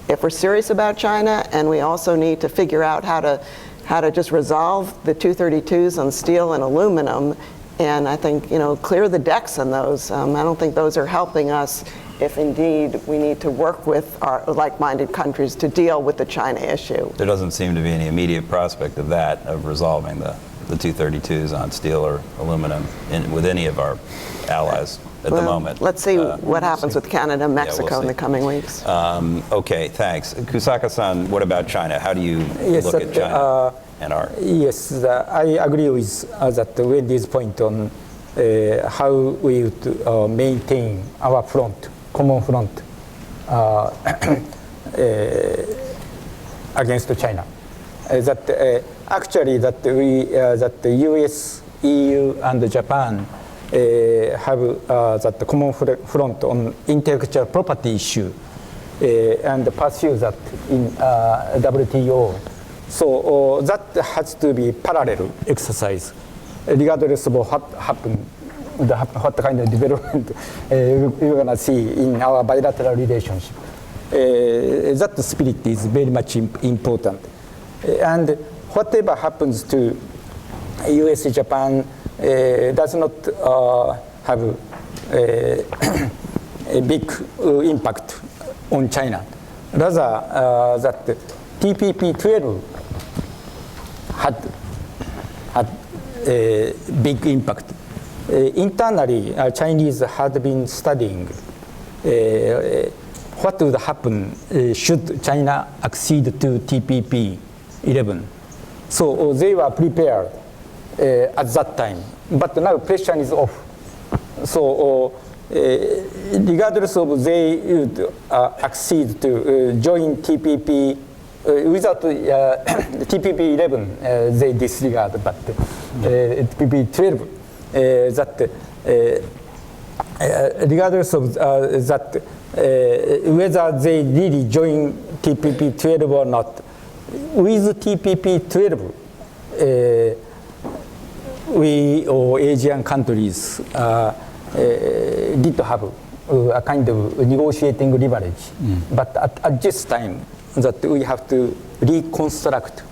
if we're serious about China, and we also need to figure out how to just resolve the 232s on steel and aluminum, and I think, clear the decks on those. I don't think those are helping us if indeed we need to work with our like-minded countries to deal with the China issue. There doesn't seem to be any immediate prospect of that, of resolving the 232s on steel or aluminum with any of our allies at the moment. Let's see what happens with Canada and Mexico in the coming weeks. Okay, thanks. Kusaka-san, what about China? How do you look at China and our... Yes, I agree with that Wendy's point on how we would maintain our front, common front against China. Actually that the US, EU, and Japan have that common front on intellectual property issue and pursue that in WTO. So that has to be parallel exercise, regardless of what happens, what kind of development we're going to see in our bilateral relationship. That spirit is very much important. And whatever happens to US, Japan, does not have a big impact on China. Rather, that TPP-12 had a big impact. Internally, Chinese had been studying what would happen should China accede to TPP-11. So they were prepared at that time, but now pressure is off. So regardless of they would accede to join TPP, without TPP-11 they disregard, but TPP-12 that regardless of that whether they really join TPP-12 or not, with TPP-12 we or Asian countries did have a kind of negotiating leverage. But at this time that we have to reconstruct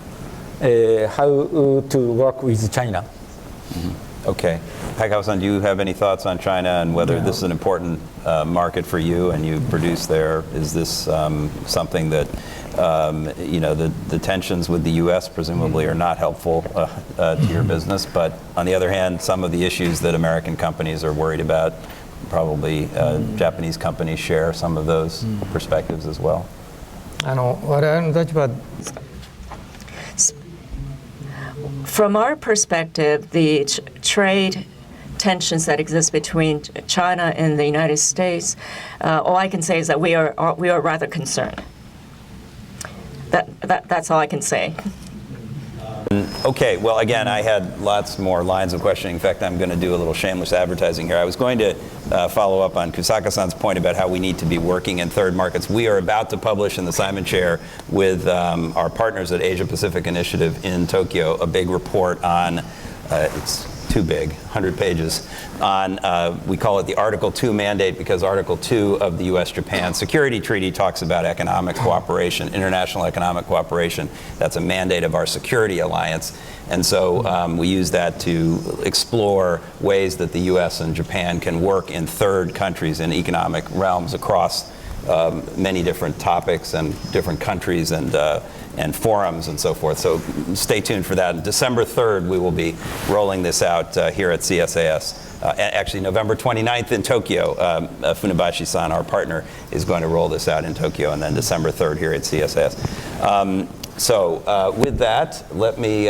how to work with China. Okay. Hakao-san, do you have any thoughts on China and whether this is an important market for you and you produce there? Is this something that, the tensions with the U.S. presumably are not helpful to your business, but on the other hand, some of the issues that American companies are worried about, probably Japanese companies share some of those perspectives as well. From our perspective, the trade tensions that exist between China and the United States, all I can say is that we are rather concerned. That's all I can say. Okay, well, again, I had lots more lines of questioning. In fact, I'm going to do a little shameless advertising here. I was going to follow up on Kusaka-san's point about how we need to be working in third markets. We are about to publish in the Simon Chair with our partners at Asia Pacific Initiative in Tokyo a big report on, it's too big, 100 pages, on, we call it the Article 2 mandate, because Article 2 of the U.S.-Japan Security Treaty talks about economic cooperation, international economic cooperation. That's a mandate of our security alliance. And so we use that to explore ways that the U.S. and Japan can work in third countries in economic realms across many different topics and different countries and forums and so forth. So stay tuned for that. December 3rd, we will be rolling this out here at CSIS. Actually, November 29th in Tokyo, Funabashi-san, our partner, is going to roll this out in Tokyo, and then December 3rd here at CSIS. With that, let me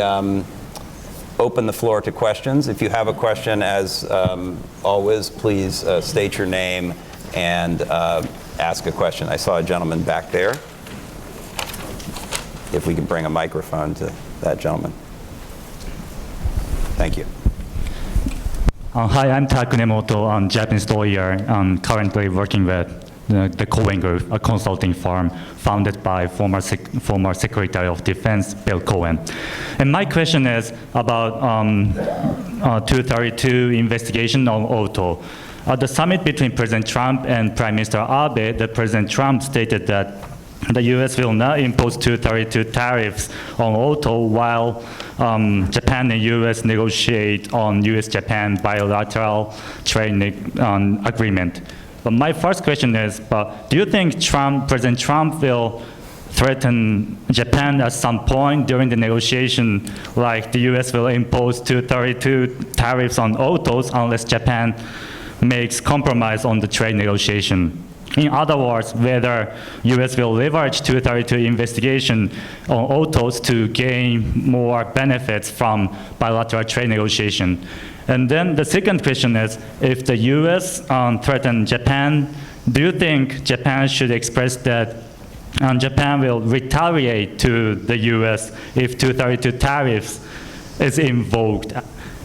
open the floor to questions. If you have a question, as always, please state your name and ask a question. I saw a gentleman back there. If we could bring a microphone to that gentleman. Thank you. Hi, I'm Takunemoto. I'm a Japanese lawyer. I'm currently working with the Cohen Group, a consulting firm founded by former Secretary of Defense Bill Cohen. And my question is about 232 investigation on auto. At the summit between President Trump and Prime Minister Abe, the President Trump stated that the U.S. will not impose 232 tariffs on auto while Japan and U.S. negotiate on U.S.-Japan bilateral trade agreement. But my first question is, do you think President Trump will threaten Japan at some point during the negotiation, like the U.S. will impose 232 tariffs on autos unless Japan makes compromise on the trade negotiation? In other words, whether U.S. will leverage 232 investigation on autos to gain more benefits from bilateral trade negotiation. And then the second question is, if the U.S. threatens Japan, do you think Japan should express that Japan will retaliate to the U.S. if 232 tariffs is invoked?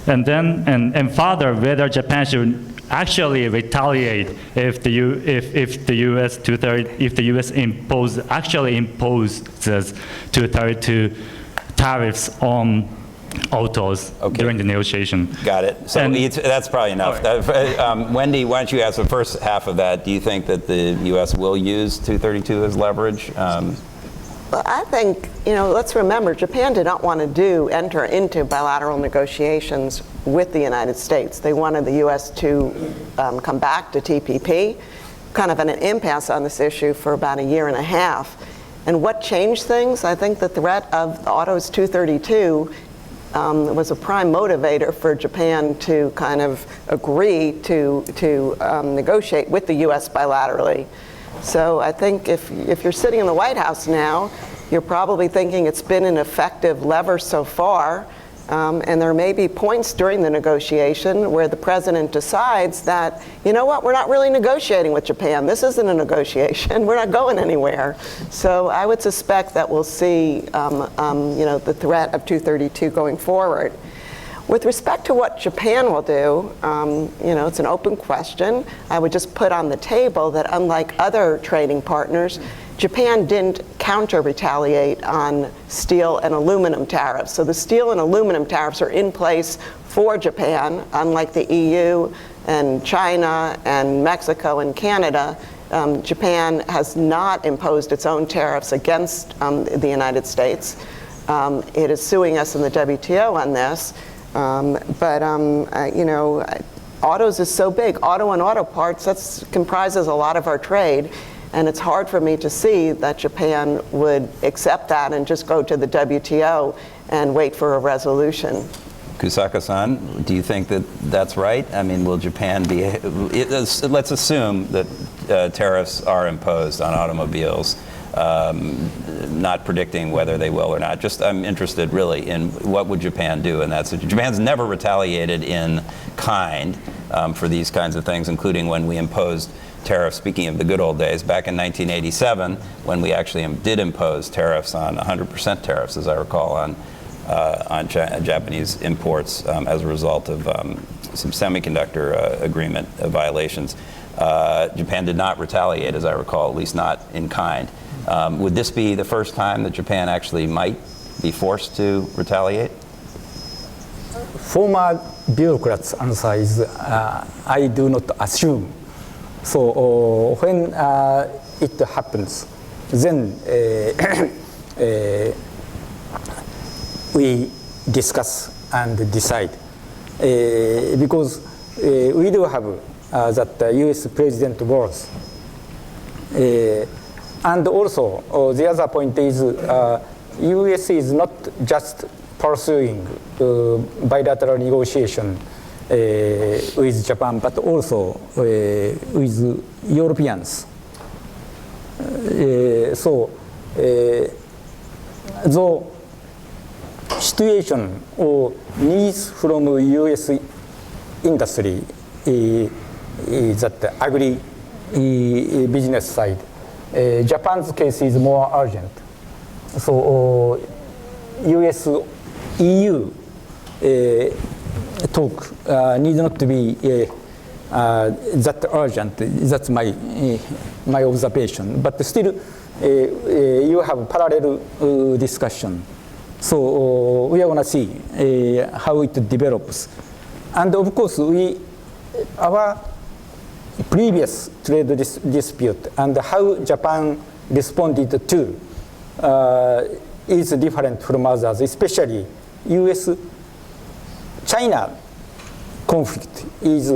And then, and further, whether Japan should actually retaliate if the U.S. actually imposes 232 tariffs on autos during the negotiation. Got it. So that's probably enough. Right. Wendy, why don't you answer the first half of that? Do you think that the U.S. will use 232 as leverage? Well, I think, let's remember, Japan did not want to enter into bilateral negotiations with the United States. They wanted the U.S. to come back to TPP, kind of an impasse on this issue for about a year and a half. And what changed things? I think the threat of Autos 232 was a prime motivator for Japan to kind of agree to negotiate with the U.S. bilaterally. So I think if you're sitting in the White House now, you're probably thinking it's been an effective lever so far, and there may be points during the negotiation where the president decides that, you know what, we're not really negotiating with Japan. This isn't a negotiation. We're not going anywhere. So I would suspect that we'll see, the threat of 232 going forward. With respect to what Japan will do, it's an open question. I would just put on the table that unlike other trading partners, Japan didn't counter-retaliate on steel and aluminum tariffs. So the steel and aluminum tariffs are in place for Japan, unlike the EU and China and Mexico and Canada. Japan has not imposed its own tariffs against the United States. It is suing us in the WTO on this. Autos is so big. Auto and auto parts, that comprises a lot of our trade. And it's hard for me to see that Japan would accept that and just go to the WTO and wait for a resolution. Kusaka-san, do you think that that's right? I mean, will Japan be, let's assume that tariffs are imposed on automobiles, not predicting whether they will or not. Just I'm interested really in what would Japan do in that situation. Japan's never retaliated in kind for these kinds of things, including when we imposed tariffs, speaking of the good old days, back in 1987, when we actually did impose tariffs on 100% tariffs, as I recall, on Japanese imports as a result of some semiconductor agreement violations. Japan did not retaliate, as I recall, at least not in kind. Would this be the first time that Japan actually might be forced to retaliate? former bureaucrats' answer is I do not assume. So when it happens, then we discuss and decide. Because we do have that US president was. And also, the other point is US is not just pursuing bilateral negotiation with Japan, but also with Europeans. So, though situation or needs from US industry that agree business side, Japan's case is more urgent. So US EU talk need not to be that urgent. That's my observation. But still, you have parallel discussion. So we are going to see how it develops. And of course, our previous trade dispute and how Japan responded to is different from others, especially US-China conflict is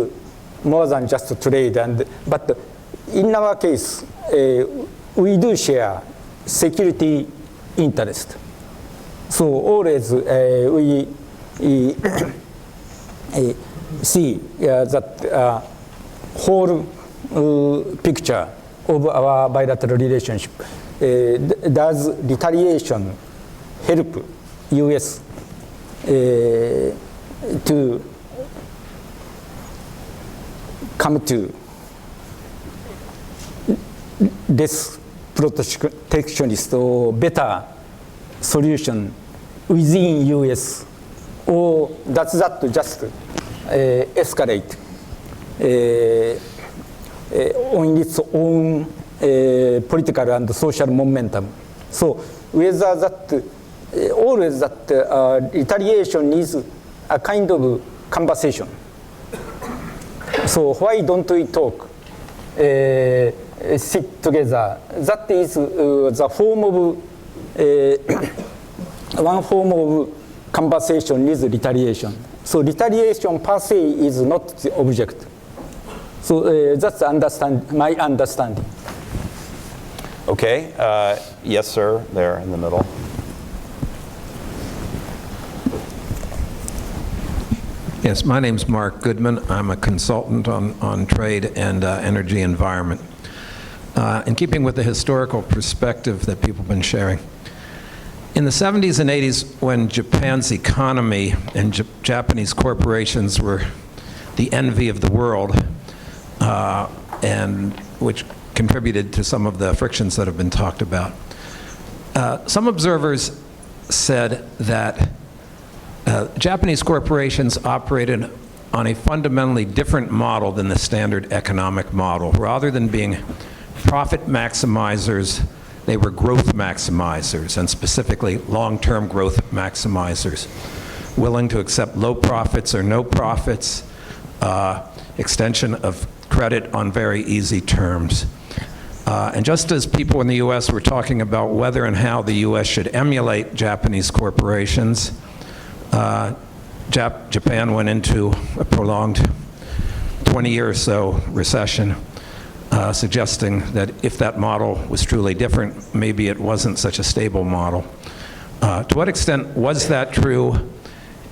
more than just trade. But in our case, we do share security interest. So always we see that whole picture of our bilateral relationship. Does retaliation help US to come to less protectionist or better solution within US, or does that just escalate on its own political and social momentum? So whether that always that retaliation is a kind of conversation. So why don't we talk, sit together? That is the form of one form of conversation is retaliation. So retaliation per se is not the object. So that's my understanding. Okay. Yes, sir, there in the middle. Yes, my name's Mark Goodman. I'm a consultant on trade and energy environment. In keeping with the historical perspective that people have been sharing, in the 70s and 80s, when Japan's economy and Japanese corporations were the envy of the world, and which contributed to some of the frictions that have been talked about, some observers said that Japanese corporations operated on a fundamentally different model than the standard economic model. Rather than being profit maximizers, they were growth maximizers, and specifically long-term growth maximizers, willing to accept low profits or no profits, extension of credit on very easy terms. And just as people in the US were talking about whether and how the US should emulate Japanese corporations, Japan went into a prolonged 20-year or so recession, suggesting that if that model was truly different, maybe it wasn't such a stable model. To what extent was that true?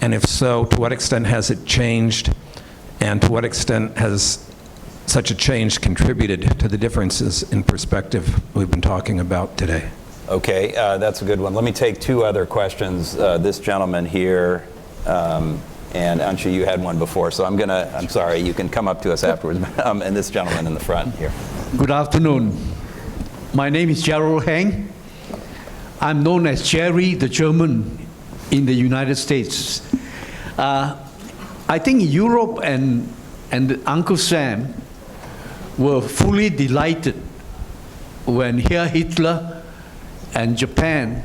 And if so, to what extent has it changed? And to what extent has such a change contributed to the differences in perspective we've been talking about today? Okay, that's a good one. Let me take two other questions. This gentleman here, and Anshu, you had one before, so I'm sorry, you can come up to us afterwards. And this gentleman in the front here. Good afternoon. My name is Gerald Heng. I'm known as Jerry the German in the United States. I think Europe and Uncle Sam were fully delighted when Hitler and Japan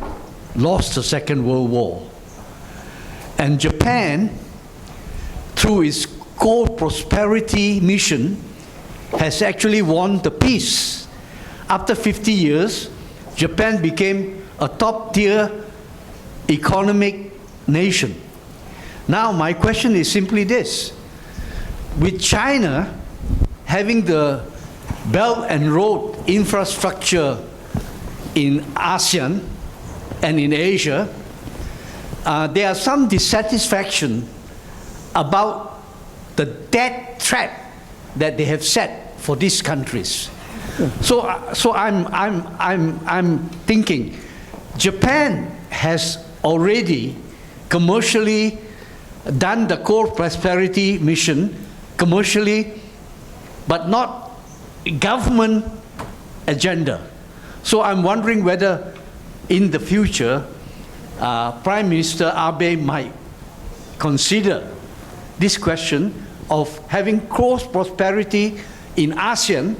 lost the Second World War. And Japan through its core prosperity mission, has actually won the peace. After 50 years, Japan became a top-tier economic nation. Now, my question is simply this. With China having the Belt and Road infrastructure in ASEAN and in Asia, there are some dissatisfaction about the death threat that they have set for these countries. So I'm thinking, Japan has already commercially done the core prosperity mission commercially, but not government agenda. So I'm wondering whether in the future, Prime Minister Abe might consider this question of having cross prosperity in ASEAN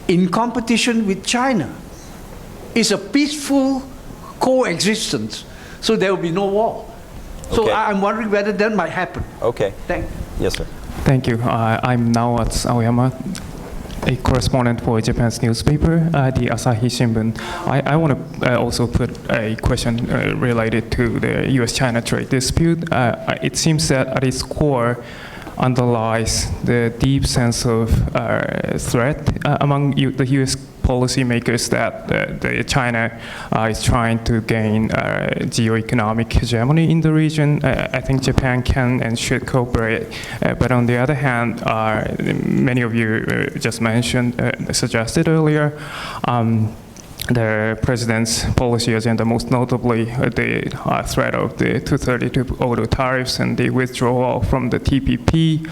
in competition with China. It's a peaceful coexistence, so there will be no war. So Okay. I'm wondering whether that might happen. Okay. Thank you. Yes, sir. Thank you. I'm Nawat Aoyama, a correspondent for Japan's newspaper, the Asahi Shimbun. I want to also put a question related to the U.S.-China trade dispute. It seems that at its core underlies the deep sense of threat among the U.S. policymakers that China is trying to gain geo-economic hegemony in the region. I think Japan can and should cooperate. But on the other hand, many of you just mentioned, suggested earlier, the president's policy agenda, most notably the threat of the 232 auto tariffs and the withdrawal from the TPP,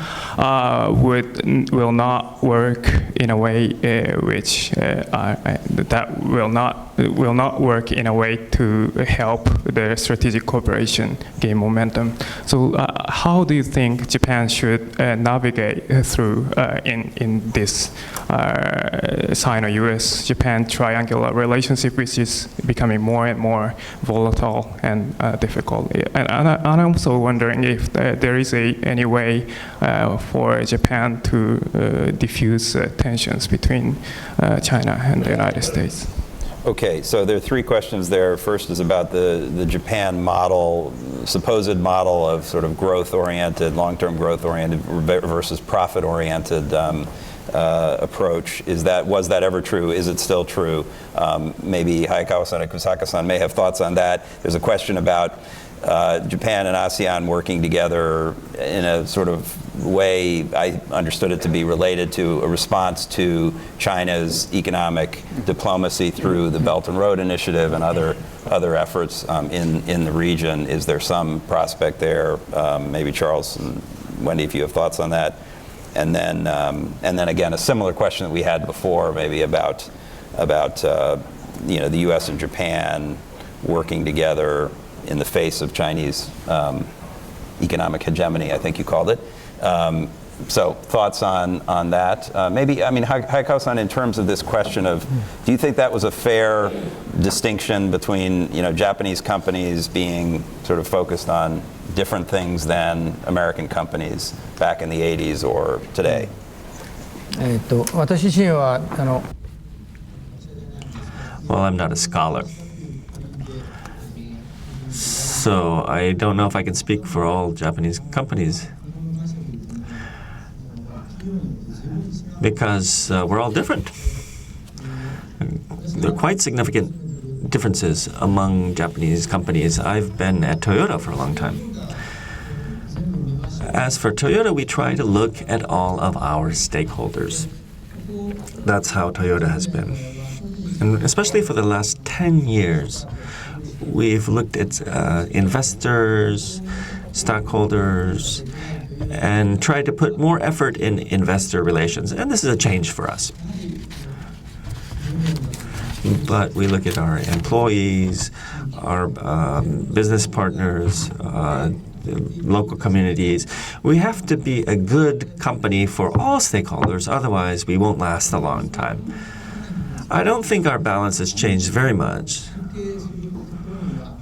will not work in a way will not work in a way to help the strategic cooperation gain momentum. So, how do you think Japan should navigate through in this Sino-US-Japan triangular relationship, which is becoming more and more volatile and difficult? And I'm also wondering if there is any way for Japan to diffuse tensions between China and the United States. Okay, so there are three questions there. First is about the Japan model, supposed model of sort of growth-oriented, long-term growth-oriented versus profit-oriented approach. Was that ever true? Is it still true? Maybe Hayakawa-san and Kusaka-san may have thoughts on that. There's a question about Japan and ASEAN working together in a sort of way, I understood it to be related to a response to China's economic diplomacy through the Belt and Road Initiative and other efforts in the region. Is there some prospect there? Maybe Charles and Wendy, if you have thoughts on that. And then again, a similar question that we had before, maybe about the U.S. and Japan working together in the face of Chinese economic hegemony, I think you called it. So thoughts on that? Maybe, I mean, Hayakawa-san, in terms of this question of, do you think that was a fair distinction between, Japanese companies being sort of focused on different things than American companies back in the 80s or today? 私自身は Well, I'm not a scholar, so I don't know if I can speak for all Japanese companies, because we're all different. There are quite significant differences among Japanese companies. I've been at Toyota for a long time. As for Toyota, we try to look at all of our stakeholders. That's how Toyota has been. And especially for the last 10 years, we've looked at investors, stockholders, and tried to put more effort in investor relations. And this is a change for us. But we look at our employees, our business partners, local communities. We have to be a good company for all stakeholders, otherwise we won't last a long time. I don't think our balance has changed very much,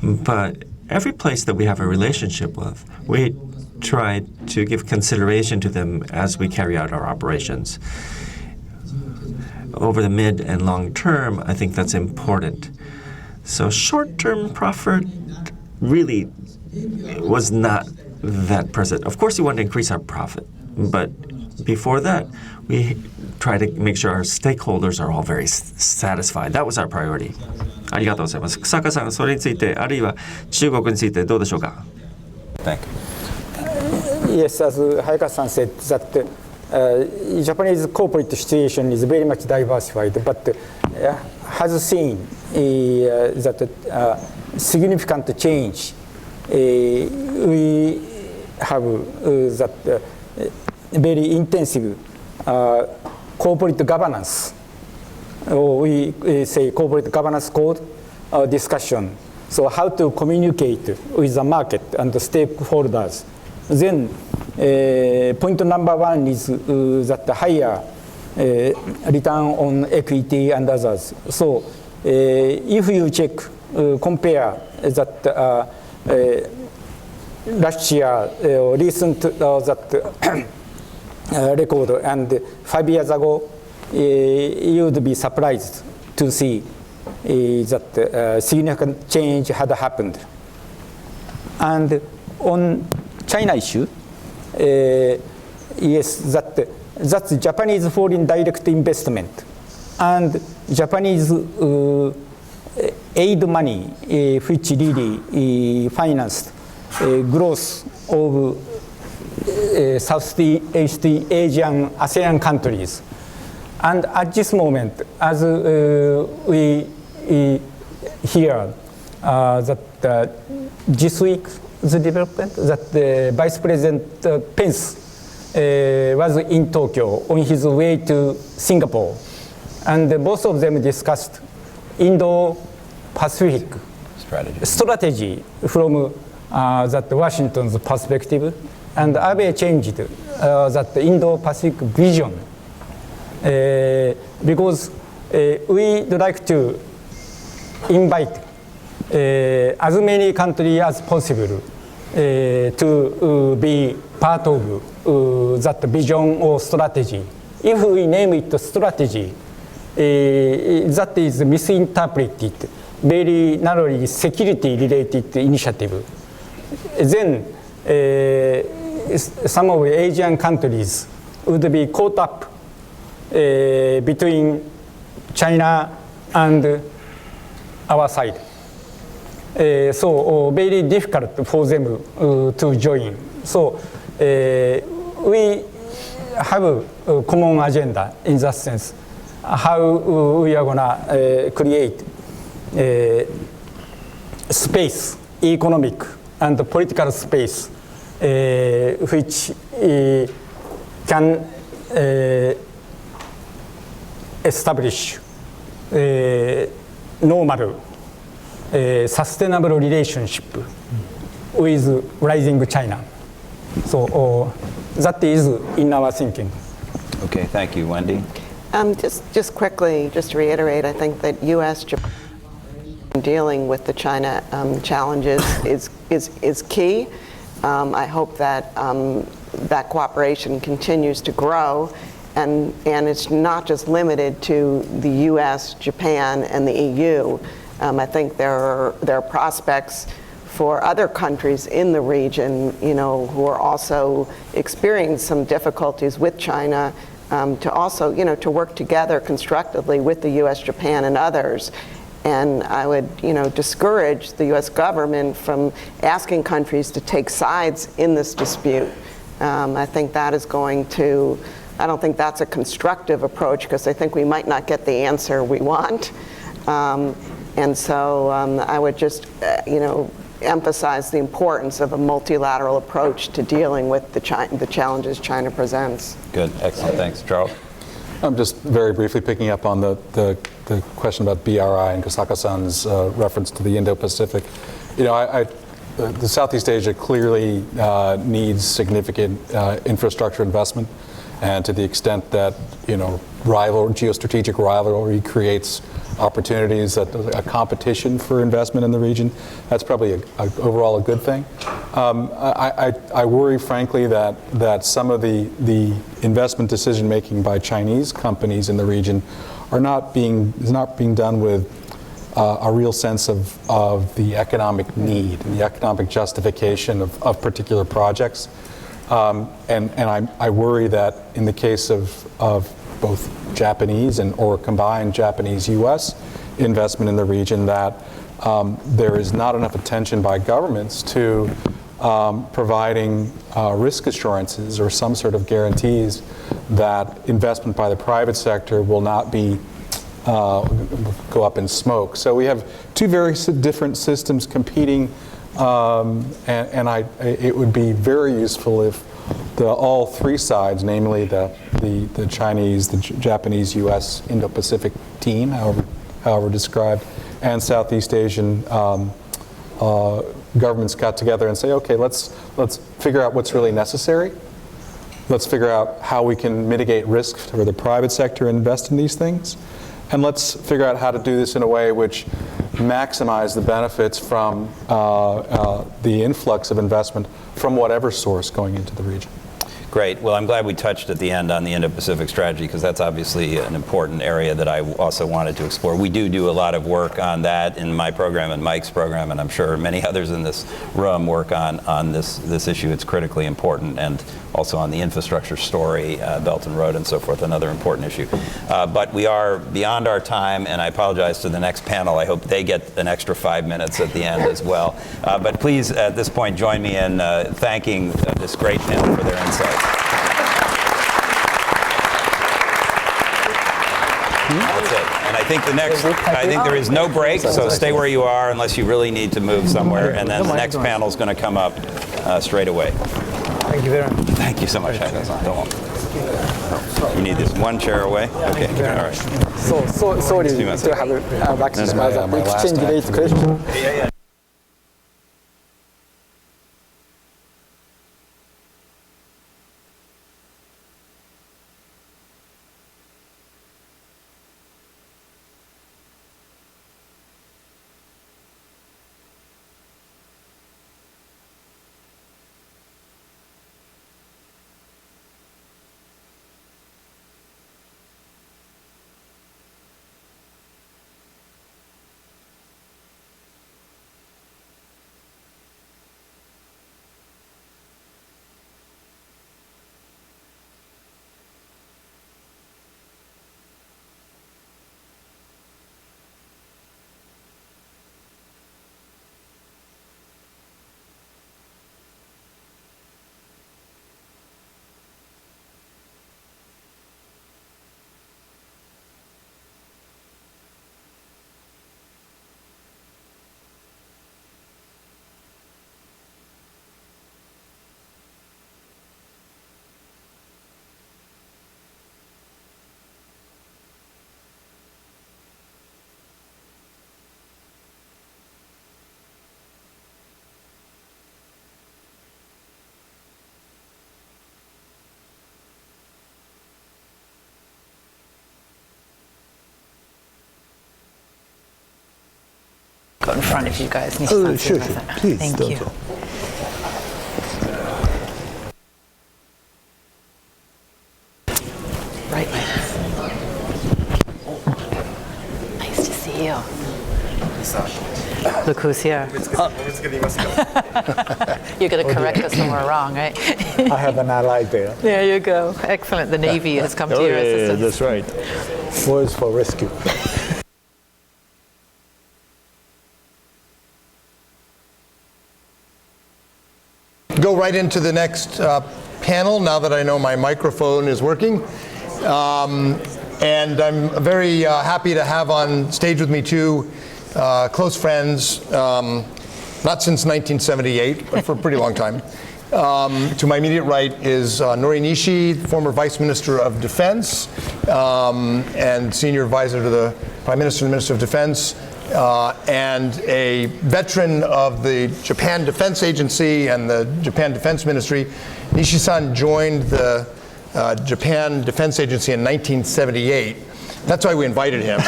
but every place that we have a relationship with, we try to give consideration to them as we carry out our operations. Over the mid and long term, I think that's important. So short-term profit really was not that present. Of course, we want to increase our profit, but before that, we try to make sure our stakeholders are all very satisfied. That was our priority. ありがとうございます。草加さん、それについて、あるいは中国についてどうでしょうか。Thank you. Yes, as Hayakawa-san said, that Japanese corporate situation is very much diversified, but has seen that significant change. We have that very intensive corporate governance, or we say corporate governance code discussion. So how to communicate with the market and the stakeholders. Then point number one is that higher return on equity and others. So if you check, compare that last year, recent that record and 5 years ago, you would be surprised to see that significant change had happened. And on China issue, yes, that's Japanese foreign direct investment and Japanese aid money, which really financed growth of Southeast Asian ASEAN countries. And at this moment, as we hear that this week, the development that the Vice President Pence was in Tokyo on his way to Singapore, and both of them discussed Indo-Pacific strategy from that Washington's perspective, and Abe changed that Indo-Pacific vision because we'd like to invite as many countries as possible to be part of that vision or strategy. If we name it strategy, that is misinterpreted, very narrowly security-related initiative. Then some of the Asian countries would be caught up between China and our side. So very difficult for them to join. So we have a common agenda in that sense, how we are going to create space, economic and political space, which can establish normal, sustainable relationship with rising China. So that is in our thinking. Okay, thank you, Wendy. Just quickly, just to reiterate, I think that U.S. Japan dealing with the China challenges is key. I hope that that cooperation continues to grow, and it's not just limited to the U.S., Japan, and the EU. I think there are prospects for other countries in the region, who are also experiencing some difficulties with China, to also, to work together constructively with the U.S., Japan, and others. And I would, discourage the U.S. government from asking countries to take sides in this dispute. I think that is going to, I don't think that's a constructive approach, because I think we might not get the answer we want. And so I would just, emphasize the importance of a multilateral approach to dealing with the challenges China presents. Good, excellent, thanks. Charles? I'm just very briefly picking up on the question about BRI and Kosaka-san's reference to the Indo-Pacific. The Southeast Asia clearly needs significant infrastructure investment, and to the extent that geostrategic rivalry creates opportunities, that a competition for investment in the region, that's probably overall a good thing. I worry, frankly, that some of the investment decision-making by Chinese companies in the region is not being done with a real sense of the economic need and the economic justification of particular projects. And I worry that in the case of both Japanese or combined Japanese-U.S. investment in the region, that there is not enough attention by governments to providing risk assurances or some sort of guarantees that investment by the private sector will not be go up in smoke. So we have two very different systems competing, and it would be very useful if all three sides, namely the Chinese, the Japanese, U.S., Indo-Pacific team, however described, and Southeast Asian governments got together and say, okay, let's figure out what's really necessary. Let's figure out how we can mitigate risk for the private sector and invest in these things. And let's figure out how to do this in a way which maximize the benefits from the influx of investment from whatever source going into the region. Great. Well, I'm glad we touched at the end on the Indo-Pacific strategy, because that's obviously an important area that I also wanted to explore. We do a lot of work on that in my program and Mike's program, and I'm sure many others in this room work on this issue. It's critically important, and also on the infrastructure story, Belt and Road and so forth, another important issue. But we are beyond our time, and I apologize to the next panel. I hope they get an extra 5 minutes at the end as well. But please, at this point, join me in thanking this great panel for their insights. That's it. And I think there is no break, so stay where you are unless you really need to move somewhere. And then the next panel is going to come up straight away. Thank you very much. Thank you so much. You need this one chair away? Okay, all right. So sorry to have back to exchange late question. Yeah. Go in front if you guys need to. Sure. Please. Thank you. Right. Nice to see you. Look who's here. You're going to correct us when we're wrong, right? I have an ally there. There you go. Excellent. The Navy has come to your assistance. That's right. Words for rescue. Go right into the next panel now that I know my microphone is working. And I'm very happy to have on stage with me two close friends, not since 1978, but for a pretty long time. To my immediate right is Nori Nishi, former Vice Minister of Defense and Senior Advisor to the Prime Minister and Minister of Defense, and a veteran of the Japan Defense Agency and the Japan Defense Ministry. Nishi-san joined the Japan Defense Agency in 1978. That's why we invited him.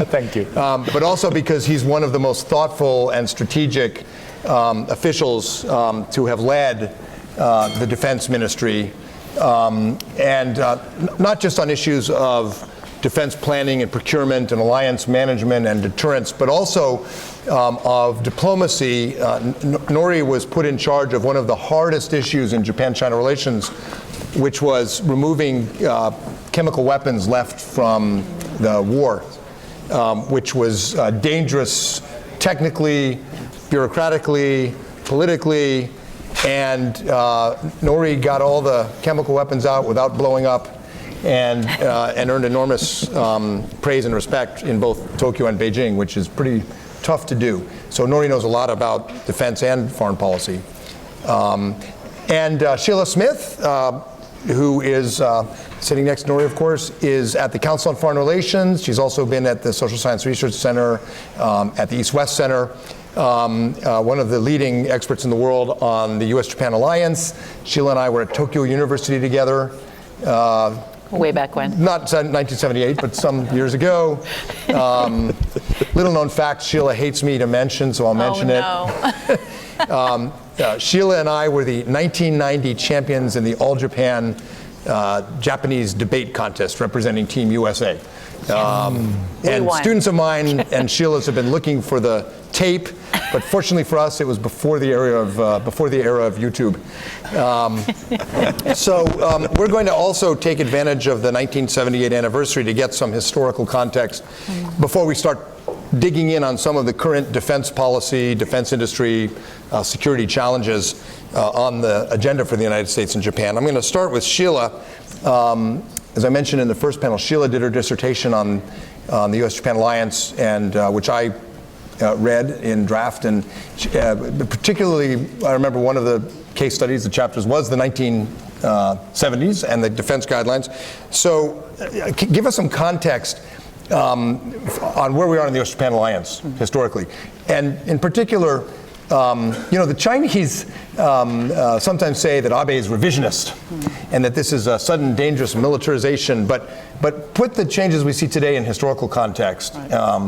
Thank you. But also because he's one of the most thoughtful and strategic officials to have led the defense ministry, and not just on issues of defense planning and procurement and alliance management and deterrence, but also of diplomacy. Nori was put in charge of one of the hardest issues in Japan-China relations, which was removing chemical weapons left from the war, which was dangerous technically, bureaucratically, politically, and Nori got all the chemical weapons out without blowing up, and earned enormous praise and respect in both Tokyo and Beijing, which is pretty tough to do. So Nori knows a lot about defense and foreign policy. And Sheila Smith, who is sitting next to Nori, of course, is at the Council on Foreign Relations. She's also been at the Social Science Research Center, at the East-West Center, one of the leading experts in the world on the U.S.-Japan alliance. Sheila and I were at Tokyo University together. Way back when? Not 1978, but some years ago. Little known fact, Sheila hates me to mention, so I'll mention it. Sheila and I were the 1990 champions in the All-Japan Japanese debate contest representing Team USA. And students of mine and Sheila's have been looking for the tape, but fortunately for us, it was before the era of YouTube. So we're going to also take advantage of the 1978 anniversary to get some historical context before we start digging in on some of the current defense policy, defense industry, security challenges on the agenda for the United States and Japan. I'm going to start with Sheila. As I mentioned in the first panel, Sheila did her dissertation on the U.S.-Japan alliance, and which I read in draft, and particularly I remember one of the case studies, the chapters, was the 1970s and the defense guidelines. So give us some context on where we are in the U.S.-Japan alliance historically, and in particular, the Chinese sometimes say that Abe is revisionist, and that this is a sudden, dangerous militarization. But put the changes we see today in historical context,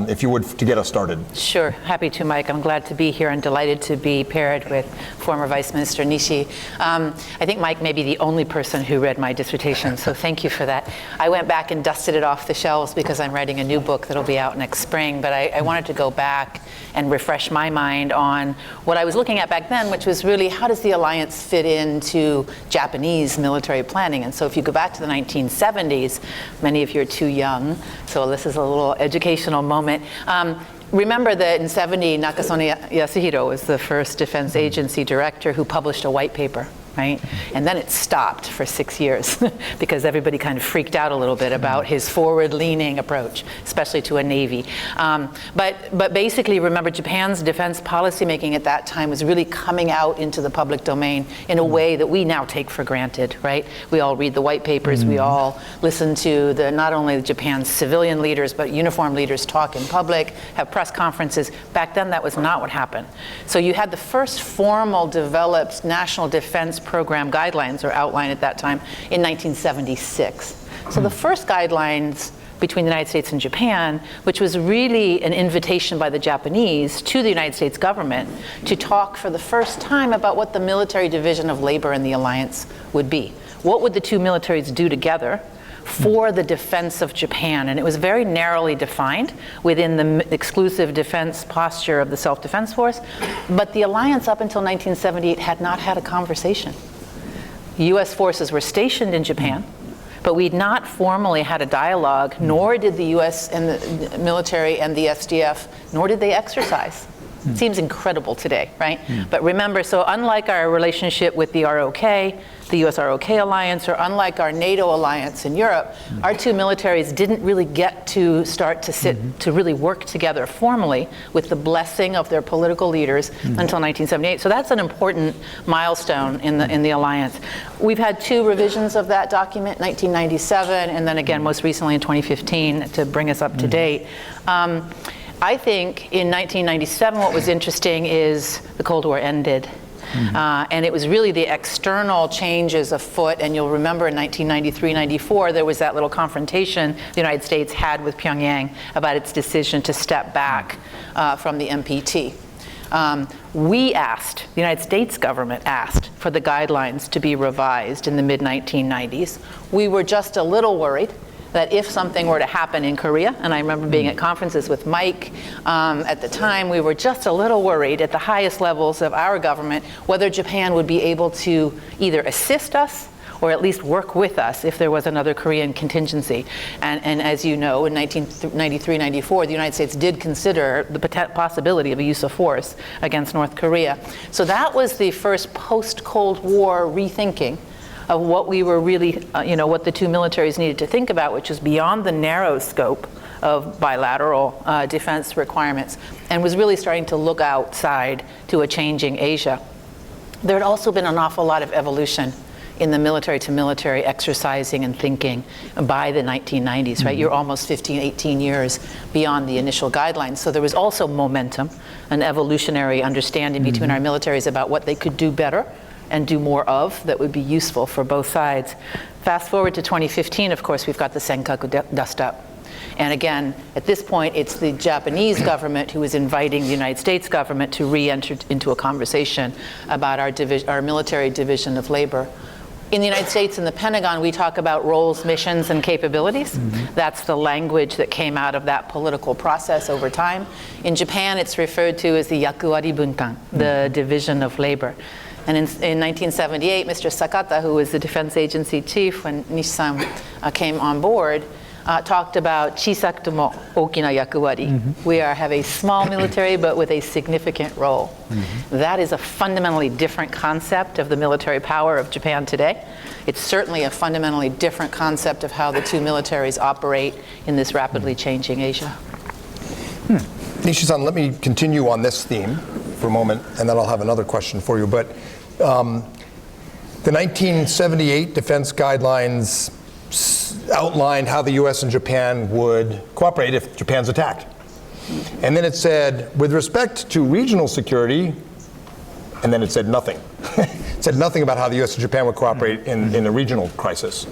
if you would, to get us started. Sure, happy to, Mike. I'm glad to be here and delighted to be paired with former Vice Minister Nishi. I think Mike may be the only person who read my dissertation, so thank you for that. I went back and dusted it off the shelves because I'm writing a new book that'll be out next spring, but I wanted to go back and refresh my mind on what I was looking at back then, which was really how does the alliance fit into Japanese military planning? And so if you go back to the 1970s, many of you are too young, so this is a little educational moment. Remember that in 70, Nakasone Yasuhiro was the first defense agency director who published a white paper, right? And then it stopped for 6 years because everybody kind of freaked out a little bit about his forward-leaning approach, especially to a Navy. But basically, remember, Japan's defense policymaking at that time was really coming out into the public domain in a way that we now take for granted, right? We all read the white papers, we all listen to not only Japan's civilian leaders, but uniformed leaders talk in public, have press conferences. Back then, that was not what happened. So you had the first formal developed national defense program guidelines, or outline at that time, in 1976. So the first guidelines between the United States and Japan, which was really an invitation by the Japanese to the United States government to talk for the first time about what the military division of labor in the alliance would be. What would the two militaries do together for the defense of Japan? And it was very narrowly defined within the exclusive defense posture of the self-defense force. But the alliance up until 1978 had not had a conversation. U.S. forces were stationed in Japan, but we'd not formally had a dialogue, nor did the U.S. and the military and the SDF, nor did they exercise. It seems incredible today, right? But remember, so unlike our relationship with the ROK, the US ROK alliance, or unlike our NATO alliance in Europe, our two militaries didn't really get to start to sit to really work together formally with the blessing of their political leaders until 1978. So that's an important milestone in the alliance. We've had two revisions of that document, 1997, and then again most recently in 2015 to bring us up to date. I think in 1997 what was interesting is the Cold War ended. And it was really the external changes afoot, and you'll remember in 1993-94 there was that little confrontation the United States had with Pyongyang about its decision to step back from the NPT. We asked, the United States government asked for the guidelines to be revised in the mid-1990s. We were just a little worried that if something were to happen in Korea, and I remember being at conferences with Mike at the time, we were just a little worried at the highest levels of our government whether Japan would be able to either assist us or at least work with us if there was another Korean contingency. And as you know, in 1993-94, the United States did consider the possibility of a use of force against North Korea. So that was the first post-Cold War rethinking of what we were really, what the two militaries needed to think about, which was beyond the narrow scope of bilateral defense requirements, and was really starting to look outside to a changing Asia. There had also been an awful lot of evolution in the military-to-military exercising and thinking by the 1990s, right? You're almost 15, 18 years beyond the initial guidelines. So there was also momentum, an evolutionary understanding between our militaries about what they could do better and do more of that would be useful for both sides. Fast forward to 2015, of course, we've got the Senkaku dust-up. And again, at this point, it's the Japanese government who is inviting the United States government to re-enter into a conversation about our military division of labor. In the United States, in the Pentagon, we talk about roles, missions, and capabilities. That's the language that came out of that political process over time. In Japan, it's referred to as the yakuwari bunkan, the division of labor. And in 1978, Mr. Sakata, who was the defense agency chief when Nishi-san came on board, talked about chisaku mo okina yakuwari. We have a small military, but with a significant role. That is a fundamentally different concept of the military power of Japan today. It's certainly a fundamentally different concept of how the two militaries operate in this rapidly changing Asia. Nishi-san, let me continue on this theme for a moment, and then I'll have another question for you. But the 1978 defense guidelines outlined how the US and Japan would cooperate if Japan's attacked. And then it said, with respect to regional security, and then it said nothing. It said nothing about how the US and Japan would cooperate in a regional crisis.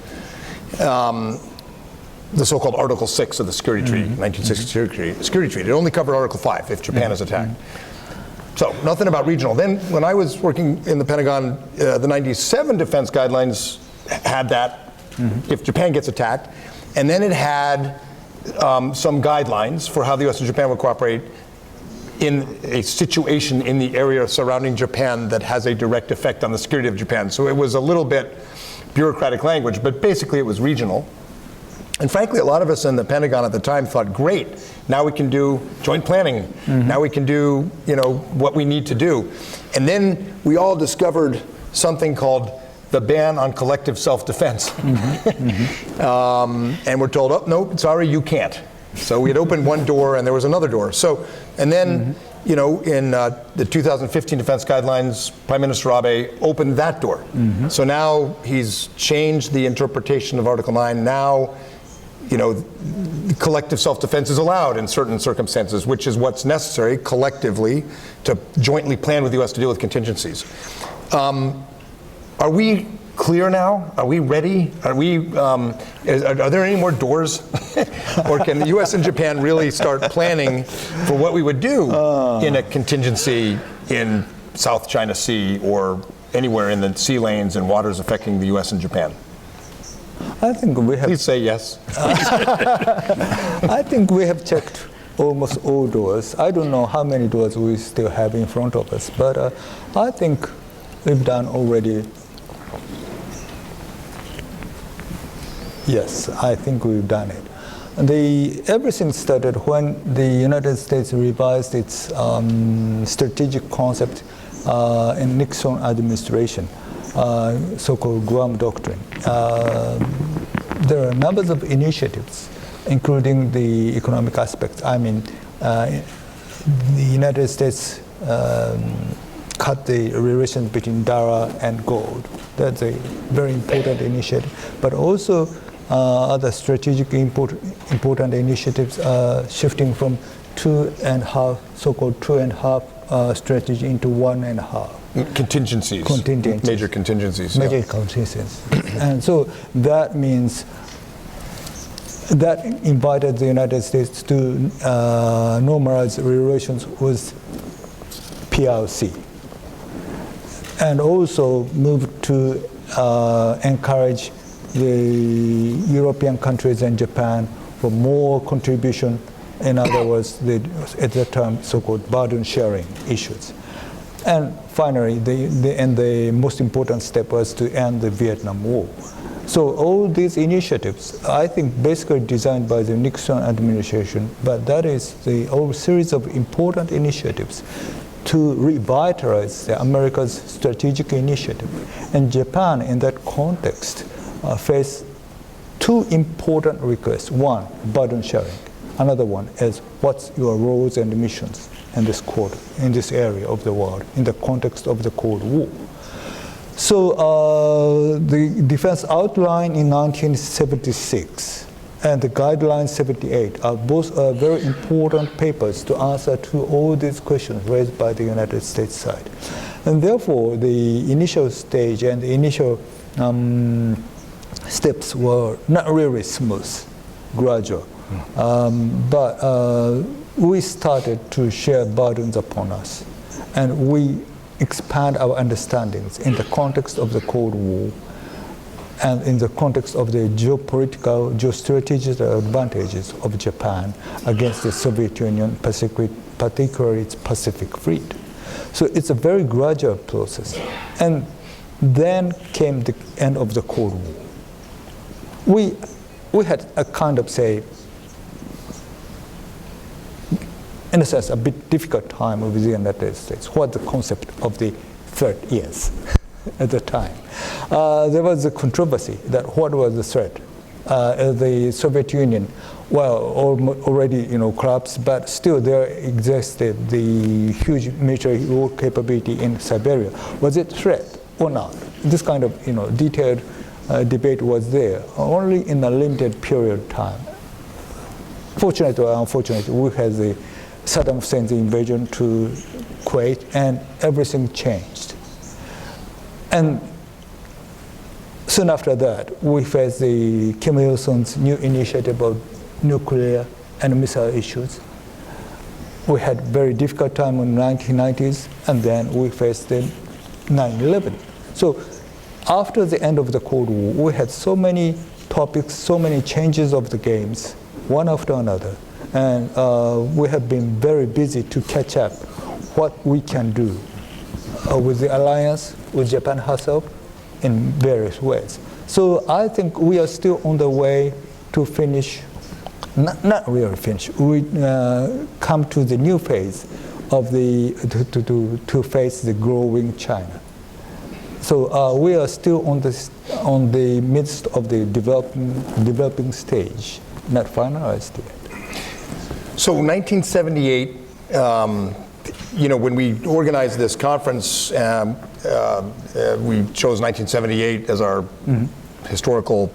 The so-called Article 6 of the Security Treaty, 1960 Security Treaty. It only covered Article 5 if Japan is attacked. So nothing about regional. Then when I was working in the Pentagon, the 97 defense guidelines had that if Japan gets attacked. And then it had some guidelines for how the US and Japan would cooperate in a situation in the area surrounding Japan that has a direct effect on the security of Japan. So it was a little bit bureaucratic language, but basically it was regional. And frankly, a lot of us in the Pentagon at the time thought, great, now we can do joint planning. Now we can do, what we need to do. And then we all discovered something called the ban on collective self-defense. And we're told, oh, no, sorry, you can't. So we had opened one door and there was another door. So, and then, in the 2015 defense guidelines, Prime Minister Abe opened that door. So now he's changed the interpretation of Article 9. Now, collective self-defense is allowed in certain circumstances, which is what's necessary collectively to jointly plan with the US to deal with contingencies. Are we clear now? Are we ready? Are there any more doors? Or can the US and Japan really start planning for what we would do in a contingency in South China Sea or anywhere in the sea lanes and waters affecting the US and Japan? I think we have. Please say yes. I think we have checked almost all doors. I don't know how many doors we still have in front of us, but I think we've done already. Yes, I think we've done it. Everything started when the United States revised its strategic concept in Nixon administration, so-called Guam Doctrine. There are numbers of initiatives, including the economic aspects. I mean, the United States cut the relations between dollar and gold. That's a very important initiative. But also other strategic important initiatives shifting from so-called 2.5 strategy into 1.5. Contingencies. Major contingencies. Major contingencies. And so that means that invited the United States to normalize relations with PRC. And also moved to encourage the European countries and Japan for more contribution, in other words, at the time so-called burden sharing issues. And finally, the most important step was to end the Vietnam War. So all these initiatives, I think, basically designed by the Nixon administration, but that is the whole series of important initiatives to revitalize America's strategic initiative. And Japan, in that context, faced two important requests. One, burden sharing. Another one is, what's your roles and missions in this area of the world, in the context of the Cold War? So the defense outline in 1976 and the guidelines 78 are both very important papers to answer to all these questions raised by the United States side. And therefore, the initial stage and the initial steps were not really smooth, gradual. But we started to share burdens upon us. And we expand our understandings in the context of the Cold War and in the context of the geopolitical, geostrategic advantages of Japan against the Soviet Union, particularly its Pacific Fleet. So it's a very gradual process. And then came the end of the Cold War. We had a kind of, say, in a sense, a bit difficult time with the United States. What the concept of the threat is at the time. There was a controversy that what was the threat. The Soviet Union, well, already collapsed, but still there existed the huge military war capability in Siberia. Was it threat or not? This kind of detailed debate was there, only in a limited period of time. Fortunately or unfortunately, we had the Saddam Hussein's invasion to Kuwait, and everything changed. And soon after that, we faced the Kim Il-sung's new initiative of nuclear and missile issues. We had very difficult time in the 1990s, and then we faced the 9/11. So after the end of the Cold War, we had so many topics, so many changes of the games, one after another. And we have been very busy to catch up what we can do with the alliance, with Japan herself, in various ways. So I think we are still on the way to finish, not really finish, we come to the new phase of to face the growing China. So we are still on the midst of the developing stage, not finalized yet. So 1978, when we organized this conference, we chose 1978 as our historical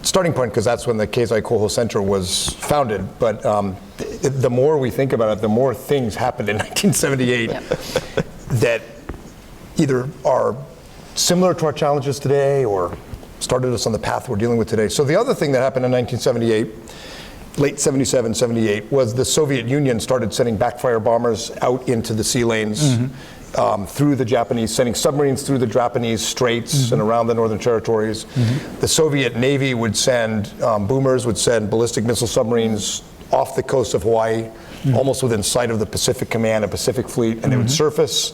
starting point because that's when the Keizai Koho Center was founded. But the more we think about it, the more things happened in 1978 that either are similar to our challenges today or started us on the path we're dealing with today. So the other thing that happened in 1978, late 77, 78, was the Soviet Union started sending backfire bombers out into the sea lanes through the Japanese, sending submarines through the Japanese straits and around the Northern Territories. The Soviet Navy would send, boomers would send ballistic missile submarines off the coast of Hawaii, almost within sight of the Pacific Command and Pacific Fleet, and they would surface,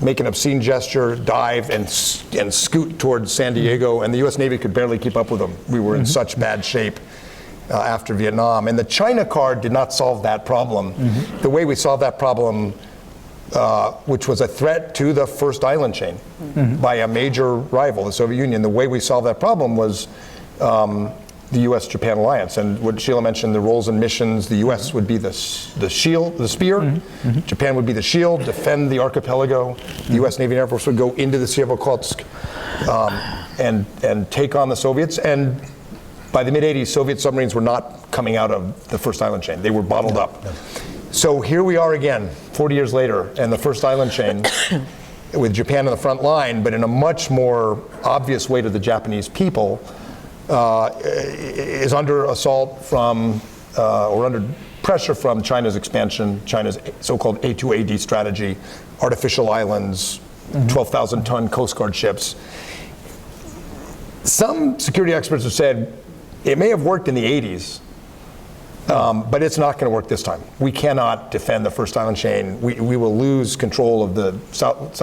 make an obscene gesture, dive, and scoot towards San Diego, and the U.S. Navy could barely keep up with them. We were in such bad shape after Vietnam. And the China card did not solve that problem. The way we solved that problem, which was a threat to the first island chain by a major rival, the Soviet Union, the way we solved that problem was the U.S.-Japan alliance. And what Sheila mentioned, the roles and missions, the U.S. would be the shield, the spear, Japan would be the shield, defend the archipelago, the U.S. Navy and Air Force would go into the Sea of Okhotsk and take on the Soviets. And by the mid-'80s, Soviet submarines were not coming out of the first island chain. They were bottled up. So here we are again, 40 years later, and the first island chain with Japan in the front line, but in a much more obvious way to the Japanese people, is under assault from, or under pressure from China's expansion, China's so-called A2AD strategy, artificial islands, 12,000-ton Coast Guard ships. Some security experts have said it may have worked in the 80s, but it's not going to work this time. We cannot defend the first island chain. We will lose control of the South.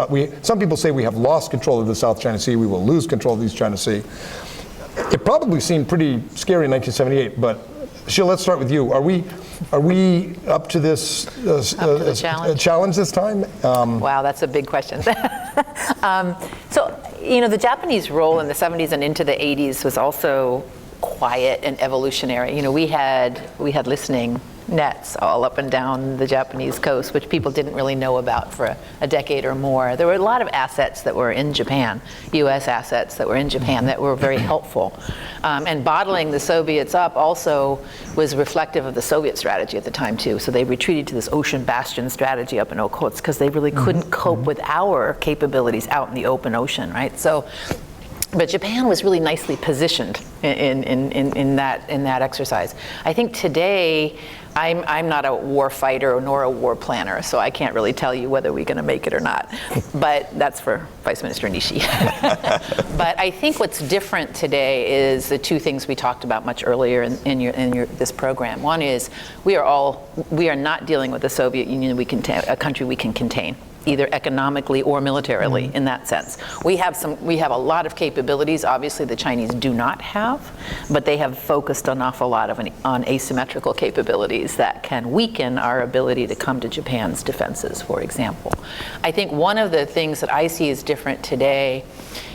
Some people say we have lost control of the South China Sea. We will lose control of the East China Sea. It probably seemed pretty scary in 1978, but Sheila, let's start with you. Are we up to this challenge this time? Wow, that's a big question. So, you know, the Japanese role in the 70s and into the 80s was also quiet and evolutionary. You know, we had listening nets all up and down the Japanese coast, which people didn't really know about for a decade or more. There were a lot of assets that were in Japan, U.S. assets that were in Japan that were very helpful. And bottling the Soviets up also was reflective of the Soviet strategy at the time, too. So they retreated to this ocean bastion strategy up in Okhotsk because they really couldn't cope with our capabilities out in the open ocean, right? So, but Japan was really nicely positioned in that exercise. I think today, I'm not a war fighter nor a war planner, so I can't really tell you whether we're going to make it or not. But that's for Vice Minister Nishi. But I think what's different today is the two things we talked about much earlier in this program. One is we are not dealing with the Soviet Union, a country we can contain, either economically or militarily in that sense. We have a lot of capabilities, obviously the Chinese do not have, but they have focused an awful lot on asymmetrical capabilities that can weaken our ability to come to Japan's defenses, for example. I think one of the things that I see as different today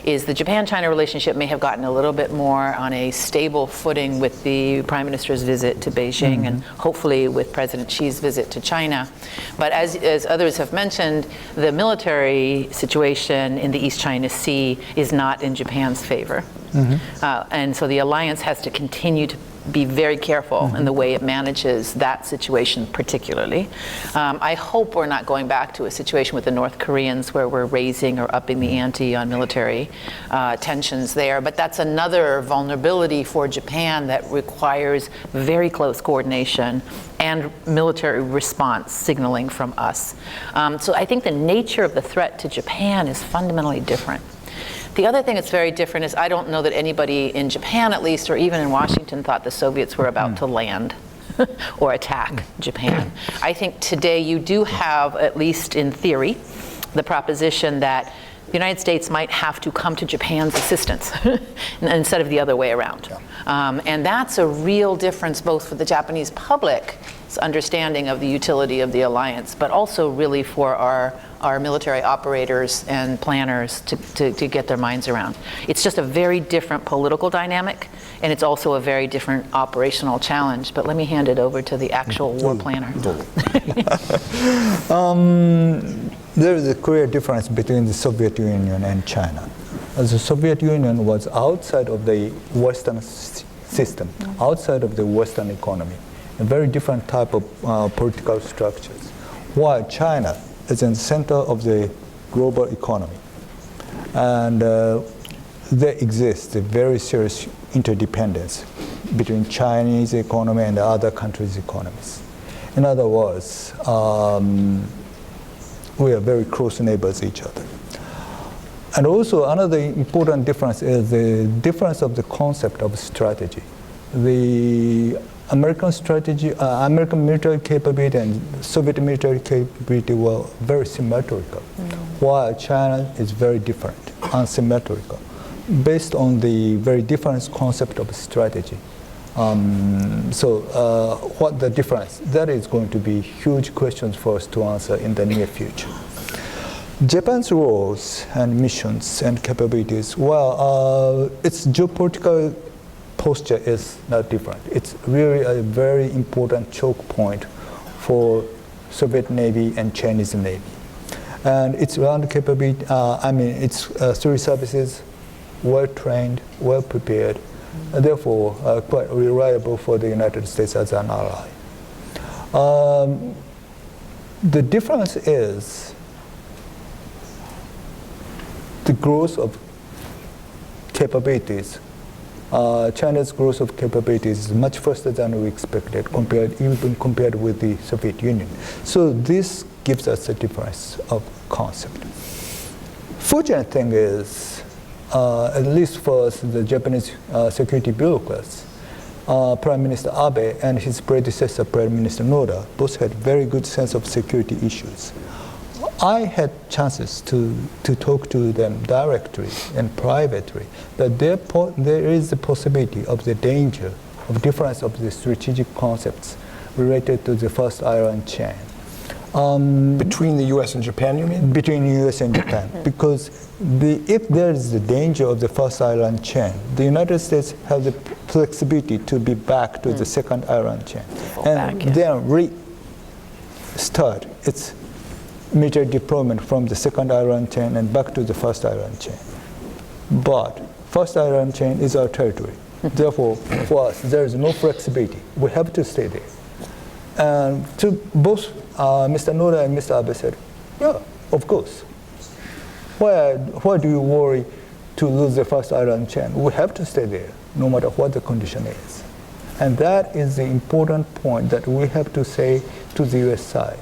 is the Japan-China relationship may have gotten a little bit more on a stable footing with the Prime Minister's visit to Beijing and hopefully with President Xi's visit to China. But as others have mentioned, the military situation in the East China Sea is not in Japan's favor. And so the alliance has to continue to be very careful in the way it manages that situation particularly. I hope we're not going back to a situation with the North Koreans where we're raising or upping the ante on military tensions there, but that's another vulnerability for Japan that requires very close coordination and military response signaling from us. So I think the nature of the threat to Japan is fundamentally different. The other thing that's very different is I don't know that anybody in Japan, at least, or even in Washington, thought the Soviets were about to land or attack Japan. I think today you do have, at least in theory, the proposition that the United States might have to come to Japan's assistance instead of the other way around. And that's a real difference both for the Japanese public's understanding of the utility of the alliance, but also really for our military operators and planners to get their minds around. It's just a very different political dynamic, and it's also a very different operational challenge. But let me hand it over to the actual war planner. There is a clear difference between the Soviet Union and China. The Soviet Union was outside of the Western system, outside of the Western economy, a very different type of political structures, while China is in the center of the global economy. And there exists a very serious interdependence between Chinese economy and other countries' economies. In other words, we are very close neighbors each other. And also another important difference is the difference of the concept of strategy. The American strategy, American military capability and Soviet military capability were very symmetrical, while China is very different, unsymmetrical, based on the very different concept of strategy. What the difference? That is going to be huge questions for us to answer in the near future. Japan's roles and missions and capabilities, well, its geopolitical posture is not different. It's really a very important choke point for Soviet Navy and Chinese Navy. And its land capability, its three services, well trained, well prepared, and therefore quite reliable for the United States as an ally. The difference is the growth of capabilities. China's growth of capabilities is much faster than we expected, even compared with the Soviet Union. So this gives us a difference of concept. Fortunate thing is, at least for us, the Japanese security bureaucrats, Prime Minister Abe and his predecessor, Prime Minister Noda, both had very good sense of security issues. I had chances to talk to them directly and privately, that there is the possibility of the danger of difference of the strategic concepts related to the first island chain. Between the U.S. and Japan, you mean? Between U.S. and Japan, because if there is the danger of the first island chain, the United States has the flexibility to be back to the second island chain, and then restart its military deployment from the second island chain and back to the first island chain. But first island chain is our territory. Therefore, for us, there is no flexibility. We have to stay there. And to both Mr. Noda and Mr. Abe said, yeah, of course. Why do you worry to lose the first island chain? We have to stay there, no matter what the condition is. And that is the important point that we have to say to the US side.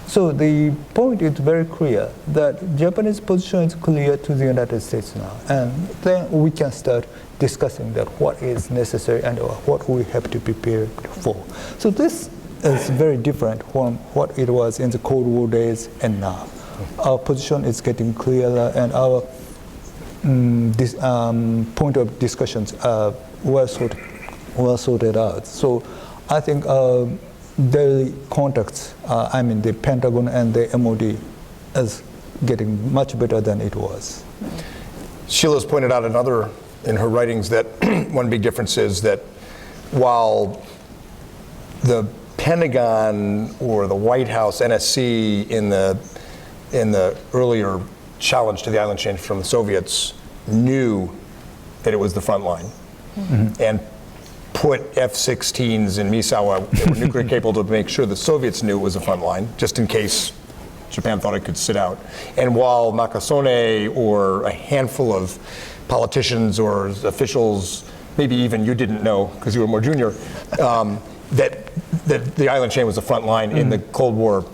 So the point is very clear that Japanese position is clear to the United States now. And then we can start discussing that what is necessary and what we have to prepare for. So this is very different from what it was in the Cold War days and now. Our position is getting clearer, and our point of discussions are well sorted out. So I think daily contacts, the Pentagon and the MOD is getting much better than it was. Sheila's pointed out another in her writings that one big difference is that while the Pentagon or the White House, NSC, in the earlier challenge to the island chain from the Soviets knew that it was the front line and put F-16s in Misawa that were nuclear capable to make sure the Soviets knew it was the front line, just in case Japan thought it could sit out. And while Nakasone or a handful of politicians or officials, maybe even you didn't know because you were more junior, that the island chain was the front line in the Cold War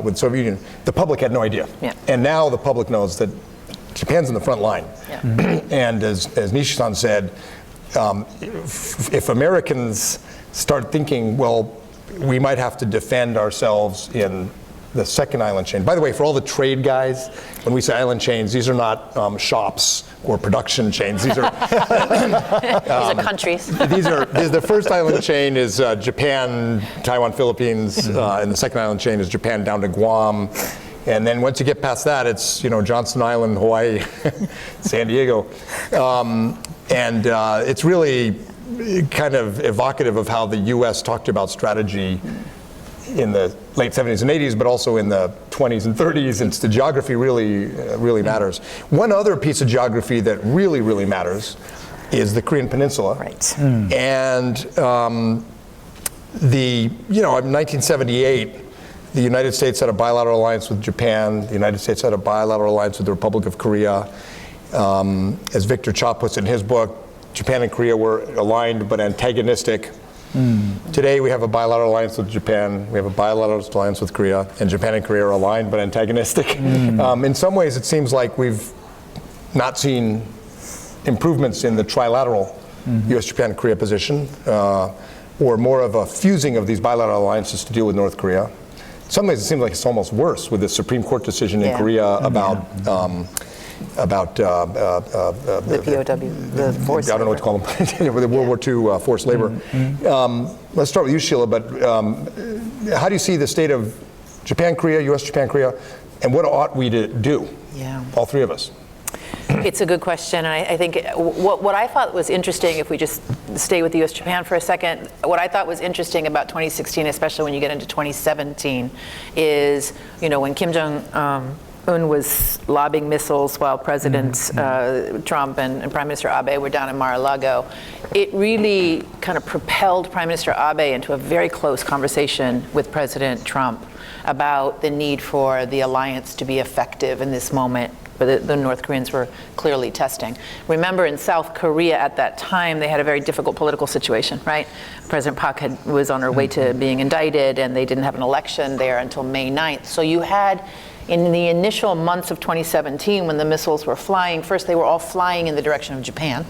with the Soviet Union, the public had no idea. Yeah. And now the public knows that Japan's in the front line. Yeah. And as Nishi-san said, if Americans start thinking, well, we might have to defend ourselves in the second island chain. By the way, for all the trade guys, when we say island chains, these are not shops or production chains. These are these are countries. The first island chain is Japan, Taiwan, Philippines, and the second island chain is Japan down to Guam. And then once you get past that, it's Johnston Island, Hawaii, San Diego. And it's really kind of evocative of how the U.S. talked about strategy in the late 70s and 80s, but also in the 20s and 30s. It's the geography really matters. One other piece of geography that really matters is the Korean Peninsula. Right. And in 1978, the United States had a bilateral alliance with Japan. The United States had a bilateral alliance with the Republic of Korea. As Victor Cha puts in his book, Japan and Korea were aligned but antagonistic. Today we have a bilateral alliance with Japan, we have a bilateral alliance with Korea, and Japan and Korea are aligned but antagonistic. In some ways it seems like we've not seen improvements in the trilateral US-Japan-Korea position, or more of a fusing of these bilateral alliances to deal with North Korea. In some ways it seems like it's almost worse with the Supreme Court decision in Korea about the POW, the forced I don't know what to call them, the World War II forced labor. Let's start with you, Sheila, but how do you see the state of Japan-Korea, US-Japan-Korea, and what ought we to do, all three of us? It's a good question, and I think what I thought was interesting, if we just stay with U.S.-Japan for a second, what I thought was interesting about 2016, especially when you get into 2017, is when Kim Jong Un was lobbing missiles while President Trump and Prime Minister Abe were down in Mar-a-Lago, it really kind of propelled Prime Minister Abe into a very close conversation with President Trump about the need for the alliance to be effective in this moment where the North Koreans were clearly testing. Remember, in South Korea at that time, they had a very difficult political situation, right? President Park was on her way to being indicted, and they didn't have an election there until May 9th. So you had, in the initial months of 2017, when the missiles were flying, first they were all flying in the direction of Japan.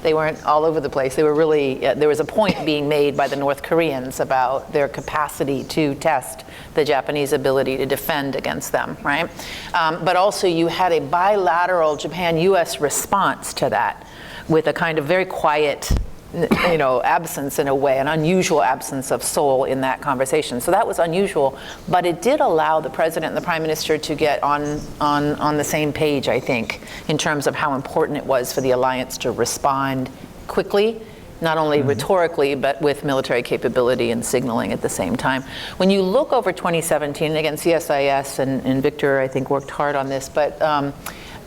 They weren't all over the place. They were really, there was a point being made by the North Koreans about their capacity to test the Japanese ability to defend against them, right? But also you had a bilateral Japan-US response to that with a kind of very quiet, absence in a way, an unusual absence of Seoul in that conversation. So that was unusual, but it did allow the president and the prime minister to get on the same page, I think, in terms of how important it was for the alliance to respond quickly, not only rhetorically, but with military capability and signaling at the same time. When you look over 2017, and again, CSIS and Victor, I think, worked hard on this, but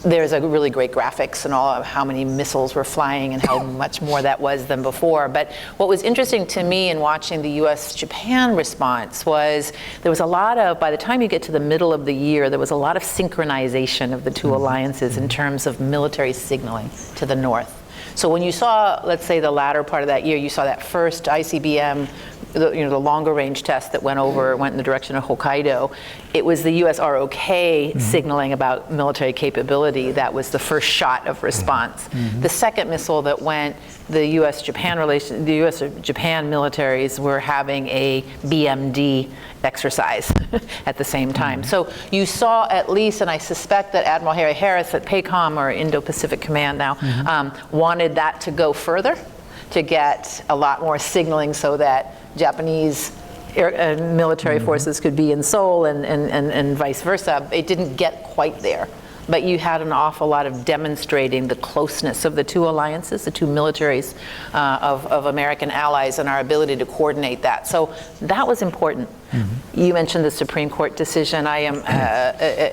there's a really great graphics and all of how many missiles were flying and how much more that was than before. But what was interesting to me in watching the US-Japan response was there was a lot of, by the time you get to the middle of the year, there was a lot of synchronization of the two alliances in terms of military signaling to the north. So when you saw, let's say, the latter part of that year, you saw that first ICBM, the longer range test that went in the direction of Hokkaido. It was the US ROK signaling about military capability that was the first shot of response. The second missile that went, the US-Japan militaries were having a BMD exercise at the same time. So you saw at least, and I suspect that Admiral Harry Harris at PACOM, or Indo-Pacific Command now, wanted that to go further, to get a lot more signaling so that Japanese military forces could be in Seoul and vice versa. It didn't get quite there. But you had an awful lot of demonstrating the closeness of the two alliances, the two militaries of American allies, and our ability to coordinate that. So that was important. You mentioned the Supreme Court decision. I am,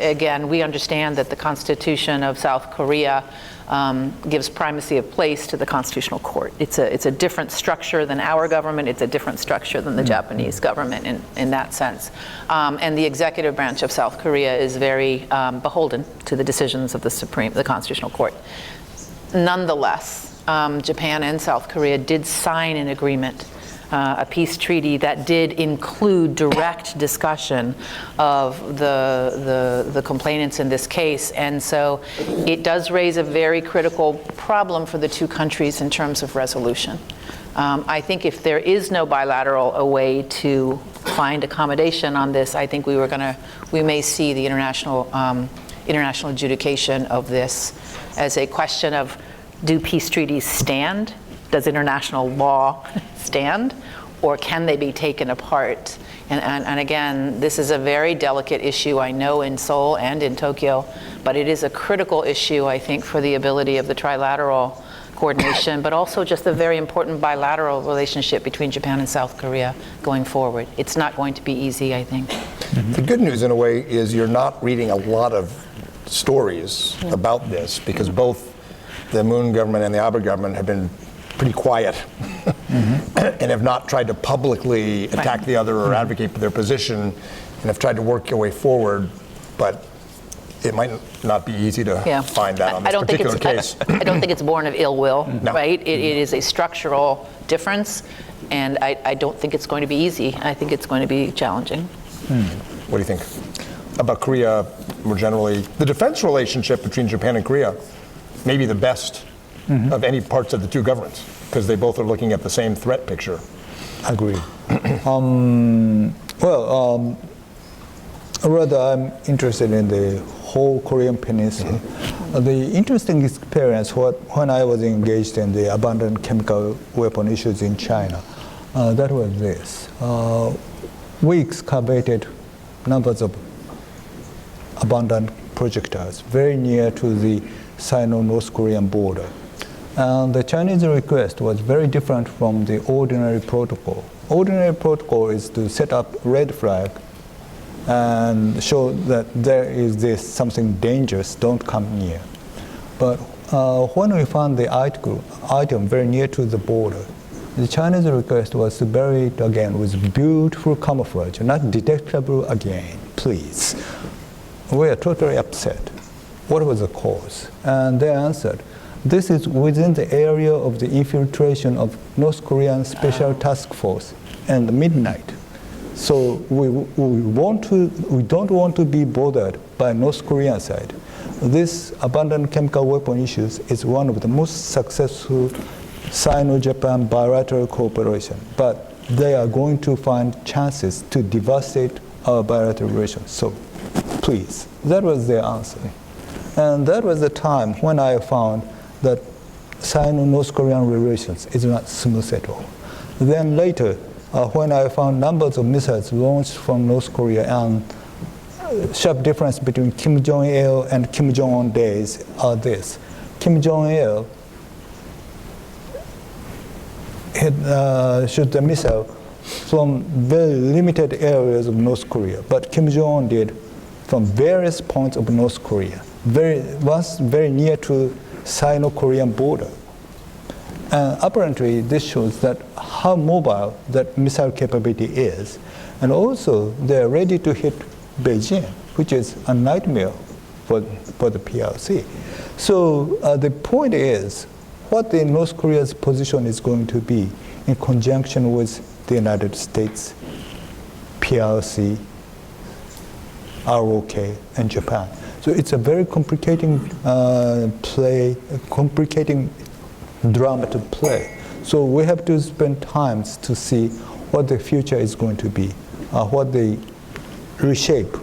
again, we understand that the Constitution of South Korea gives primacy of place to the Constitutional Court. It's a different structure than our government. It's a different structure than the Japanese government in that sense. And the executive branch of South Korea is very beholden to the decisions of the Constitutional Court. Nonetheless, Japan and South Korea did sign an agreement, a peace treaty that did include direct discussion of the complainants in this case. And so it does raise a very critical problem for the two countries in terms of resolution. I think if there is no bilateral way to find accommodation on this, I think we may see the international adjudication of this as a question of, do peace treaties stand? Does international law stand, or can they be taken apart? And again, this is a very delicate issue, I know, in Seoul and in Tokyo, but it is a critical issue, I think, for the ability of the trilateral coordination, but also just the very important bilateral relationship between Japan and South Korea going forward. It's not going to be easy, I think. The good news, in a way, is you're not reading a lot of stories about this, because both the Moon government and the Abe government have been pretty quiet and have not tried to publicly attack the other or advocate for their position, and have tried to work their way forward, but it might not be easy to find that on this particular case. I don't think it's born of ill will, right? It is a structural difference, and I don't think it's going to be easy. I think it's going to be challenging. What do you think about Korea more generally? The defense relationship between Japan and Korea may be the best of any parts of the two governments, because they both are looking at the same threat picture. Agreed. Rather, I'm interested in the whole Korean Peninsula. The interesting experience when I was engaged in the abundant chemical weapon issues in China, that was this. We excavated numbers of abundant projectiles very near to the Sino-North Korean border. And the Chinese request was very different from the ordinary protocol. Ordinary protocol is to set up red flag and show that there is this something dangerous, don't come near. But when we found the item very near to the border, the Chinese request was to bury it again with beautiful camouflage, not detectable again, please. We are totally upset. What was the cause? And they answered, this is within the area of the infiltration of North Korean Special Task Force and midnight. So we don't want to be bothered by North Korean side. This abundant chemical weapon issues is one of the most successful Sino-Japan bilateral cooperation, but they are going to find chances to devastate our bilateral relations. So please, that was their answer. And that was the time when I found that Sino-North Korean relations is not smooth at all. Then later, when I found numbers of missiles launched from North Korea and sharp difference between Kim Jong-il and Kim Jong-un days are this. Kim Jong-il shot the missile from very limited areas of North Korea, but Kim Jong-un did from various points of North Korea, was very near to Sino-Korean border. And apparently, this shows that how mobile that missile capability is, and also they're ready to hit Beijing, which is a nightmare for the PRC. So the point is, what the North Korea's position is going to be in conjunction with the United States, PRC, ROK, and Japan. So it's a very complicating complicating drama to play. So we have to spend time to see what the future is going to be, what the reshape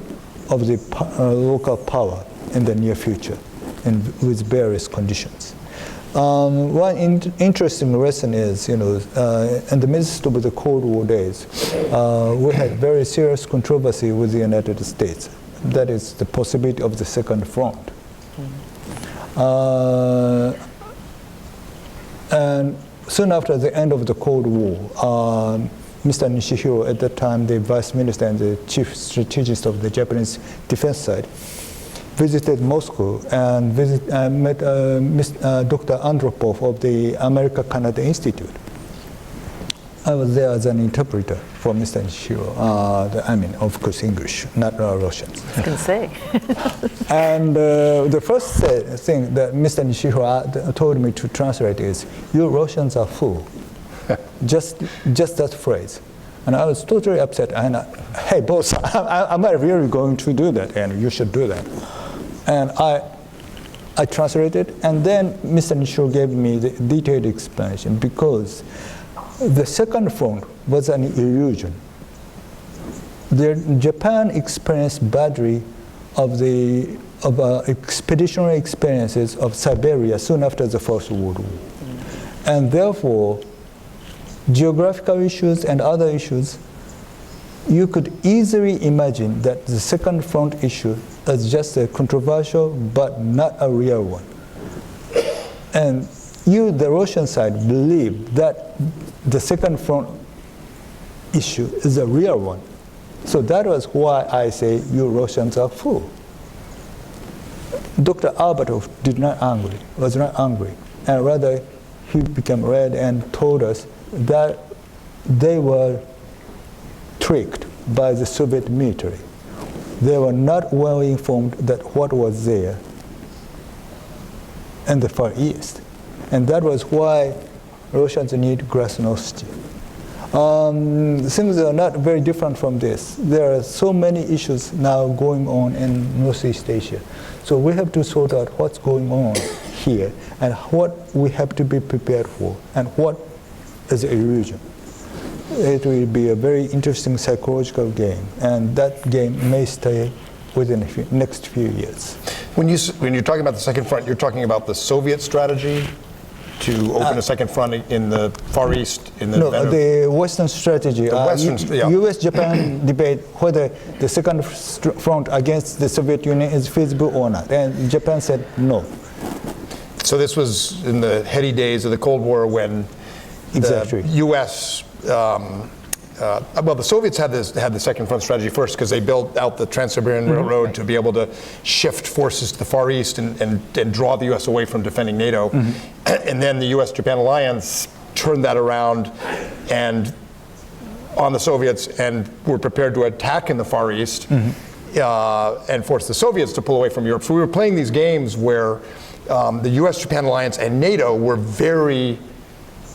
of the local power in the near future, and with various conditions. One interesting lesson is, in the midst of the Cold War days, we had very serious controversy with the United States. That is the possibility of the second front. And soon after the end of the Cold War, Mr. Nishihiro, at that time the vice minister and the chief strategist of the Japanese defense side, visited Moscow and met Dr. Andropov of the America-Canada Institute. I was there as an interpreter for Mr. Nishihiro. I mean, of course, English, not Russian. I was going to say. And the first thing that Mr. Nishihiro told me to translate is, "You Russians are fool." just that phrase. And I was totally upset. And hey, boss, am I really going to do that? And you should do that. And I translated, and then Mr. Nishihiro gave me the detailed explanation, because the second front was an illusion. Japan experienced badly of expeditionary experiences of Siberia soon after the First World War. And therefore, geographical issues and other issues, you could easily imagine that the second front issue is just a controversial but not a real one. And you, the Russian side, believe that the second front issue is a real one. So that was why I say you Russians are fools. Dr. Arbatov was not angry, and rather he became red and told us that they were tricked by the Soviet military. They were not well informed that what was there in the Far East. And that was why Russians need glasnost. Things are not very different from this. There are so many issues now going on in Northeast Asia. So we have to sort out what's going on here and what we have to be prepared for and what is an illusion. It will be a very interesting psychological game, and that game may stay within the next few years. When you're talking about the second front, you're talking about the Soviet strategy to open a second front in the Far East? The Western strategy. U.S.-Japan debate whether the second front against the Soviet Union is feasible or not, and Japan said no. So this was in the heady days of the Cold War when the U.S. well, the Soviets had the Second Front strategy first because they built out the Trans-Siberian Railroad to be able to shift forces to the Far East and draw the U.S. away from defending NATO. And then the U.S.-Japan alliance turned that around and on the Soviets and were prepared to attack in the Far East and force the Soviets to pull away from Europe. So we were playing these games where the U.S.-Japan alliance and NATO were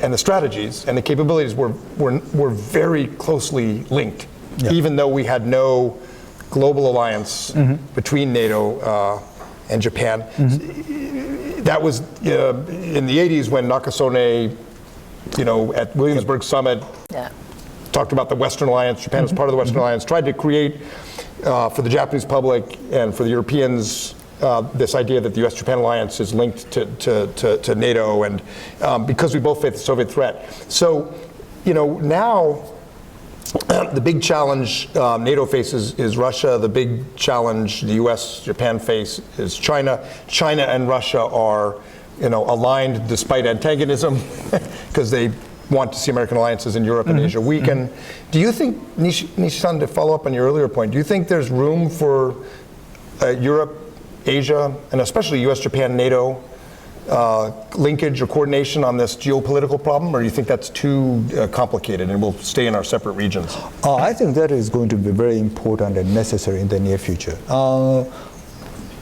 and the strategies and the capabilities were very closely linked, even though we had no global alliance between NATO and Japan. That was in the 80s when Nakasone, at Williamsburg Summit, talked about the Western Alliance. Japan was part of the Western Alliance, tried to create for the Japanese public and for the Europeans this idea that the U.S.-Japan alliance is linked to NATO, and because we both face the Soviet threat. So, now the big challenge NATO faces is Russia. The big challenge the U.S., Japan face is China. China and Russia are, aligned despite antagonism because they want to see American alliances in Europe and Asia weaken. Do you think, Nishi-san, to follow up on your earlier point, do you think there's room for Europe, Asia, and especially U.S., Japan, NATO linkage or coordination on this geopolitical problem, or do you think that's too complicated and we'll stay in our separate regions? I think that is going to be very important and necessary in the near future.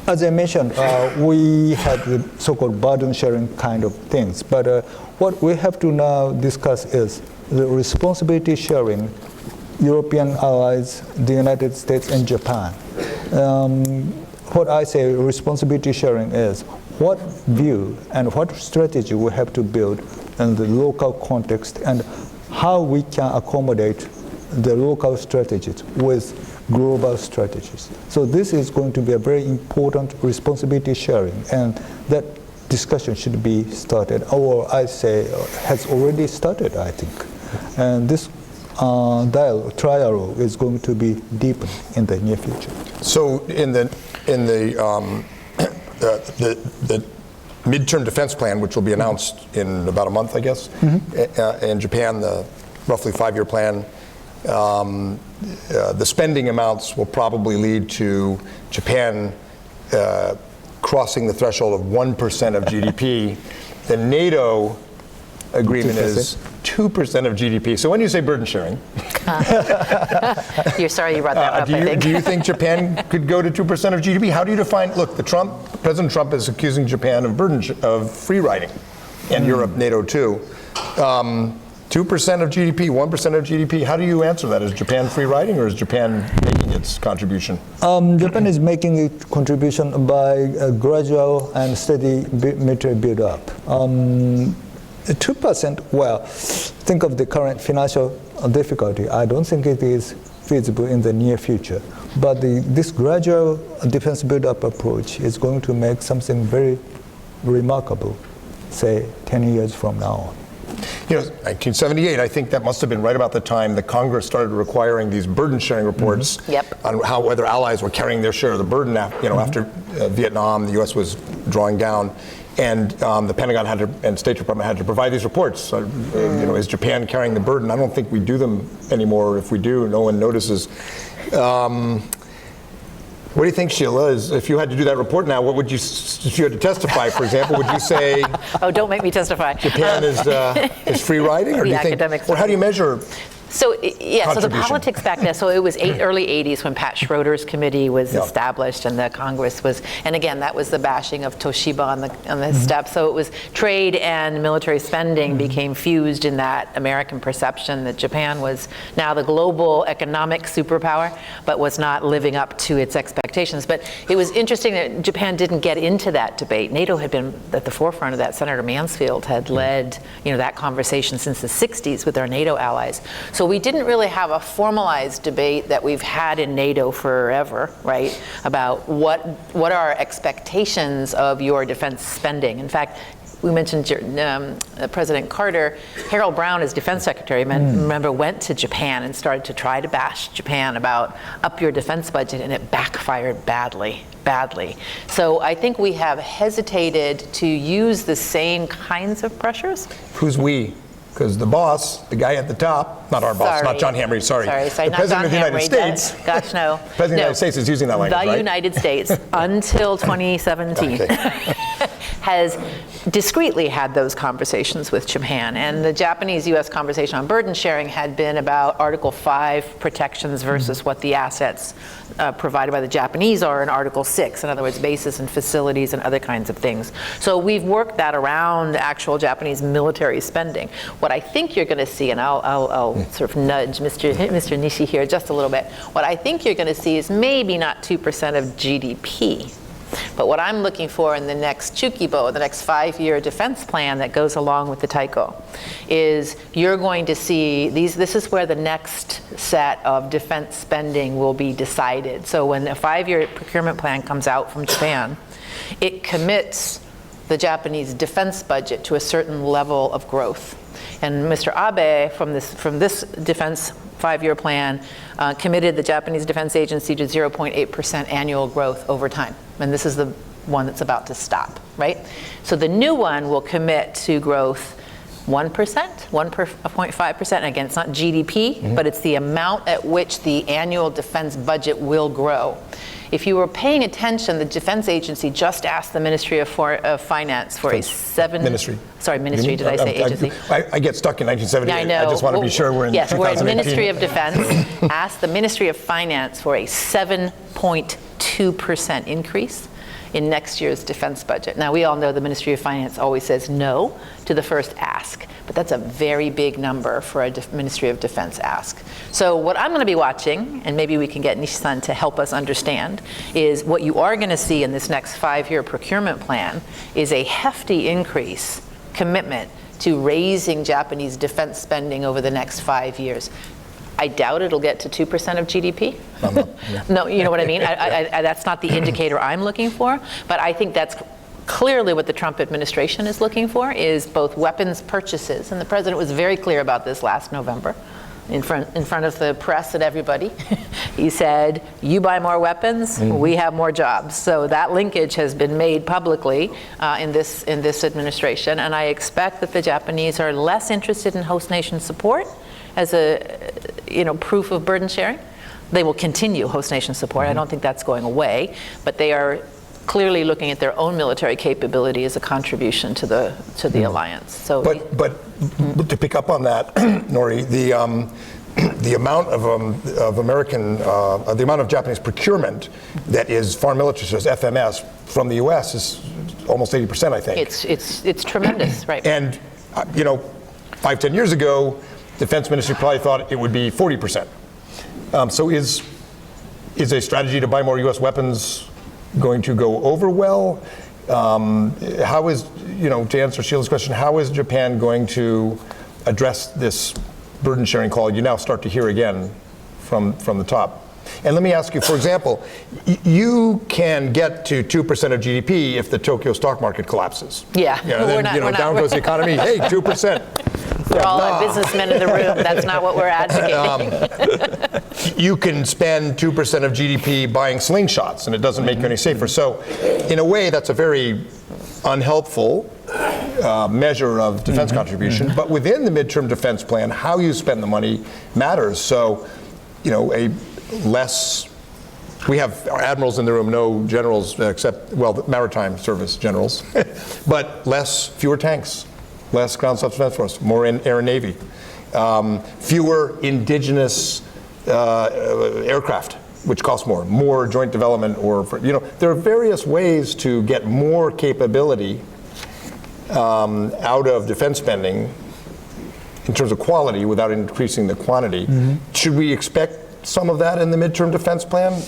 As I mentioned, we had the so-called burden sharing kind of things, but what we have to now discuss is the responsibility sharing European allies, the United States and Japan. What I say responsibility sharing is what view and what strategy we have to build in the local context and how we can accommodate the local strategies with global strategies. So this is going to be a very important responsibility sharing, and that discussion should be started, or I say has already started, I think. And this trial is going to be deepened in the near future. So in the midterm defense plan, which will be announced in about a month, I guess, in Japan, the roughly 5-year plan, the spending amounts will probably lead to Japan crossing the threshold of 1% of GDP. The NATO agreement 2%. Is 2% of GDP. So when you say burden sharing, you're sorry you brought that up. Do you think Japan could go to 2% of GDP? How do you define? Look, President Trump is accusing Japan of free riding, and Europe, NATO too. 2% of GDP, 1% of GDP. How do you answer that? Is Japan free riding, or is Japan making its contribution? Japan is making its contribution by a gradual and steady military build-up. 2%, well, think of the current financial difficulty. I don't think it is feasible in the near future. But this gradual defense build-up approach is going to make something very remarkable, say, 10 years from now on. 1978, I think that must have been right about the time the Congress started requiring these burden-sharing reports on whether allies were carrying their share of the burden after Vietnam, the U.S. was drawing down. And the Pentagon and State Department had to provide these reports. Is Japan carrying the burden? I don't think we do them anymore. If we do, no one notices. What do you think, Sheila? If you had to do that report now, what would you, if you had to testify, for example, would you say? Oh, don't make me testify. Japan is free riding, or do you think? Or how do you measure? So the politics back then, so it was early 80s when Pat Schroeder's committee was established and the Congress was, and again, that was the bashing of Toshiba on the steps. So it was trade and military spending became fused in that American perception that Japan was now the global economic superpower, but was not living up to its expectations. But it was interesting that Japan didn't get into that debate. NATO had been at the forefront of that. Senator Mansfield had led, that conversation since the 60s with our NATO allies. So we didn't really have a formalized debate that we've had in NATO forever, right, about what are our expectations of your defense spending. In fact, we mentioned President Carter. Harold Brown, as defense secretary, remember, went to Japan and started to try to bash Japan about up your defense budget, and it backfired badly. So I think we have hesitated to use the same kinds of pressures. Who's we? because the boss, the guy at the top, not our boss, not John Hamre, sorry. Sorry, the not President John of the United Hamre, States. Gosh, no. President of the United States is using that language, The right? United States, until 2017, has discreetly had those conversations with Japan. And the Japanese-U.S. conversation on burden sharing had been about Article 5 protections versus what the assets provided by the Japanese are in Article 6, in other words, bases and facilities and other kinds of things. So we've worked that around actual Japanese military spending. What I think you're going to see, and I'll sort of nudge Mr. Nishi here just a little bit, what I think you're going to see is maybe not 2% of GDP. But what I'm looking for in the next Chukibo, the next 5-year defense plan that goes along with the Taiko, is you're going to see this is where the next set of defense spending will be decided. So when a 5-year procurement plan comes out from Japan, it commits the Japanese defense budget to a certain level of growth. And Mr. Abe, from this defense 5-year plan, committed the Japanese Defense Agency to 0.8% annual growth over time. And this is the one that's about to stop, right? So the new one will commit to growth 1%, 1.5%. Again, it's not GDP, but it's the amount at which the annual defense budget will grow. If you were paying attention, the Defense Agency just asked the Ministry of Finance for Ministry. Sorry, Ministry, did I say agency? I get stuck in 1978. Yeah, I know. I just want to be sure we're in 2018. Yes, we're in Ministry of Defense, asked the Ministry of Finance for a 7.2% increase in next year's defense budget. Now, we all know the Ministry of Finance always says no to the first ask, but that's a very big number for a Ministry of Defense ask. So what I'm going to be watching, and maybe we can get Nishi-san to help us understand, is what you are going to see in this next 5-year procurement plan is a hefty increase, commitment to raising Japanese defense spending over the next 5 years. I doubt it'll get to 2% of GDP. No, you know what I mean? That's not the indicator I'm looking for, but I think that's clearly what the Trump administration is looking for, is both weapons purchases, and the president was very clear about this last November in front of the press and everybody. He said, you buy more weapons, we have more jobs. So that linkage has been made publicly in this administration, and I expect that the Japanese are less interested in host nation support as a proof of burden sharing. They will continue host nation support. I don't think that's going away, but they are clearly looking at their own military capability as a contribution to the alliance. So, but to pick up on that, Nori, the amount of American, the amount of Japanese procurement that is foreign military service (FMS) from the U.S. is almost 80%, I think. It's tremendous, right? And 5-10 years ago, Defense Ministry probably thought it would be 40%. So is a strategy to buy more U.S. weapons going to go over well? How is, to answer Sheila's question, how is Japan going to address this burden sharing call you now start to hear again from the top? And let me ask you, for example, you can get to 2% of GDP if the Tokyo stock market collapses. Yeah, then, down goes the economy. Hey, 2%. We're all our businessmen in the room. That's not what we're advocating. You can spend 2% of GDP buying slingshots, and it doesn't make you any safer. So, in a way, that's a very unhelpful measure of defense contribution. But within the midterm defense plan, how you spend the money matters. So, we have admirals in the room, no generals except, the maritime service generals, but fewer tanks, less ground self-defense force, more in air and navy, fewer indigenous aircraft, which cost more joint development, there are various ways to get more capability out of defense spending in terms of quality without increasing the quantity. Should we expect some of that in the midterm defense plan?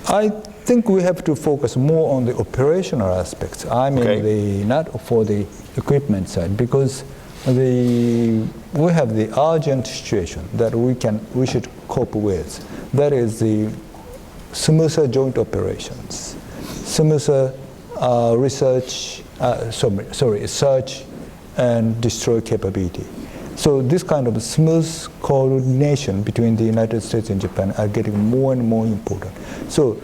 I think we have to focus more on the operational aspects. I mean, not for the equipment side, because we have the urgent situation that we should cope with. That is the smoother joint operations, smoother search and destroy capability. So this kind of smooth coordination between the United States and Japan are getting more and more important. So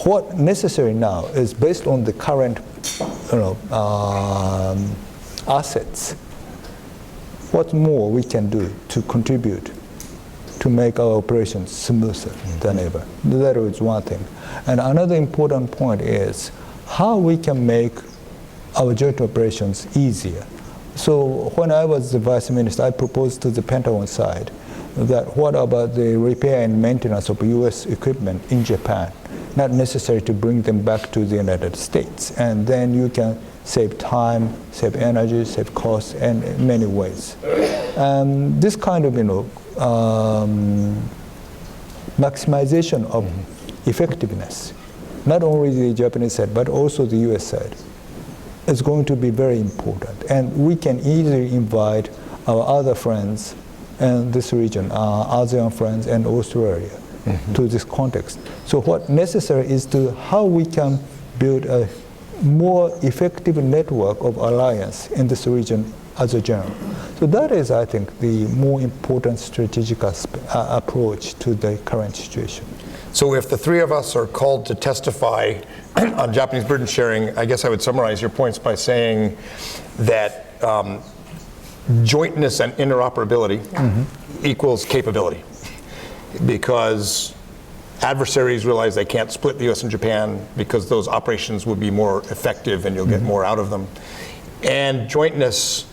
what necessary now is based on the current assets, what more we can do to contribute to make our operations smoother than ever. That is one thing. And another important point is how we can make our joint operations easier. So when I was the vice minister, I proposed to the Pentagon side that what about the repair and maintenance of US equipment in Japan, not necessary to bring them back to the United States. And then you can save time, save energy, save costs, and in many ways. This kind of, maximization of effectiveness, not only the Japanese side, but also the US side, is going to be very important. And we can easily invite our other friends in this region, ASEAN friends and Australia, to this context. So what necessary is to how we can build a more effective network of alliance in this region as a general. So that is, I think, the more important strategic approach to the current situation. So if the three of us are called to testify on Japanese burden sharing, I guess I would summarize your points by saying that jointness and interoperability equals capability, because adversaries realize they can't split the US and Japan because those operations would be more effective and you'll get more out of them. And jointness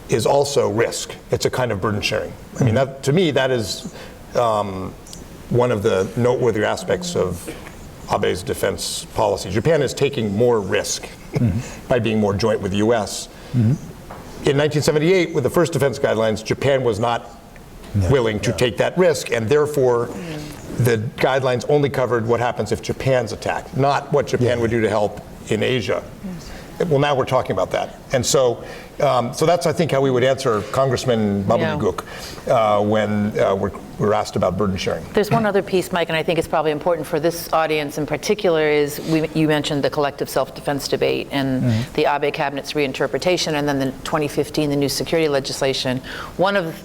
is also risk. It's a kind of burden sharing. I mean, that, to me, that is one of the noteworthy aspects of Abe's defense policy. Japan is taking more risk by being more joint with the US. In 1978, with the first defense guidelines, Japan was not willing to take that risk, and therefore the guidelines only covered what happens if Japan's attacked, not what Japan would do to help in Asia. Well, now we're talking about that. And so, so that's, I think, how we would answer Congressman Babuduguk when we're asked about burden sharing. There's one other piece, Mike, and I think it's probably important for this audience in particular, is you mentioned the collective self-defense debate and the Abe cabinet's reinterpretation, and then the 2015, the new security legislation.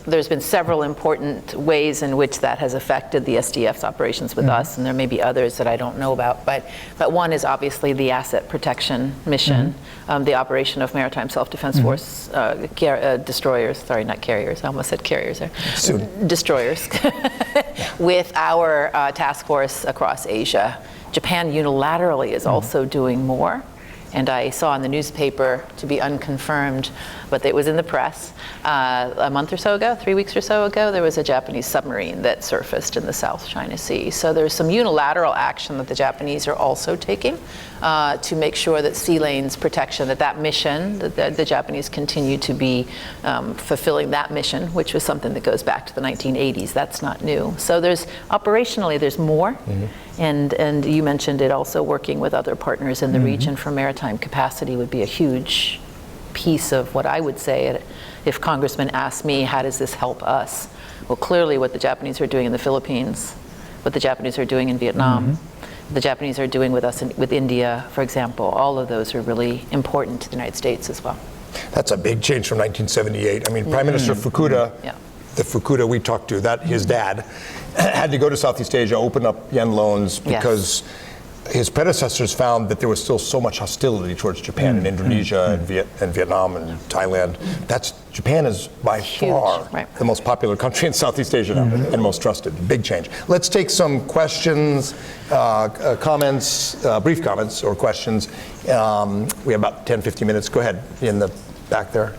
There's been several important ways in which that has affected the SDF's operations with us, and there may be others that I don't know about, but one is obviously the asset protection mission, the operation of maritime self-defense force destroyers, sorry, not carriers, I almost said carriers there, destroyers, with our task force across Asia. Japan unilaterally is also doing more, and I saw in the newspaper, to be unconfirmed, but it was in the press, a month or so ago, 3 weeks or so ago, there was a Japanese submarine that surfaced in the South China Sea. So there's some unilateral action that the Japanese are also taking to make sure that sea lanes protection, that mission, that the Japanese continue to be fulfilling that mission, which was something that goes back to the 1980s. That's not new. So operationally, there's more. And you mentioned it also, working with other partners in the region for maritime capacity would be a huge piece of what I would say if Congressman asked me, how does this help us? Well, clearly what the Japanese are doing in the Philippines, what the Japanese are doing in Vietnam, the Japanese are doing with us with India, for example, all of those are really important to the United States as well. That's a big change from 1978. I mean, Prime Minister Fukuda, the Fukuda we talked to, his dad, had to go to Southeast Asia, open up yen loans, because his predecessors found that there was still so much hostility towards Japan and Indonesia and Vietnam and Thailand. Japan is by far the most popular country in Southeast Asia now and most trusted. Big change. Let's take some questions, comments, brief comments or questions. We have about 10, 15 minutes. Go ahead in the back there.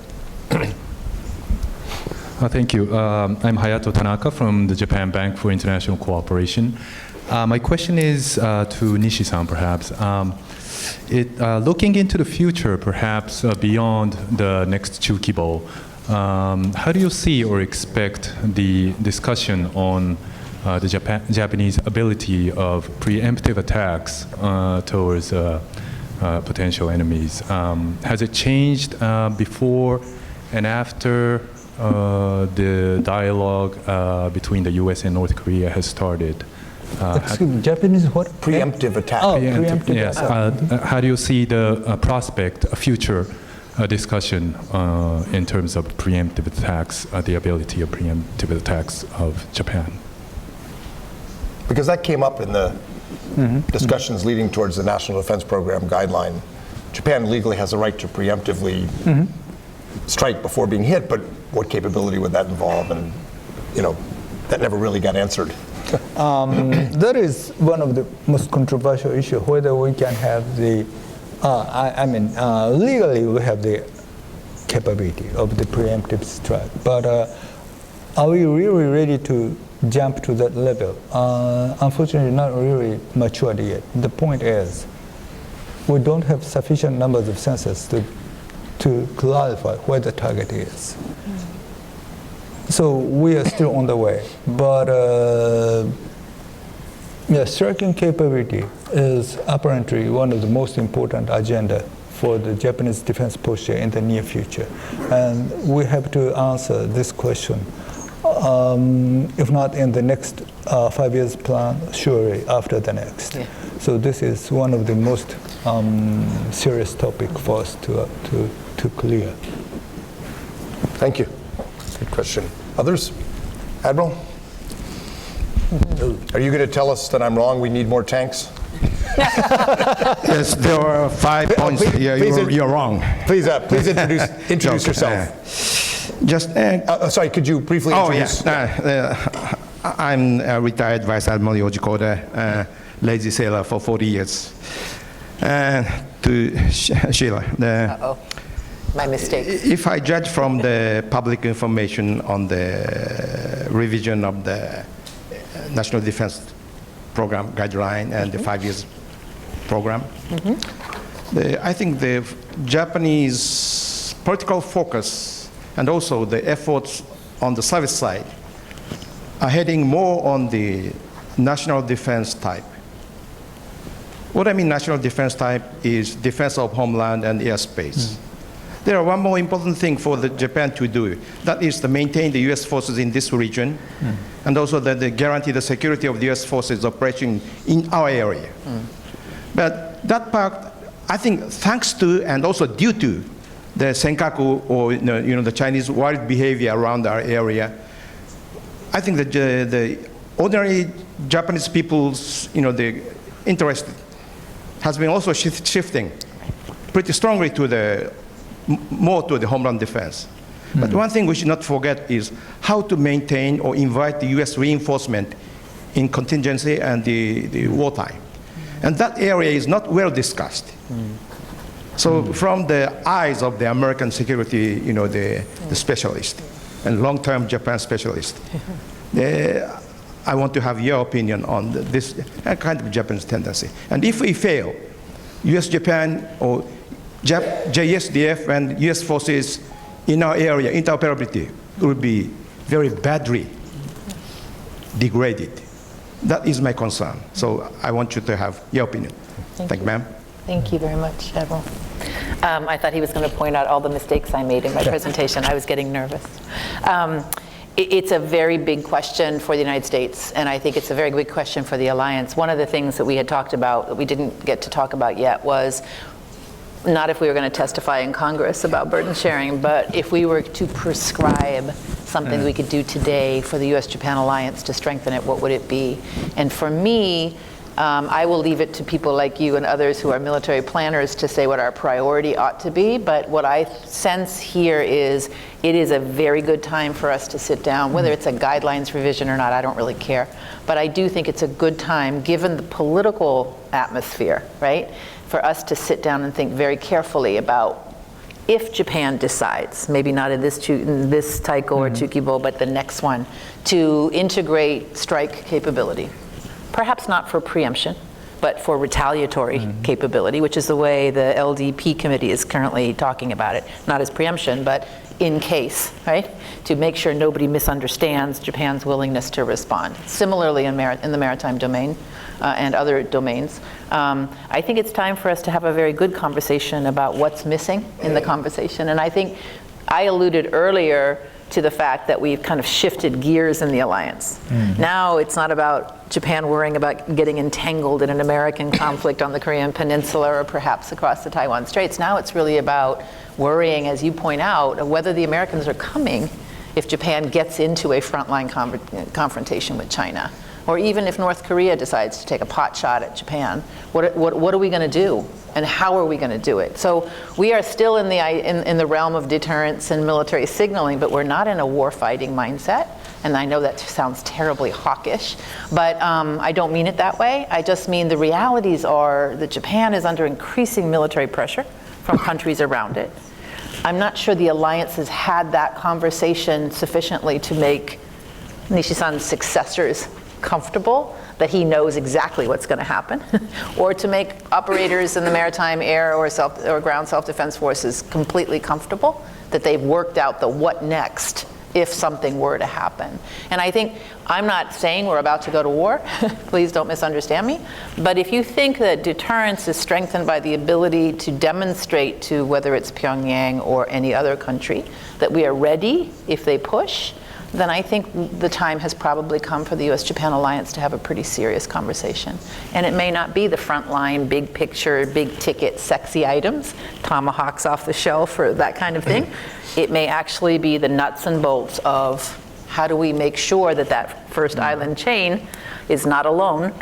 Thank you. I'm Hayato Tanaka from the Japan Bank for International Cooperation. My question is to Nishi-san, perhaps. Looking into the future, perhaps beyond the next Chukibo, how do you see or expect the discussion on the Japanese ability of preemptive attacks towards potential enemies? Has it changed before and after the dialogue between the US and North Korea has started? Excuse me, Japanese what? Preemptive attack. Oh, preemptive yes. attack. How do you see the prospect, a future discussion in terms of preemptive attacks, the ability of preemptive attacks of Japan? Because that came up in the discussions leading towards the National Defense Program guideline. Japan legally has a right to preemptively strike before being hit, but what capability would that involve? And, that never really got answered. That is one of the most controversial issues, whether we can have the, legally we have the capability of the preemptive strike, but are we really ready to jump to that level? Unfortunately, not really matured yet. The point is, we don't have sufficient numbers of sensors to clarify where the target is. So we are still on the way, but striking capability is apparently one of the most important agenda for the Japanese defense posture in the near future. And we have to answer this question, if not in the next 5 years plan, surely after the next. Yeah. So this is one of the most serious topic for us to clear. Thank you. Good question. Others? Admiral? Are you going to tell us that I'm wrong, we need more tanks? Yes, there are 5 points here. You're wrong. Please introduce yourself. Just sorry, could you briefly introduce? I'm a retired Vice Admiral Yoji Koda, lazy sailor for 40 years. To Sheila. My mistake. If I judge from the public information on the revision of the National Defense Program guideline and the 5 years program, I think the Japanese political focus and also the efforts on the service side are heading more on the national defense type. What I mean national defense type is defense of homeland and airspace. There are one more important thing for Japan to do. That is to maintain the U.S. forces in this region, and also that they guarantee the security of the U.S. forces operating in our area. But that part, I think, thanks to and also due to the senkaku or the Chinese wild behavior around our area, I think that the ordinary Japanese people's the interest has been also shifting pretty strongly to more to the homeland defense. But one thing we should not forget is how to maintain or invite the U.S. reinforcement in contingency and the wartime. And that area is not well discussed. So from the eyes of the American security, the specialist and long-term Japan specialist, I want to have your opinion on this kind of Japanese tendency. And if we fail, U.S.-Japan or JSDF and U.S. forces in our area, interoperability will be very badly degraded. That is my concern. So I want you to have your opinion. Thank you, ma'am. Thank you very much, Admiral. I thought he was going to point out all the mistakes I made in my presentation. I was getting nervous. It's a very big question for the United States, and I think it's a very big question for the alliance. One of the things that we had talked about that we didn't get to talk about yet was not if we were going to testify in Congress about burden sharing, but if we were to prescribe something we could do today for the U.S.-Japan alliance to strengthen it, what would it be? And for me, I will leave it to people like you and others who are military planners to say what our priority ought to be, but what I sense here is it is a very good time for us to sit down, whether it's a guidelines revision or not, I don't really care. But I do think it's a good time, given the political atmosphere, right, for us to sit down and think very carefully about if Japan decides, maybe not in this Taiko or Chukibo, but the next one, to integrate strike capability. Perhaps not for preemption, but for retaliatory capability, which is the way the LDP committee is currently talking about it. Not as preemption, but in case, right? To make sure nobody misunderstands Japan's willingness to respond. Similarly in the maritime domain and other domains. I think it's time for us to have a very good conversation about what's missing in the conversation. And I think I alluded earlier to the fact that we've kind of shifted gears in the alliance. Now it's not about Japan worrying about getting entangled in an American conflict on the Korean Peninsula or perhaps across the Taiwan Straits. Now it's really about worrying, as you point out, whether the Americans are coming if Japan gets into a frontline confrontation with China. Or even if North Korea decides to take a pot shot at Japan, what are we going to do? And how are we going to do it? So we are still in the realm of deterrence and military signaling, but we're not in a war-fighting mindset. And I know that sounds terribly hawkish, but I don't mean it that way. I just mean the realities are that Japan is under increasing military pressure from countries around it. I'm not sure the alliance has had that conversation sufficiently to make Nishi-san's successors comfortable, that he knows exactly what's going to happen, or to make operators in the maritime, air, or ground self-defense forces completely comfortable that they've worked out the what next if something were to happen. And I think, I'm not saying we're about to go to war, please don't misunderstand me, but if you think that deterrence is strengthened by the ability to demonstrate to whether it's Pyongyang or any other country that we are ready if they push, then I think the time has probably come for the U.S.-Japan alliance to have a pretty serious conversation. And it may not be the frontline, big picture, big ticket, sexy items, tomahawks off the shelf or that kind of thing. It may actually be the nuts and bolts of how do we make sure that that first island chain is not alone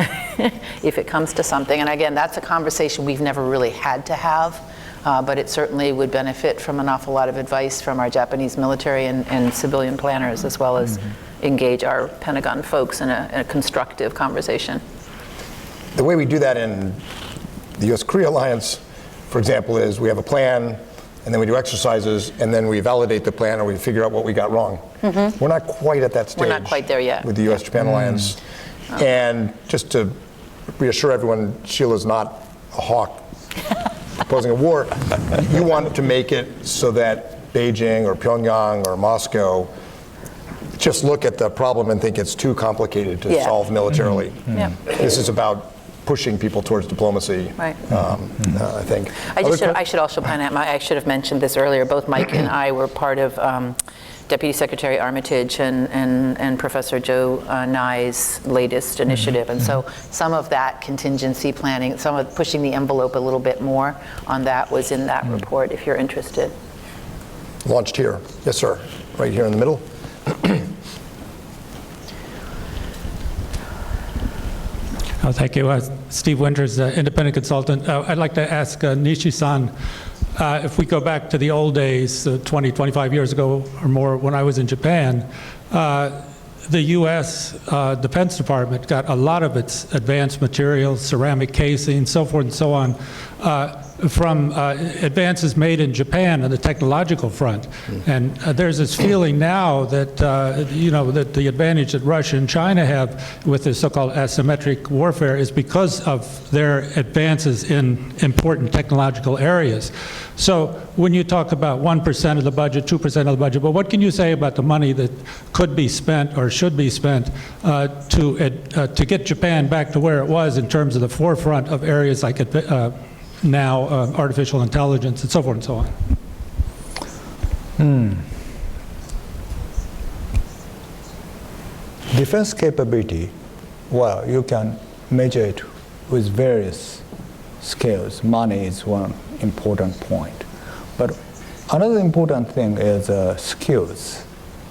if it comes to something. And again, that's a conversation we've never really had to have. But it certainly would benefit from an awful lot of advice from our Japanese military and civilian planners, as well as engage our Pentagon folks in a constructive conversation. The way we do that in the U.S.-Korea alliance, for example, is we have a plan, and then we do exercises, and then we validate the plan, or we figure out what we got wrong. We're not quite at that stage. We're not quite there yet. With the U.S.-Japan alliance. And just to reassure everyone, Sheila's not a hawk proposing a war. You want to make it so that Beijing or Pyongyang or Moscow just look at the problem and think it's too complicated to solve militarily. This is about pushing people towards diplomacy, right. I think. I should also point out, I should have mentioned this earlier, both Mike and I were part of Deputy Secretary Armitage and Professor Joe Nye's latest initiative. And so some of that contingency planning, some of pushing the envelope a little bit more on that was in that report, if you're interested. Launched here. Yes, sir. Right here in the middle. Thank you. Steve Winters, independent consultant. I'd like to ask Nishi-san, if we go back to the old days, 20, 25 years ago or more, when I was in Japan, the U.S. Defense Department got a lot of its advanced materials, ceramic casing, so forth and so on, from advances made in Japan on the technological front. And there's this feeling now that, that the advantage that Russia and China have with this so-called asymmetric warfare is because of their advances in important technological areas. So when you talk about 1% of the budget, 2% of the budget, but what can you say about the money that could be spent or should be spent to get Japan back to where it was in terms of the forefront of areas like now artificial intelligence and so forth and so on? Defense capability, well, you can measure it with various scales. Money is one important point. But another important thing is skills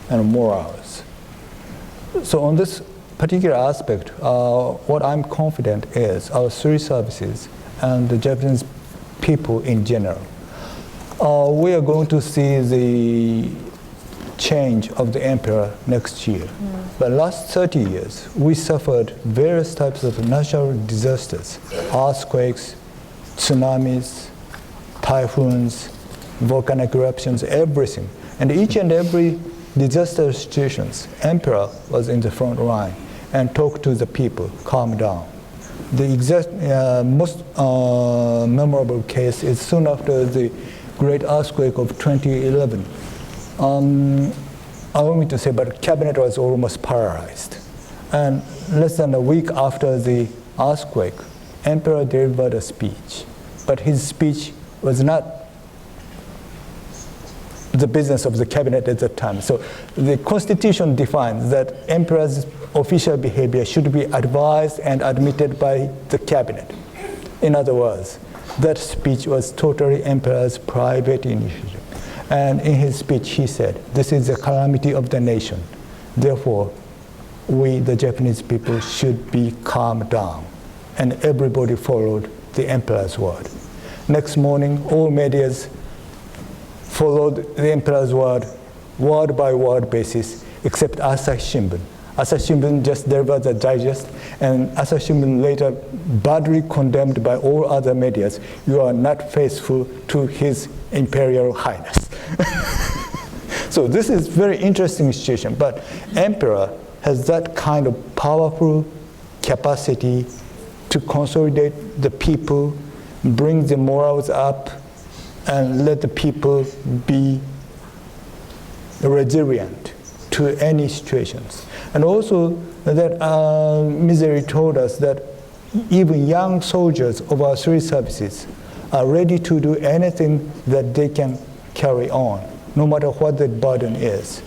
and morals. So on this particular aspect, what I'm confident is our three services and the Japanese people in general. We are going to see the change of the emperor next year. But last 30 years, we suffered various types of natural disasters, earthquakes, tsunamis, typhoons, volcanic eruptions, everything. And each and every disaster situations, emperor was in the front line and talked to the people, calm down. The exact most memorable case is soon after the great earthquake of 2011. Allow me to say, but cabinet was almost paralyzed. And less than a week after the earthquake, emperor delivered a speech. But his speech was not the business of the cabinet at that time. So the constitution defines that emperor's official behavior should be advised and admitted by the cabinet. In other words, that speech was totally emperor's private initiative. And in his speech, he said, this is a calamity of the nation. Therefore, we, the Japanese people, should be calmed down. And everybody followed the emperor's word. Next morning, all medias followed the emperor's word by word basis, except Asahi Shimbun. Asahi Shimbun just delivered the digest, and Asahi Shimbun later badly condemned by all other medias. You are not faithful to His Imperial Highness. So this is very interesting situation, but emperor has that kind of powerful capacity to consolidate the people, bring the morals up, and let the people be resilient to any situations. And also that Misery told us that even young soldiers of our three services are ready to do anything that they can carry on, no matter what the burden is.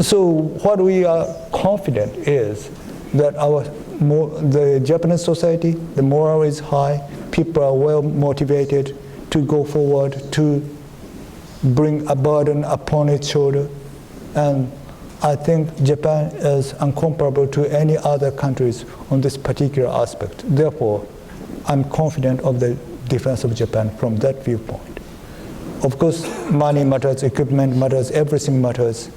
So what we are confident is that the Japanese society, the morale is high, people are well motivated to go forward, to bring a burden upon its shoulder. And I think Japan is incomparable to any other countries on this particular aspect. Therefore, I'm confident of the defense of Japan from that viewpoint. Of course, money matters, equipment matters, everything matters,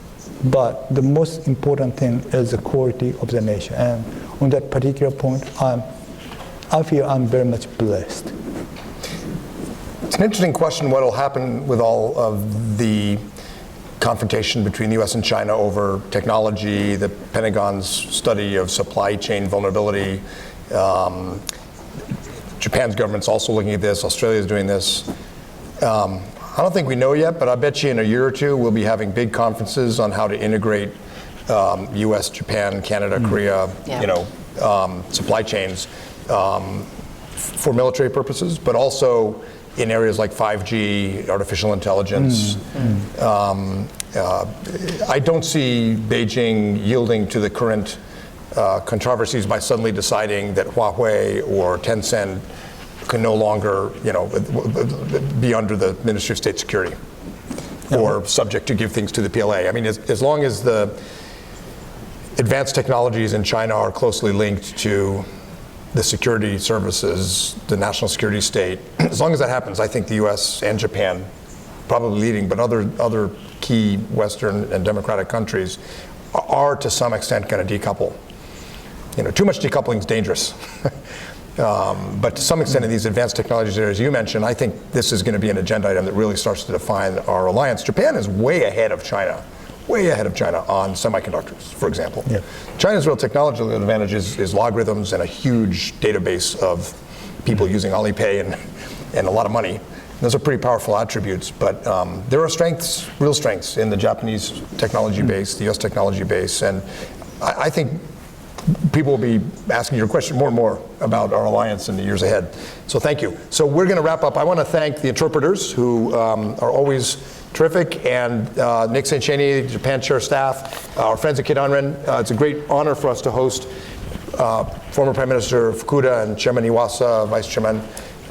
but the most important thing is the quality of the nation. And on that particular point, I feel I'm very much blessed. It's an interesting question what will happen with all of the confrontation between the US and China over technology, the Pentagon's study of supply chain vulnerability. Japan's government's also looking at this, Australia's doing this. I don't think we know yet, but I bet you in a year or two we'll be having big conferences on how to integrate US, Japan, Canada, Korea, supply chains for military purposes, but also in areas like 5G, artificial intelligence. I don't see Beijing yielding to the current controversies by suddenly deciding that Huawei or Tencent can no longer, be under the Ministry of State Security or subject to give things to the PLA. I mean, as long as the advanced technologies in China are closely linked to the security services, the national security state, as long as that happens, I think the US and Japan, probably leading, but other key Western and democratic countries are to some extent going to decouple. Too much decoupling is dangerous. But to some extent in these advanced technologies areas you mentioned, I think this is going to be an agenda item that really starts to define our alliance. Japan is way ahead of China on semiconductors, for example. Yeah. China's real technological advantage is logarithms and a huge database of people using Alipay and a lot of money. Those are pretty powerful attributes, but there are strengths, real strengths in the Japanese technology base, the US technology base, and I think people will be asking your question more and more about our alliance in the years ahead. So thank you. So we're going to wrap up. I want to thank the interpreters who are always terrific, and Nick St. Cheney, Japan Chair staff, our friends at Keidanren. It's a great honor for us to host former Prime Minister Fukuda and Chairman Iwasa, Vice Chairman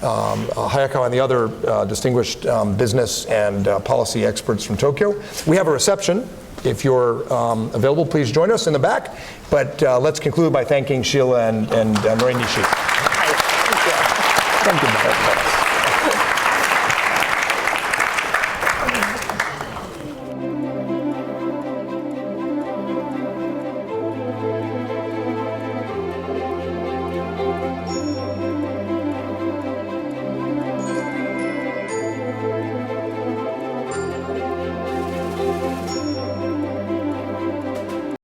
Hayakawa, and the other distinguished business and policy experts from Tokyo. We have a reception. If you're available, please join us in the back. But let's conclude by thanking Sheila and Marie Nishi.